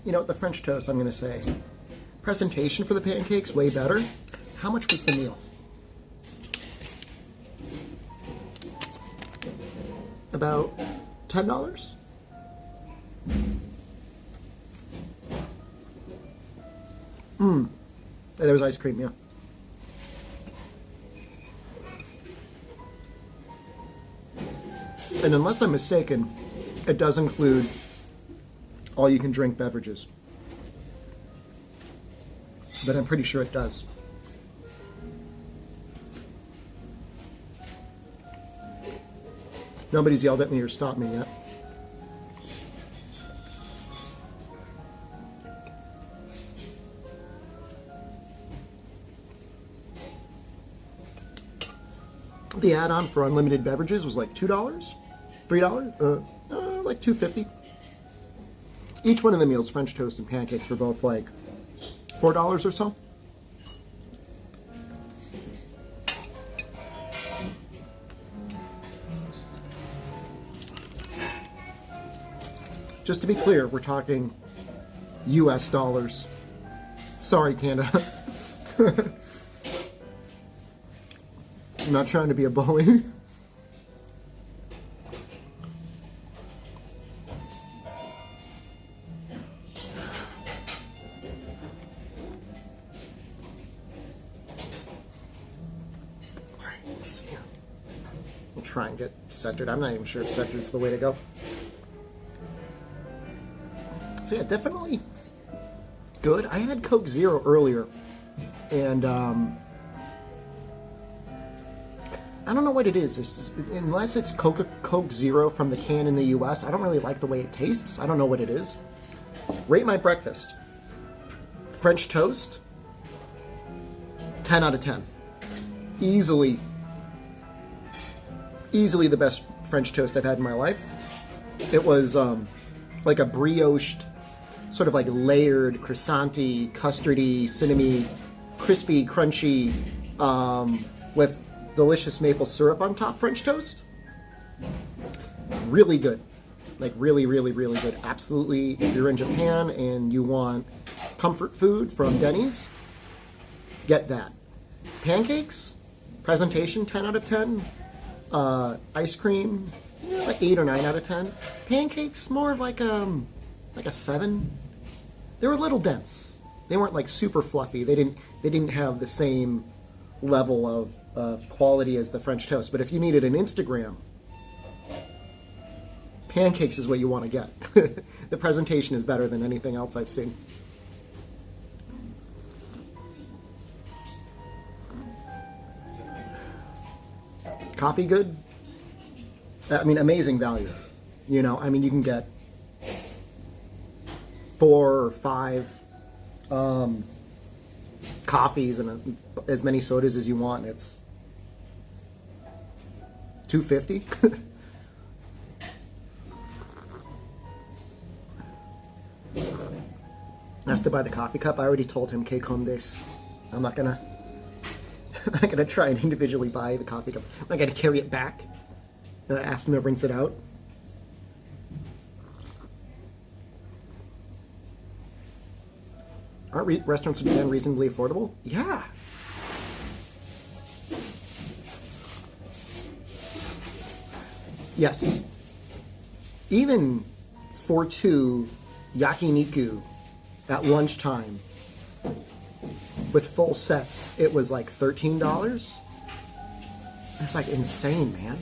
You know, the French toast, I'm going to say, presentation for the pancakes, way better. How much was the meal? About $10? There was ice cream, yeah. And unless I'm mistaken, it does include all you can drink beverages. But I'm pretty sure it does. Nobody's yelled at me or stopped me yet. The add-on for unlimited beverages was like $2, $3, like $2.50. Each one of the meals, French toast and pancakes, were both like $4 or so. Just to be clear, we're talking US dollars. Sorry, Canada. I'm not trying to be a bully. Let's see. I'll try and get centered. I'm not even sure if centered's the way to go. So yeah, definitely good. I had Coke Zero earlier, and I don't know what it is. Unless it's Coke Zero from the can in the US, I don't really like the way it tastes. I don't know what it is. Rate my breakfast. French toast, 10 out of 10. Easily the best French toast I've had in my life. It was like a brioche, sort of like layered, croissant-y, custardy, cinnamony, crispy, crunchy, with delicious maple syrup on top French toast. Really good. Like really, really, really good. Absolutely, if you're in Japan and you want comfort food from Dennys, get that. Pancakes, presentation, 10 out of 10. Ice cream, like 8 or 9 out of 10. Pancakes, more of like a 7. They were a little dense. They weren't like super fluffy. They didn't have the same level of quality as the French toast. But if you needed an Instagram, pancakes is what you want to get. The presentation is better than anything else I've seen. Coffee good? I mean, amazing value. You know, I mean, you can get 4 or 5 coffees and as many sodas as you want. It's $2.50. Has to buy the coffee cup. I already told him, "Que condes." I'm not gonna try and individually buy the coffee cup. I gotta carry it back. And I asked him to rinse it out. Aren't restaurants in Japan reasonably affordable? Yeah. Yes. Even for 2 yakiniku at lunchtime with full sets, it was like $13. It's like insane, man.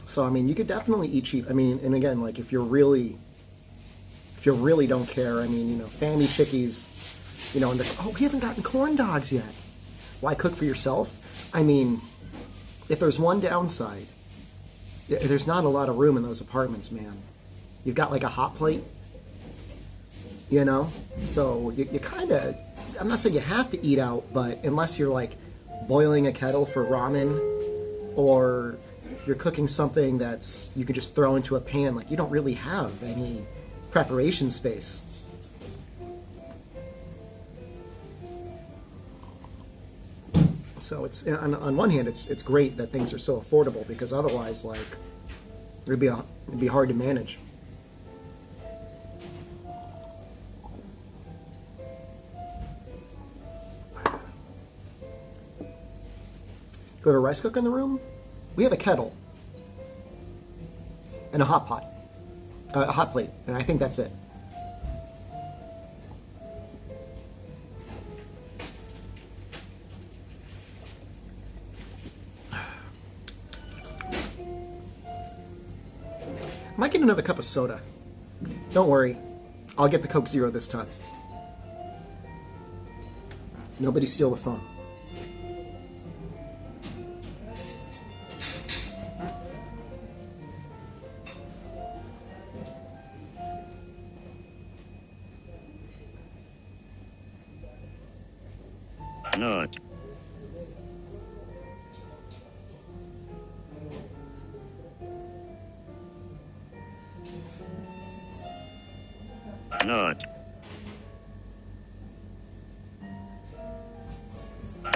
So I mean, you could definitely eat cheap. I mean, and again, like if you really don't care, I mean, you know, Fammy Chickies, you know, and we haven't gotten corn dogs yet. Why cook for yourself? I mean, if there's one downside, there's not a lot of room in those apartments, man. You've got like a hot plate, you know? So you kind of, I'm not saying you have to eat out, but unless you're like boiling a kettle for ramen or you're cooking something that's you could just throw into a pan, like you don't really have any preparation space. So it's on one hand, it's great that things are so affordable, because otherwise, like, it'd be hard to manage. Do we have a rice cooker in the room? We have a kettle and a hot pot. A hot plate, and I think that's it. I might get another cup of soda. Don't worry, I'll get the Coke Zero this time. Nobody steal the phone. Not. Not.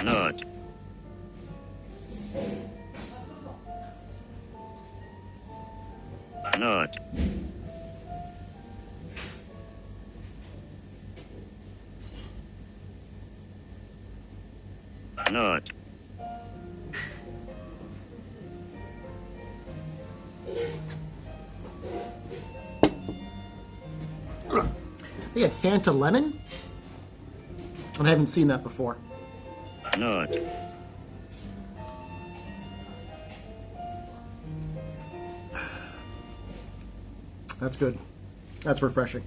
Not. Not. Not. They had Fanta Lemon? And I haven't seen that before. Not. That's good. That's refreshing.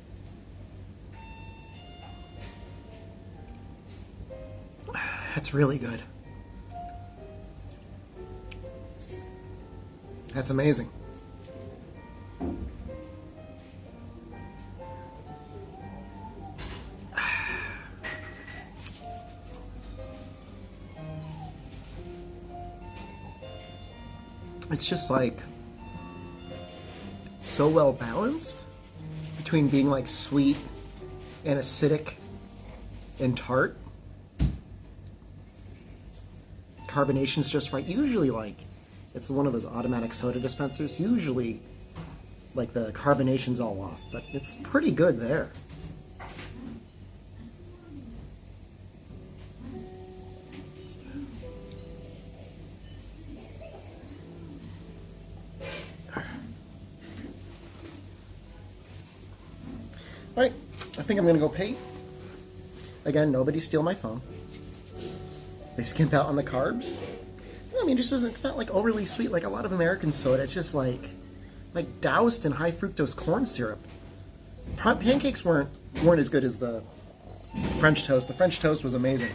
That's really good. That's amazing. It's just like so well balanced between being like sweet and acidic and tart. Carbonation's just right. Usually, like, it's one of those automatic soda dispensers. Usually, like, the carbonation's all off, but it's pretty good there. Alright, I think I'm gonna go pay. Again, nobody steal my phone. They skimp out on the carbs. I mean, it's not like overly sweet like a lot of American soda. It's just like doused in high fructose corn syrup. Pancakes weren't as good as the French toast. The French toast was amazing.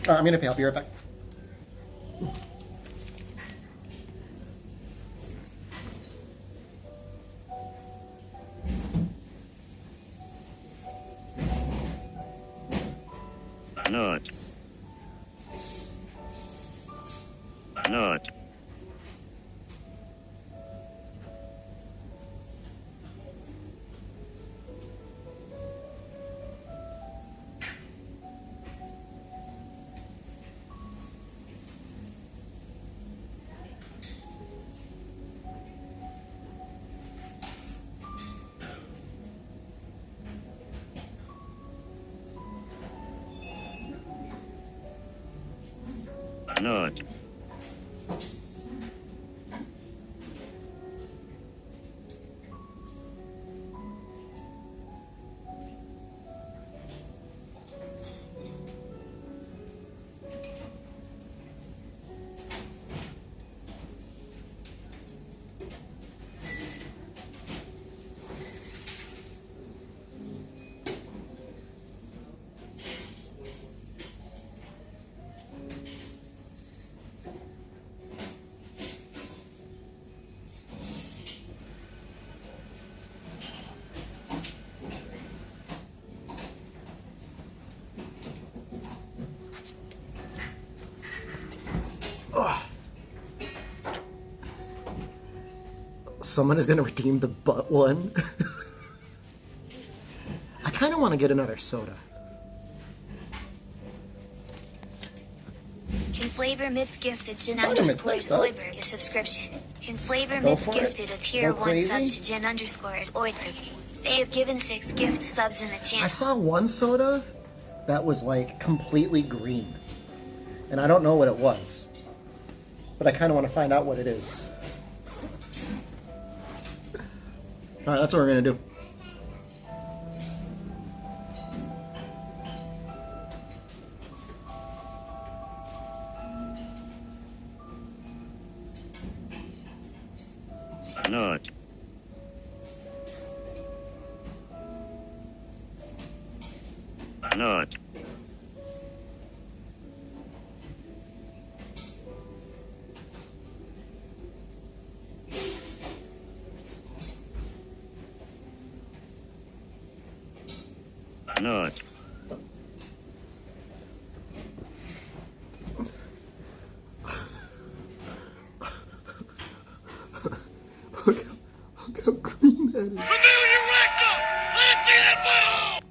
I'm gonna pay. I'll be right back. Not. Not. Not. Someone is going to redeem the butt one. I kind of want to get another soda. Can Flavor Myths gifted Jen Flavor Myths, underscores thanks, Oiberg a subscription. Can Flavor Go Myths for it. gifted a tier Go 1 sub crazy. to Jen underscores Oiberg. They have given 6 gift subs in the I channel. saw one soda that was like completely green. And I don't know what it was. But I kind of want to find out what it is. Alright, that's what we're going to do. Not. Not. Not. Look how green that is. Reveal your rectum! Let us see that butthole!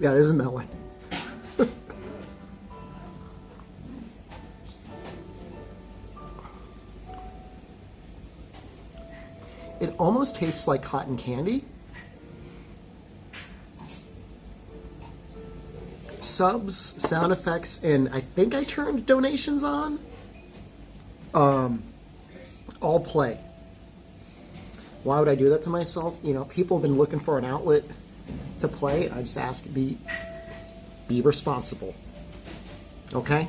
Yeah, this is melon. It almost tastes like cotton candy. Subs, sound effects, and I think I turned donations on. All play. Why would I do that to myself? You know, people have been looking for an outlet to play. I just ask, be responsible. Okay?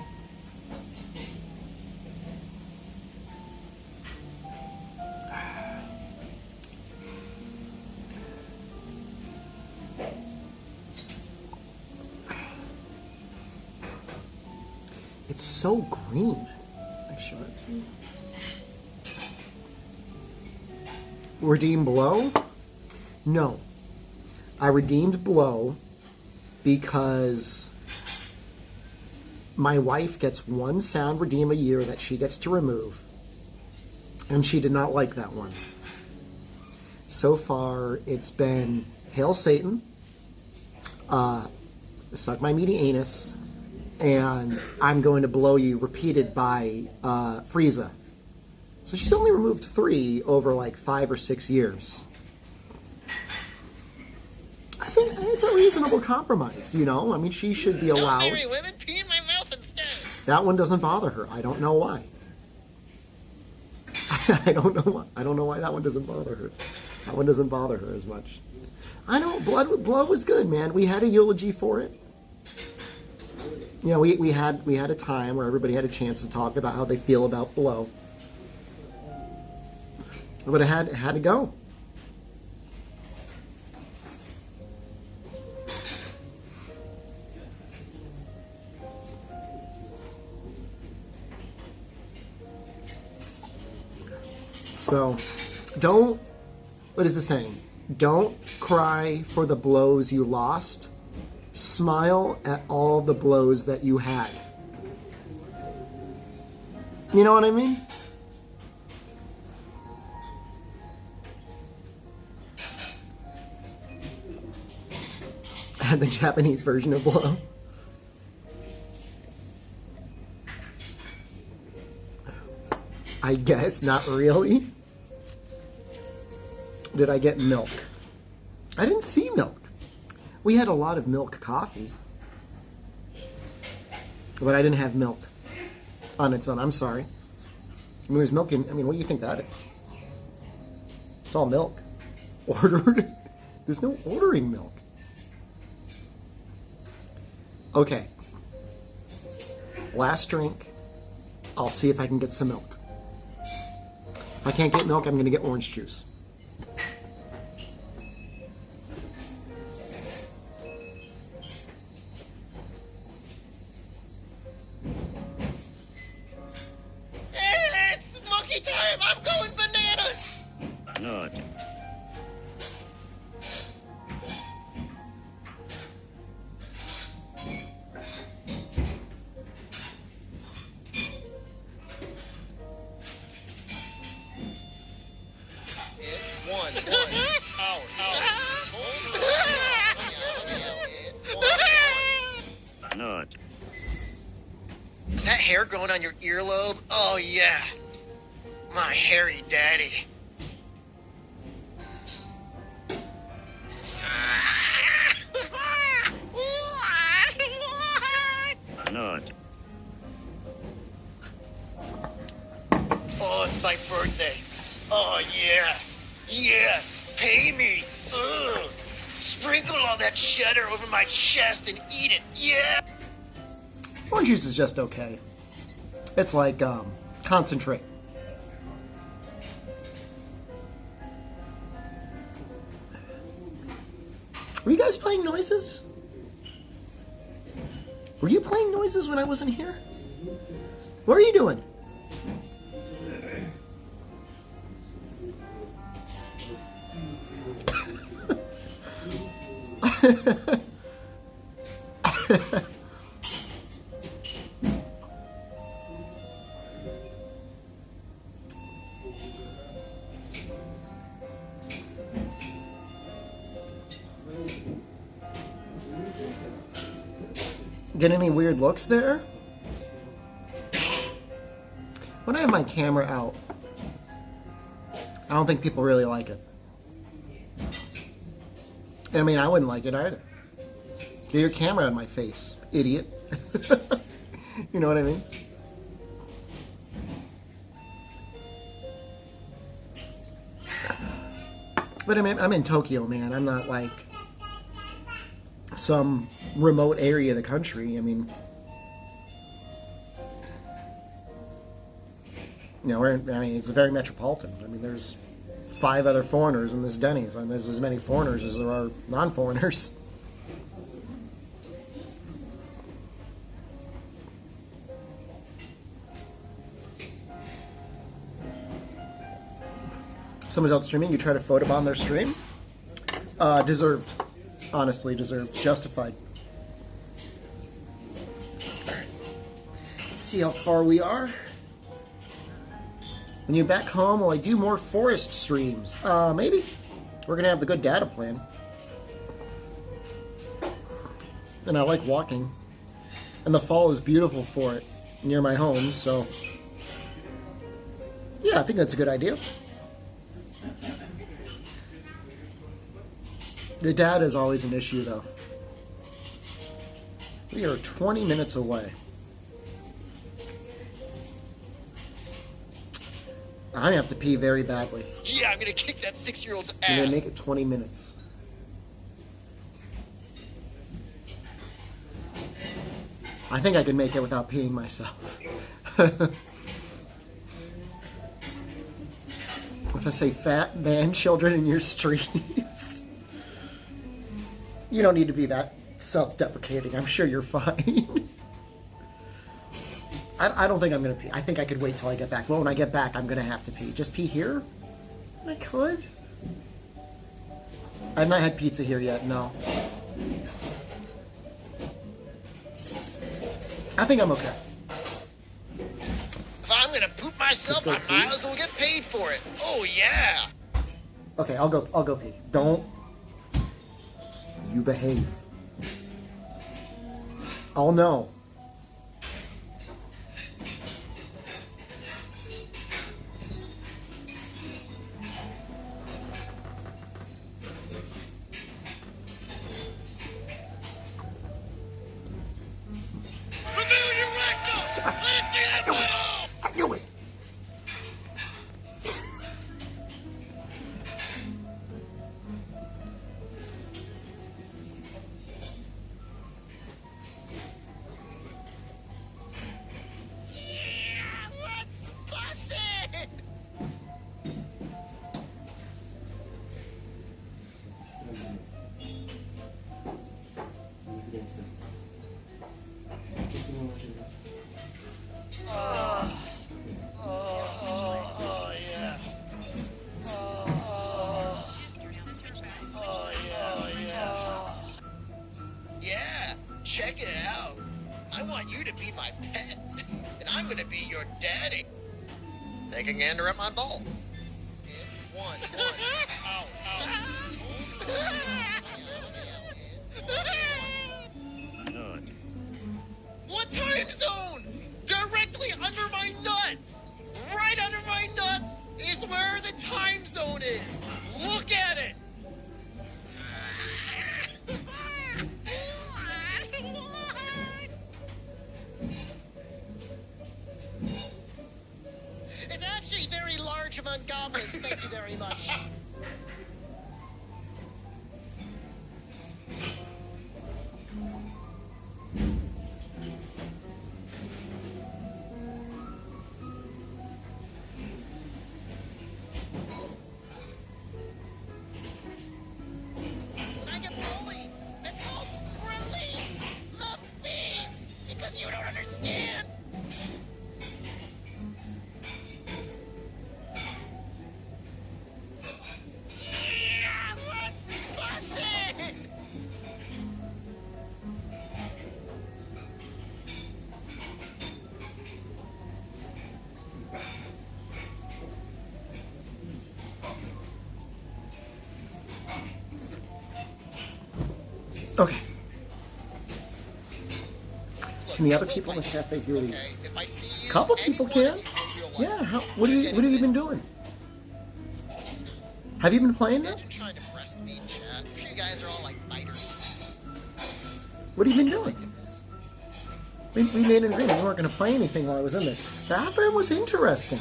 It's so green. I show it to you. Redeem blow? No. I redeemed blow because my wife gets one sound redeem a year that she gets to remove, and she did not like that one. So far, it's been Hail Satan, Suck My Meaty Anus, and I'm Going to Blow You, repeated by Frieza. So she's only removed 3 over like 5 or 6 years. I think it's a reasonable compromise, you know? I mean, she should be allowed. Don't marry women, pee in my mouth instead. That one doesn't bother her. I don't know why. I don't know why that one doesn't bother her. That one doesn't bother her as much. I know, blow was good, man. We had a eulogy for it. You know, we had a time where everybody had a chance to talk about how they feel about blow. But it had to go. So, don't, what is the saying? Don't cry for the blows you lost. Smile at all the blows that you had. You know what I mean? I had the Japanese version of blow. I guess not really. Did I get milk? I didn't see milk. We had a lot of milk coffee, but I didn't have milk on its own. I'm sorry. I mean, there's milk in, I mean, what do you think that is? It's all milk. Ordered? There's no ordering milk. Okay. Last drink. I'll see if I can get some milk. If I can't get milk, I'm going to get orange juice. It's monkey time! I'm going bananas! Not. Not. Is that hair growing on your earlobe? Oh, yeah. My hairy daddy. Not. Oh, it's my birthday. Oh, yeah. Yeah. Pay me. Ugh. Sprinkle all that cheddar over my chest and eat it. Yeah. Orange juice is just okay. It's like concentrate. Were you guys playing noises? Were you playing noises when I wasn't here? What are you doing? Get any weird looks there? When I have my camera out, I don't think people really like it. I mean, I wouldn't like it either. Get your camera out of my face, idiot. You know what I mean? But I mean, I'm in Tokyo, man. I'm not like some remote area of the country. I mean, you know, it's very metropolitan. I mean, there's 5 other foreigners in this Dennys, and there's as many foreigners as there are non-foreigners. Someone's out streaming, you try to photobomb their stream? Deserved. Honestly, deserved. Justified. Alright. Let's see how far we are. When you're back home, will I do more forest streams? Maybe. We're gonna have the good data plan. And I like walking. And the fall is beautiful for it near my home, so yeah, I think that's a good idea. The data is always an issue, though. We are 20 minutes away. I'm gonna have to pee very badly. Yeah, I'm gonna kick that 6-year-old's I'm gonna ass. make it 20 minutes. I think I can make it without peeing myself. If I say fat man children in your streams, you don't need to be that self-deprecating. I'm sure you're fine. I don't think I'm going to pee. I think I could wait till I get back. Well, when I get back, I'm going to have to pee. Just pee here? I could. I've not had pizza here yet, no. I think I'm okay. If I'm gonna poop myself, Just I go might pee? as well get paid for it. Oh, yeah. Okay, I'll go pee. Don't. You behave. Oh no. Reveal your rectum! Let us see that butthole! I knew it. Yeah, what's bussin'? Oh, yeah. Yeah, check it out. I want you to be my pet, and I'm gonna be your daddy. Take a gander at my balls. And one. Ow, ow. Not. time zone! Directly under my nuts! Right under my nuts is where the time zone is! Look at it! It's actually very large among goblins, thank you very much. When I get bullied, it's called release the beast, because you don't understand. Yeah, let's bust it! Okay. Can the other Look, people in the cafe hear these? okay, if I see you, Couple people anyone can. in real life, Yeah. What have you been doing? Have you been playing that? imagine trying to breastfeed chat. I'm sure you guys are all like biters. What have you been doing? We made an agreement. We weren't going to play anything while I was in there. That room was interesting.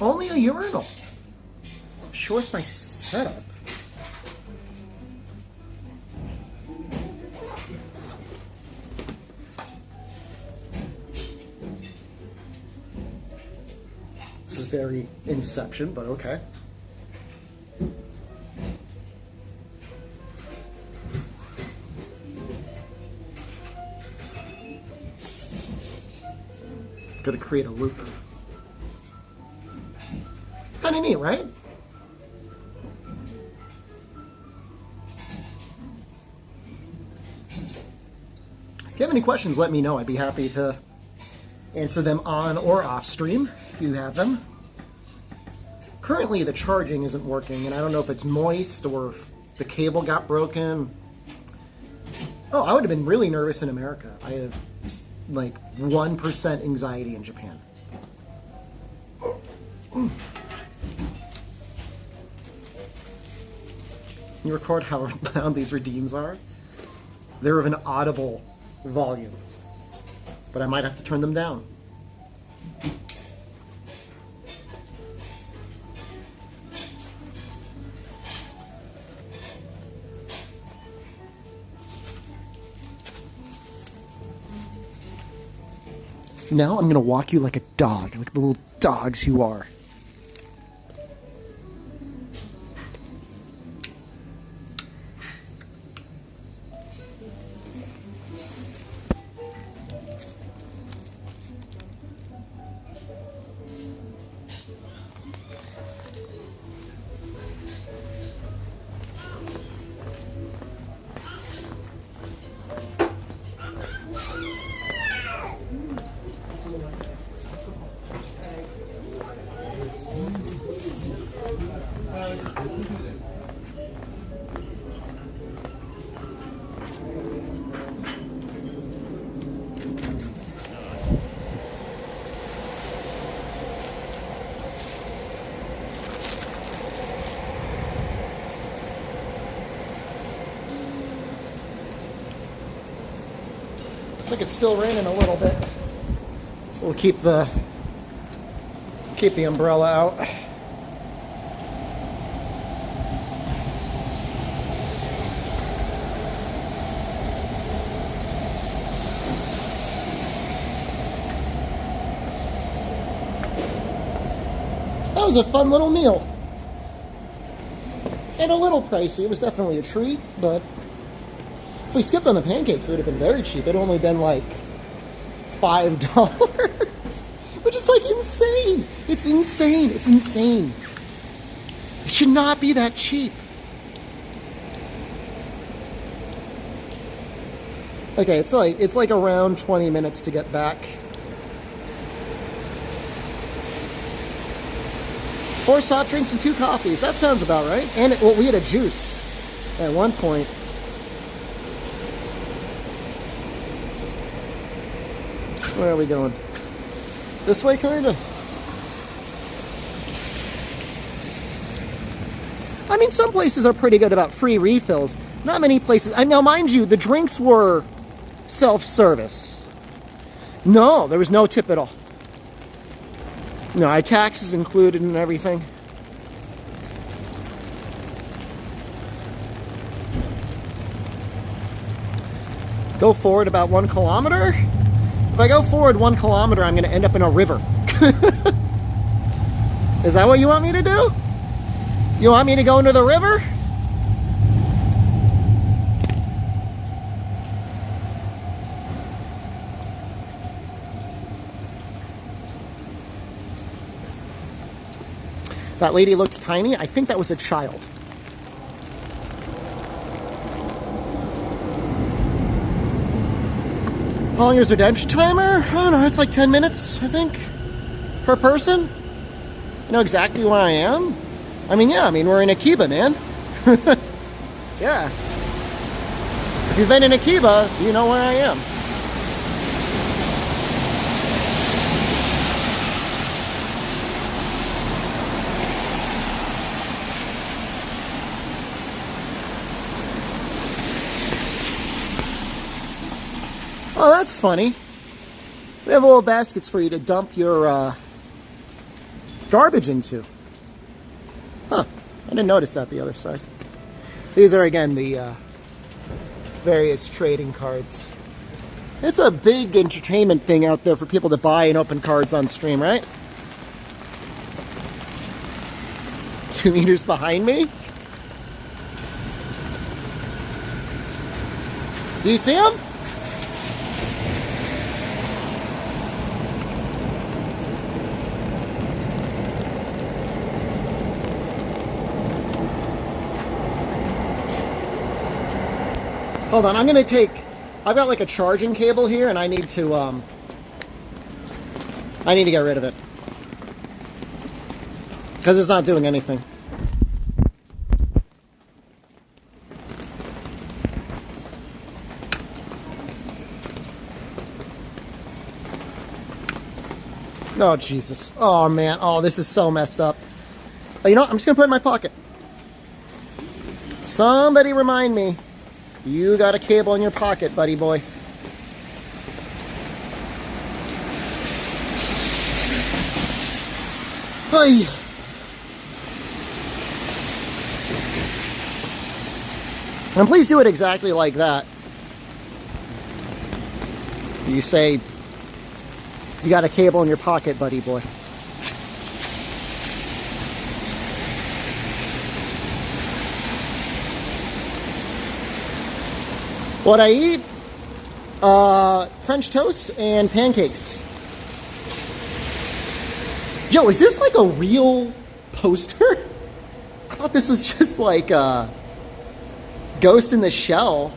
Only a urinal. Show us my setup. This is very Inception, but okay. Gotta create a loop. Kinda neat, right? If you have any questions, let me know. I'd be happy to answer them on or off stream if you have them. Currently, the charging isn't working, and I don't know if it's moist or if the cable got broken. Oh, I would have been really nervous in America. I have like 1% anxiety in Japan. You record how loud these redeems are? They're of an audible volume, but I might have to turn them down. Now I'm going to walk you like a dog, like the little dogs you are. Looks like it's still raining a little bit, so we'll keep the umbrella out. That was a fun little meal. And a little pricey. It was definitely a treat, but if we skipped on the pancakes, it would have been very cheap. It'd only been like $5, which is like insane. It's insane. It's insane. It should not be that cheap. Okay, it's like around 20 minutes to get back. 4 soft drinks and 2 coffees. That sounds about right. And well, we had a juice at one point. Where are we going? This way, kinda? I mean, some places are pretty good about free refills. Not many places. Now, mind you, the drinks were self-service. No, there was no tip at all. No, I had taxes included and everything. Go forward about 1 kilometer? If I go forward 1 kilometer, I'm going to end up in a river. Is that what you want me to do? You want me to go into the river? That lady looked tiny. I think that was a child. How long is redemption timer? I don't know, it's like 10 minutes, I think, per person. I know exactly where I am. I mean, yeah, we're in Akiba, man. Yeah. If you've been in Akiba, you know where I am. Oh, that's funny. They have little baskets for you to dump your garbage into. Huh. I didn't notice that the other side. These are, again, the various trading cards. It's a big entertainment thing out there for people to buy and open cards on stream, right? 2 meters behind me? Do you see him? Hold on, I've got like a charging cable here and I need to get rid of it. Because it's not doing anything. Oh, Jesus. Oh, man. Oh, this is so messed up. Oh, you know what? I'm just going to put it in my pocket. Somebody remind me. You got a cable in your pocket, buddy boy. Hey. And please do it exactly like that. You say, you got a cable in your pocket, buddy boy. What I eat? French toast and pancakes. Yo, is this like a real poster? I thought this was just like a Ghost in the Shell.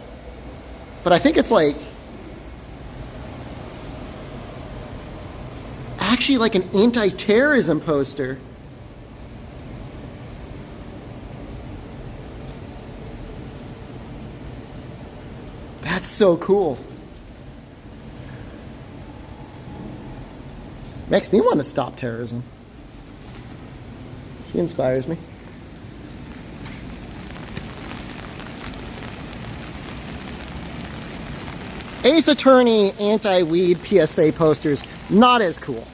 But I think it's like actually like an anti-terrorism poster. That's so cool. Makes me want to stop terrorism. She inspires me. Ace Attorney anti-weed PSA posters, not as cool.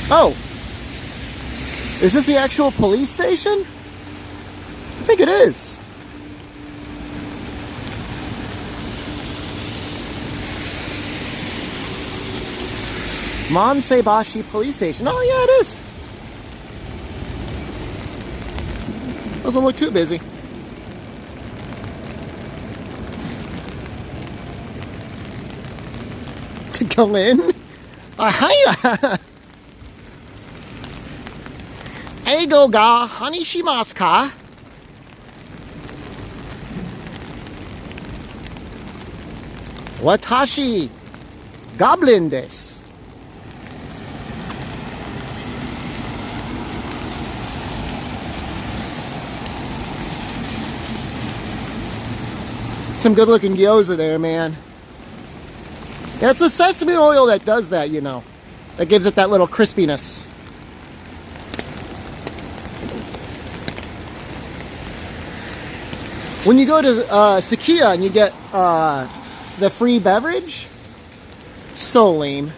Oh, is this the actual police station? I think it is. Monsebashi Police Station. Oh yeah, it is. Doesn't look too busy. To go in? Hiya! Eigo ga hanishimasu ka? Watashi goblin desu. some good-looking gyoza there, man. Yeah, it's the sesame oil that does that, you know. That gives it that little crispiness. When you go to Sakia and you get the free beverage, so lame.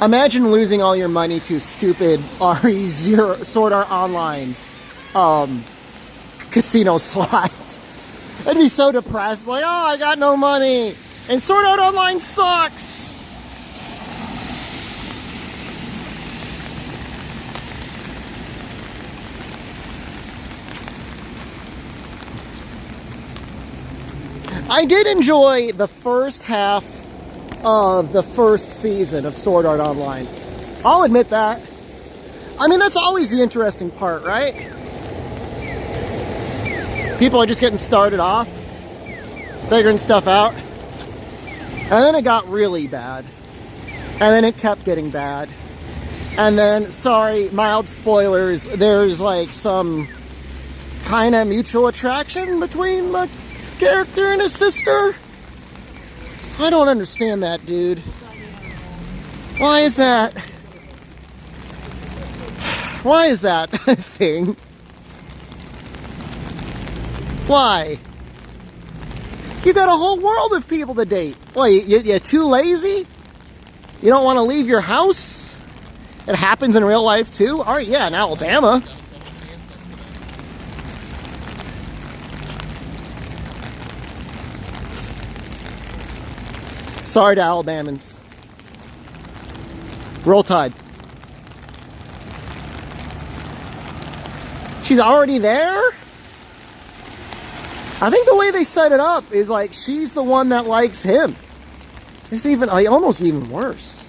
Imagine losing all your money to stupid RE0 Sword Art Online casino slots. I'd be so depressed, like, oh, I got no money, and Sword Art Online sucks. I did enjoy the first half of the first season of Sword Art Online. I'll admit that. I mean, that's always the interesting part, right? People are just getting started off, figuring stuff out. And then it got really bad. And then it kept getting bad. And then, sorry, mild spoilers, there's like some kind of mutual attraction between the character and his sister. I don't understand that, dude. Why is that? Why is that a thing? Why? You got a whole world of people to date. What, you're too lazy? You don't want to leave your house? It happens in real life too? All right, yeah, in Alabama. Sorry to Alabamans. Roll Tide. She's already there? I think the way they set it up is like she's the one that likes him. It's even, like, almost even worse.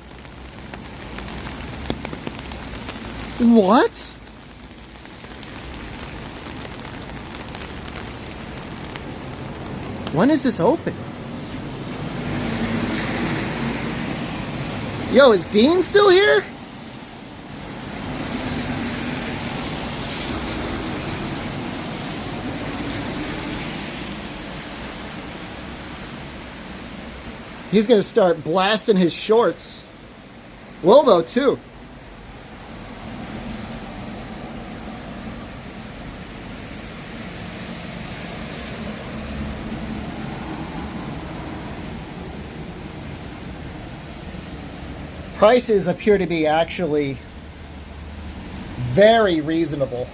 What? When is this open? Yo, is Dean still here? He's gonna start blasting his shorts. Wilbo, too. Prices appear to be actually very reasonable.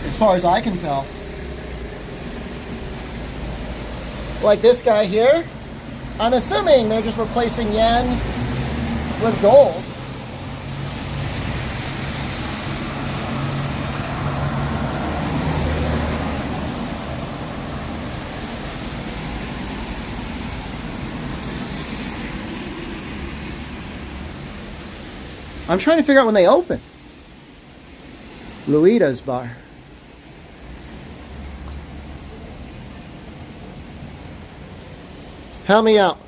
As far as I can tell. Like this guy here, I'm assuming they're just replacing yen with gold. I'm trying to figure out when they open. Luida's bar. Help me out.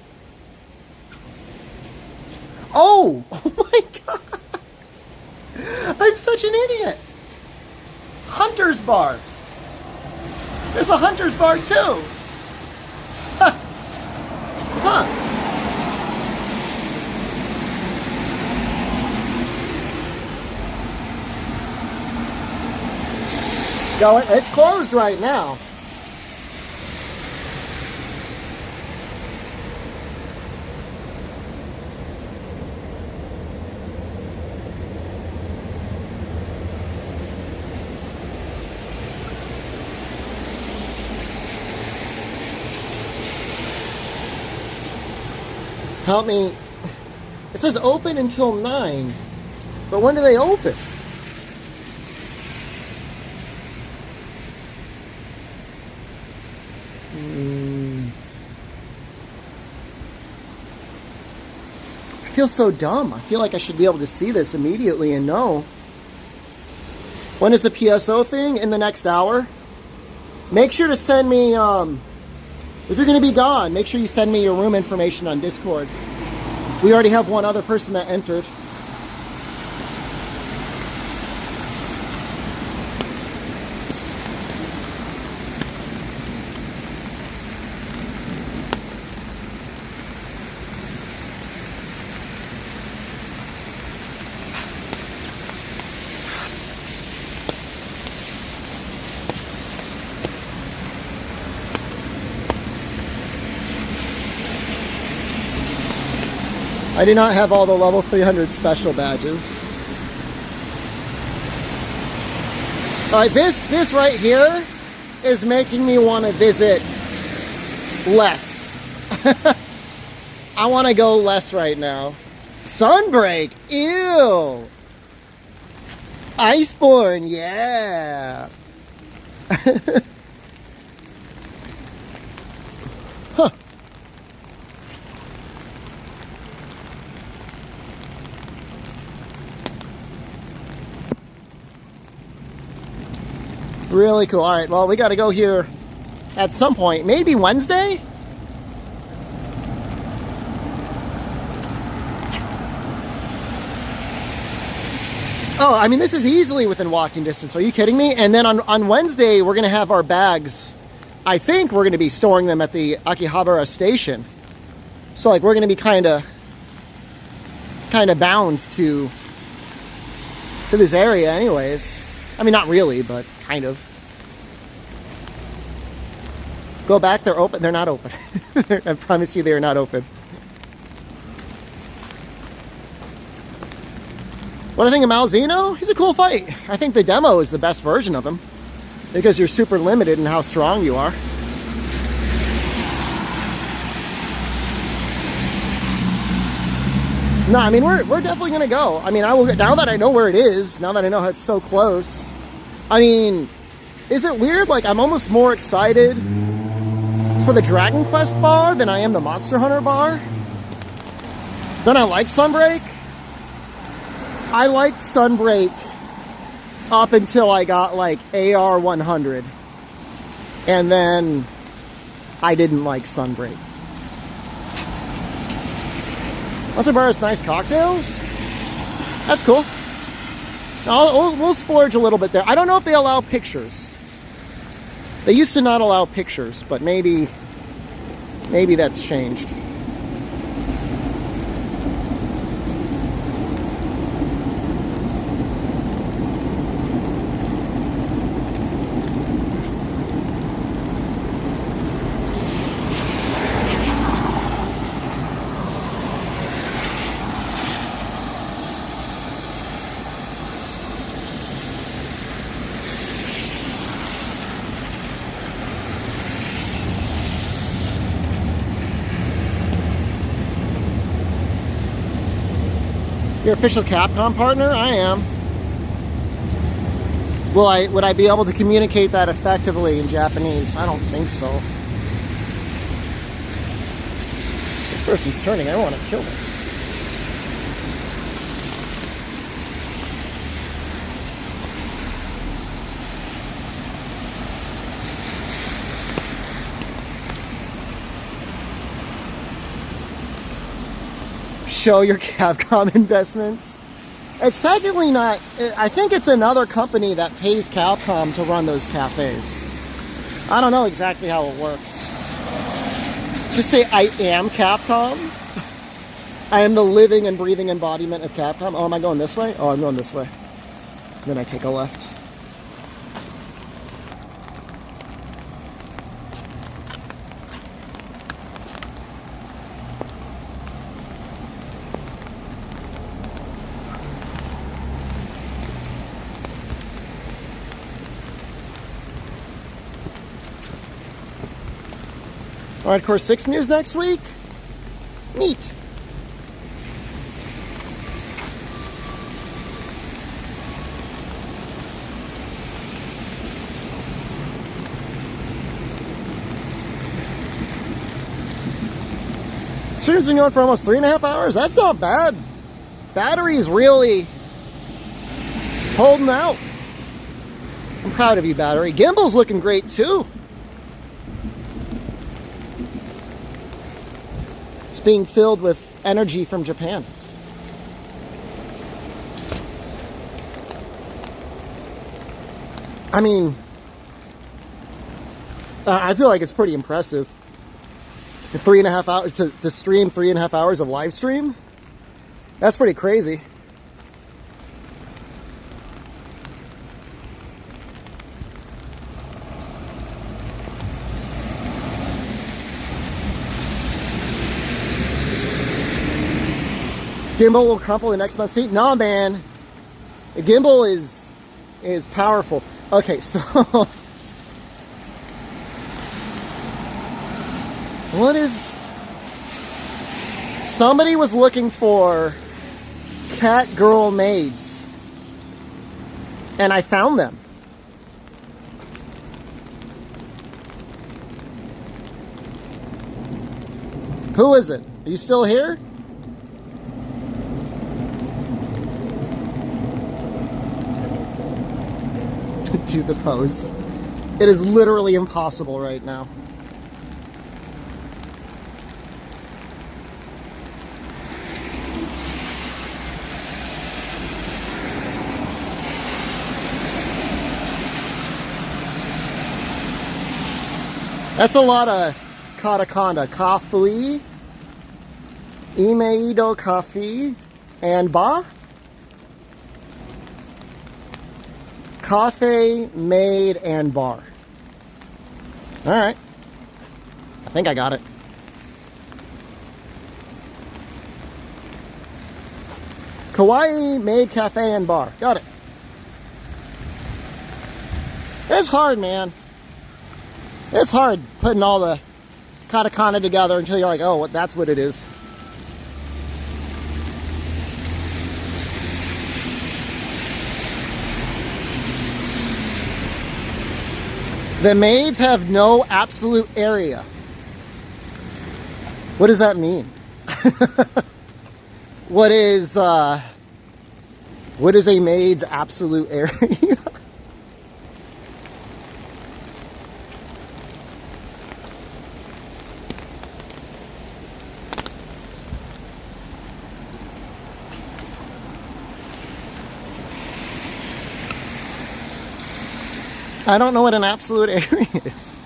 Oh! Oh my god! I'm such an idiot! Hunter's bar. There's a Hunter's bar too. Huh. Go, it's closed right now. Help me. It says open until 9. But when do they open? I feel so dumb. I feel like I should be able to see this immediately and know. When is the PSO thing? In the next hour? Make sure to send me, if you're going to be gone, make sure you send me your room information on Discord. We already have one other person that entered. I do not have all the level 300 special badges. Alright, this right here is making me want to visit less. I want to go less right now. Sunbreak, ew. Iceborne, yeah. Huh. Really cool. All right, well, we got to go here at some point. Maybe Wednesday? Oh, I mean, this is easily within walking distance. Are you kidding me? And then on Wednesday, we're going to have our bags. I think we're going to be storing them at the Akihabara station. So, like, we're going to be kind of bound to this area anyways. I mean, not really, but kind of. Go back, they're open. They're not open. I promise you they are not open. What do I think of Malzeno? He's a cool fight. I think the demo is the best version of him because you're super limited in how strong you are. No, I mean, we're definitely going to go. I mean, now that I know where it is, now that I know how it's so close, I mean, is it weird? Like, I'm almost more excited for the Dragon Quest bar than I am the Monster Hunter bar. Then I like Sunbreak. I liked Sunbreak up until I got, like, AR 100. And then I didn't like Sunbreak. Monster Bar has nice cocktails. That's cool. We'll splurge a little bit there. I don't know if they allow pictures. They used to not allow pictures, but maybe that's changed. Your official Capcom partner? I am. Would I be able to communicate that effectively in Japanese? I don't think so. This person's turning. I want to kill them. Show your Capcom investments. It's technically not. I think it's another company that pays Capcom to run those cafes. I don't know exactly how it works. Just say I am Capcom. I am the living and breathing embodiment of Capcom. Oh, am I going this way? Oh, I'm going this way. Then I take a left. Alright, Core 6 news next week? Neat. Stream's been going for almost 3.5 hours. That's not bad. Battery's really holding out. I'm proud of you, Battery. Gimbal's looking great too. Being filled with energy from Japan. I mean, I feel like it's pretty impressive. 3.5 hours to stream 3.5 hours of live stream. That's pretty crazy. Gimbal will crumple the next month's heat. No, man. The gimbal is powerful. Okay, so what is... Somebody was looking for cat girl maids, and I found them. Who is it? Are you still here? Do the pose. It is literally impossible right now. That's a lot of katakana. Kafui, imeido kafi, and ba. Cafe, maid, and bar. All right. I think I got it. Kawaii, maid, cafe, and bar. Got it. It's hard, man. It's hard putting all the katakana together until you're like, oh, that's what it is. The maids have no absolute area. What does that mean? What is a maid's absolute area? I don't know what an absolute area is.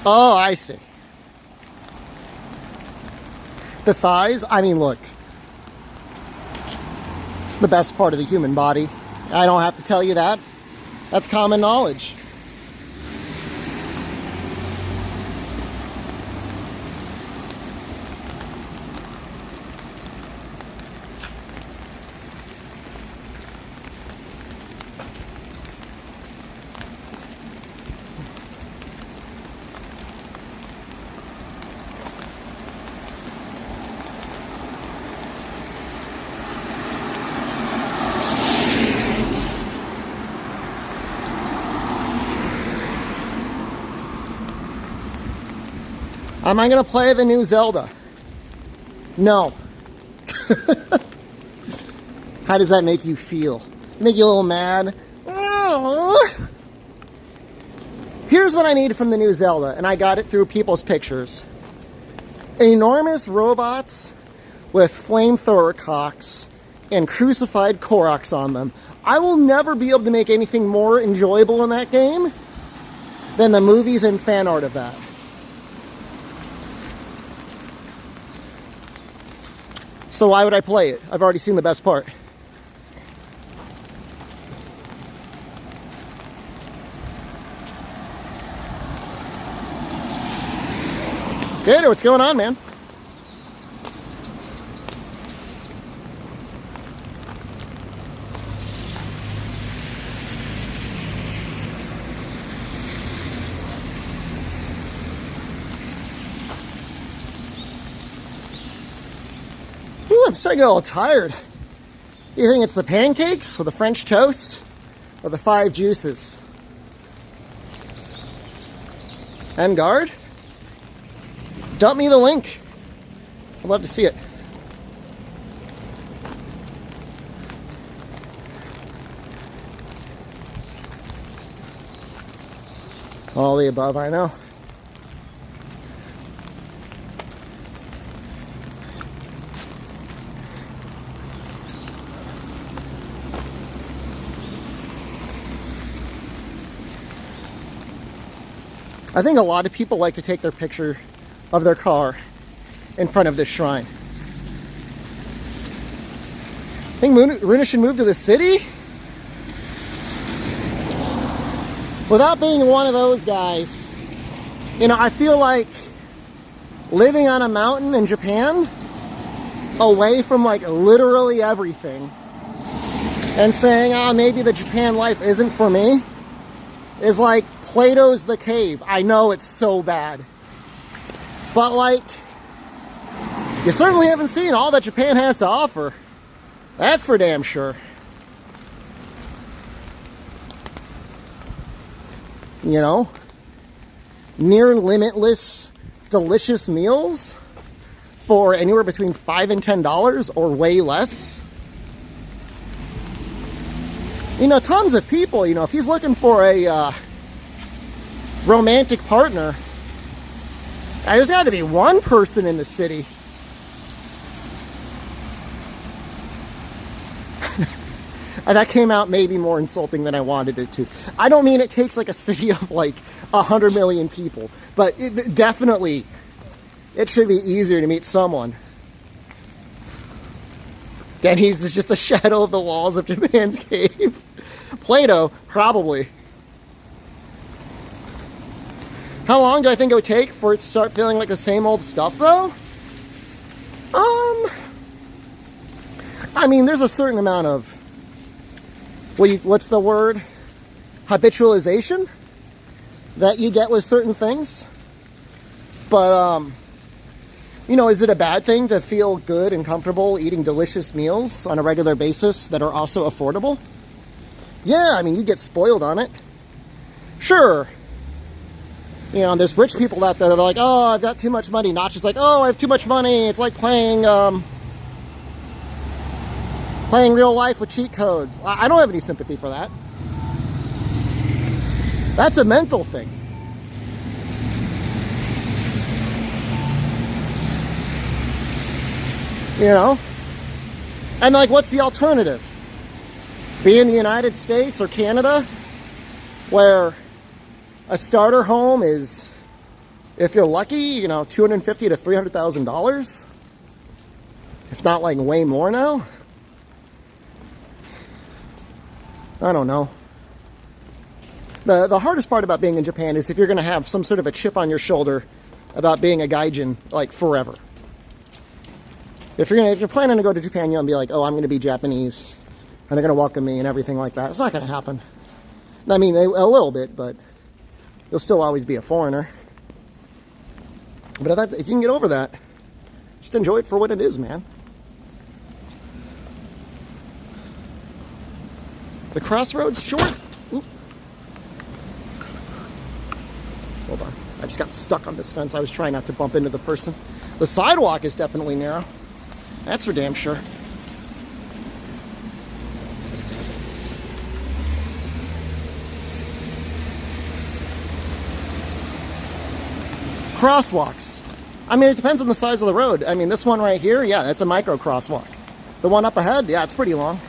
Oh, I see. The thighs? I mean, look. It's the best part of the human body. I don't have to tell you that. That's common knowledge. Am I going to play the new Zelda? No. How does that make you feel? Does it make you a little mad? Here's what I need from the new Zelda, and I got it through people's pictures. Enormous robots with flamethrower cocks and crucified Koroks on them. I will never be able to make anything more enjoyable in that game than the movies and fan art of that. So why would I play it? I've already seen the best part. Good, what's going on, man? Ooh, I'm starting to get a little tired. You think it's the pancakes, or the French toast, or the 5 juices? En garde? Dump me the link. I'd love to see it. All the above, I know. I think a lot of people like to take their picture of their car in front of this shrine. I think Runa should move to the city? Without being one of those guys, you know, I feel like living on a mountain in Japan away from like literally everything and saying, ah, maybe the Japan life isn't for me, is like Plato's The Cave. I know it's so bad, but like, you certainly haven't seen all that Japan has to offer. That's for damn sure. You know, near limitless, delicious meals for anywhere between $5 and $10 or way less. You know, tons of people, you know, if he's looking for a romantic partner, there's got to be one person in the city. And that came out maybe more insulting than I wanted it to. I don't mean it takes like a city of like 100 million people, but definitely it should be easier to meet someone. Dennys is just a shadow of the walls of Japan's cave. Plato, probably. How long do I think it would take for it to start feeling like the same old stuff, though? I mean, there's a certain amount of, what's the word? Habitualization that you get with certain things. But, you know, is it a bad thing to feel good and comfortable eating delicious meals on a regular basis that are also affordable? Yeah, I mean, you get spoiled on it. Sure. You know, there's rich people out there that are like, oh, I've got too much money. Not just like, oh, I have too much money. It's like playing real life with cheat codes. I don't have any sympathy for that. That's a mental thing. You know? And like, what's the alternative? Be in the United States or Canada, where a starter home is, if you're lucky, you know, $250,000 to $300,000, if not like way more now. I don't know. The hardest part about being in Japan is if you're going to have some sort of a chip on your shoulder about being a gaijin like forever. If you're planning to go to Japan, you'll be like, oh, I'm going to be Japanese, and they're going to welcome me and everything like that. It's not going to happen. I mean, a little bit, but you'll still always be a foreigner. But if you can get over that, just enjoy it for what it is, man. The crossroads short. Oop. Hold on. I just got stuck on this fence. I was trying not to bump into the person. The sidewalk is definitely narrow. That's for damn sure. Crosswalks. I mean, it depends on the size of the road. I mean, this one right here, yeah, that's a micro crosswalk. The one up ahead, yeah, it's pretty long.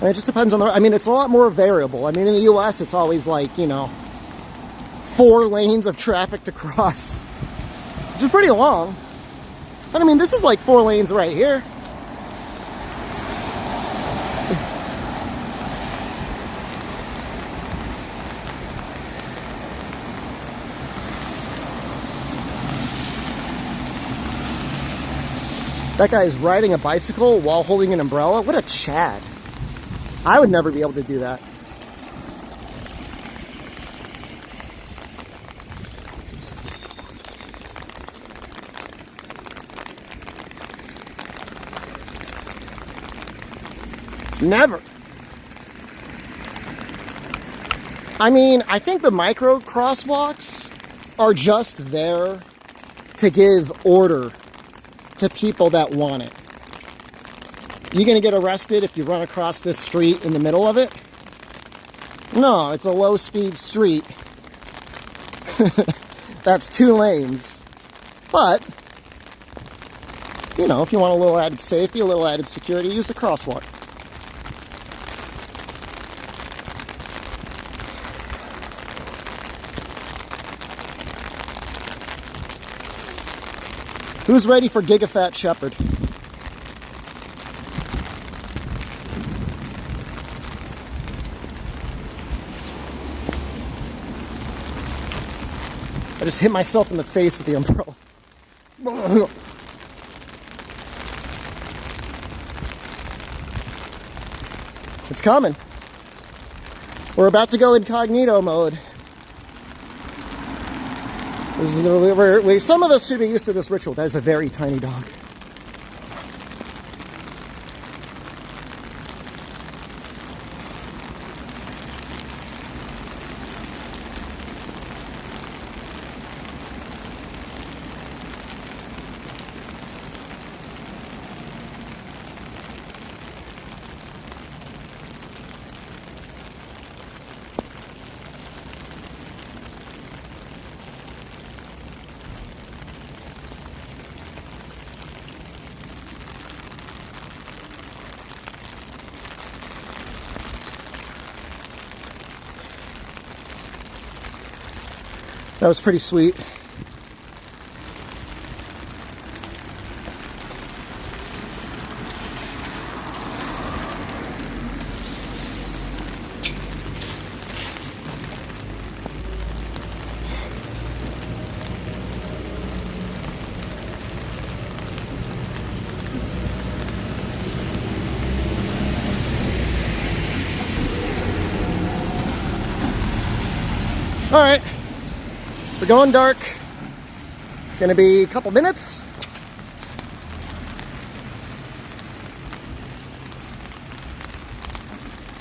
It just depends on the, I mean, it's a lot more variable. I mean, in the US, it's always like, you know, 4 lanes of traffic to cross, which is pretty long. But I mean, this is like 4 lanes right here. That guy is riding a bicycle while holding an umbrella. What a Chad. I would never be able to do that. Never. I mean, I think the micro crosswalks are just there to give order to people that want it. You gonna get arrested if you run across this street in the middle of it? No, it's a low-speed street. That's 2 lanes. But, you know, if you want a little added safety, a little added security, use a crosswalk. Who's ready for Gigafat Shepherd? I just hit myself in the face with the umbrella. It's coming. We're about to go incognito mode. Some of us should be used to this ritual. That is a very tiny dog. That was pretty sweet. All right. We're going dark. It's gonna be a couple minutes.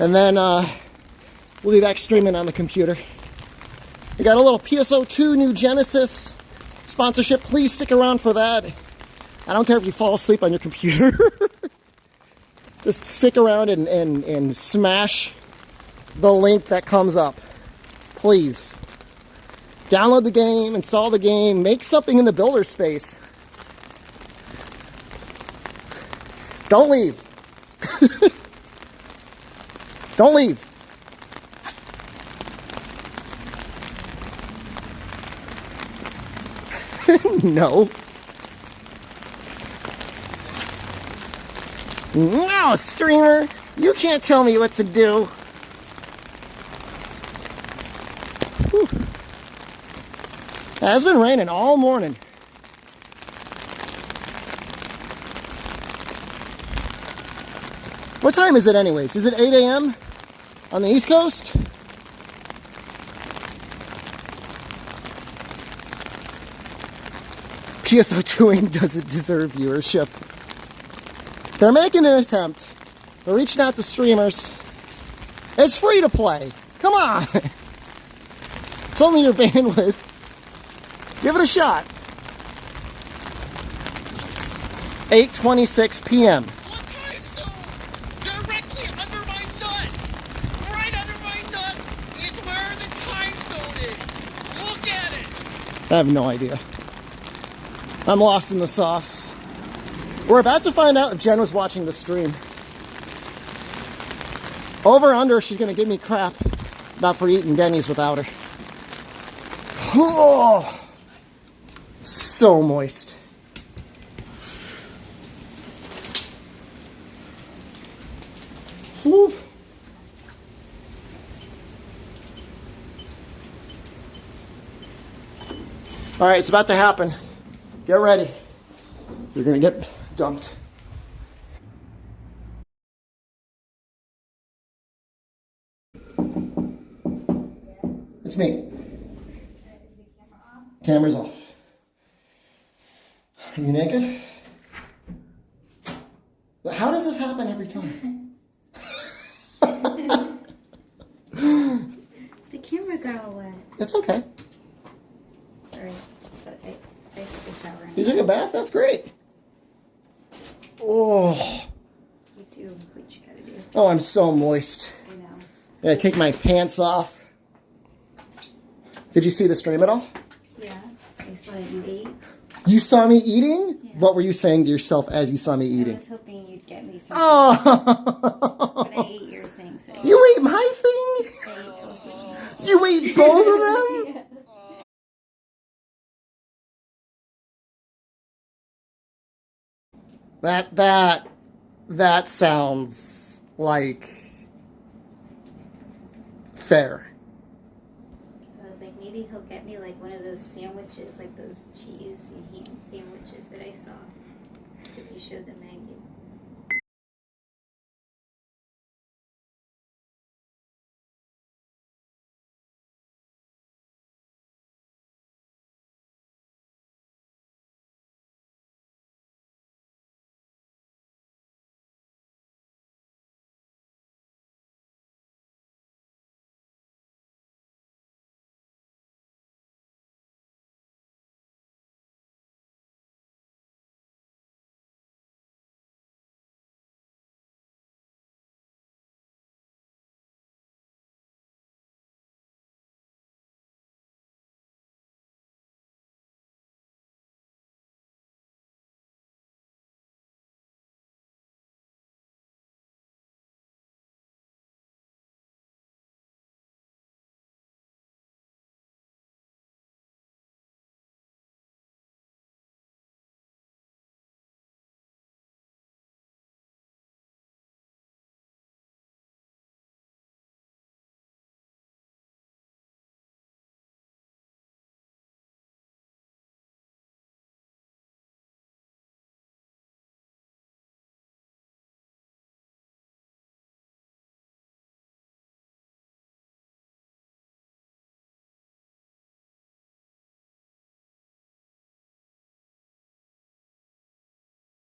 And then we'll be back streaming on the computer. We got a little PSO2 new Genesis sponsorship. Please stick around for that. I don't care if you fall asleep on your computer. Just stick around and smash the link that comes up. Please. Download the game, install the game, make something in the builder space. Don't leave. Don't leave. No. No, streamer. You can't tell me what to do. Whew. It has been raining all morning. What time is it anyways? Is it 8 a.m. on the East Coast? PSO2ing doesn't deserve viewership. They're making an attempt. They're reaching out to streamers. It's free to play. Come on. It's only your bandwidth. Give it a shot. 8:26 p.m. What time zone? Directly under my nuts. Right under my nuts is where the time zone is. Look at it. I have no idea. I'm lost in the sauce. We're about to find out if Jen was watching the stream. Over or under, she's gonna give me crap about for eating Dennys without her. Oh, so moist. Whew. All right, it's about to happen. Get ready. You're gonna get dumped. It's me. Camera's off. Are you naked? How does this happen every time? The camera got all wet. It's okay. Sorry, but I still shower. You took a bath? That's great. Oh. You do what you gotta do. Oh, I'm so moist. I know. I gotta take my pants off. Did you see the stream at all? Yeah, I saw you eat. You saw me eating? Yeah. What were you saying to yourself as you saw me I eating? was hoping you'd get me something. Oh! But I ate your thing, so You ate my thing? I ate both of them. You ate both of them? Yeah. That sounds like fair. I was like, maybe maybe he'll get me like one of those sandwiches, like those cheese and ham sandwiches that I saw. Because you showed the menu.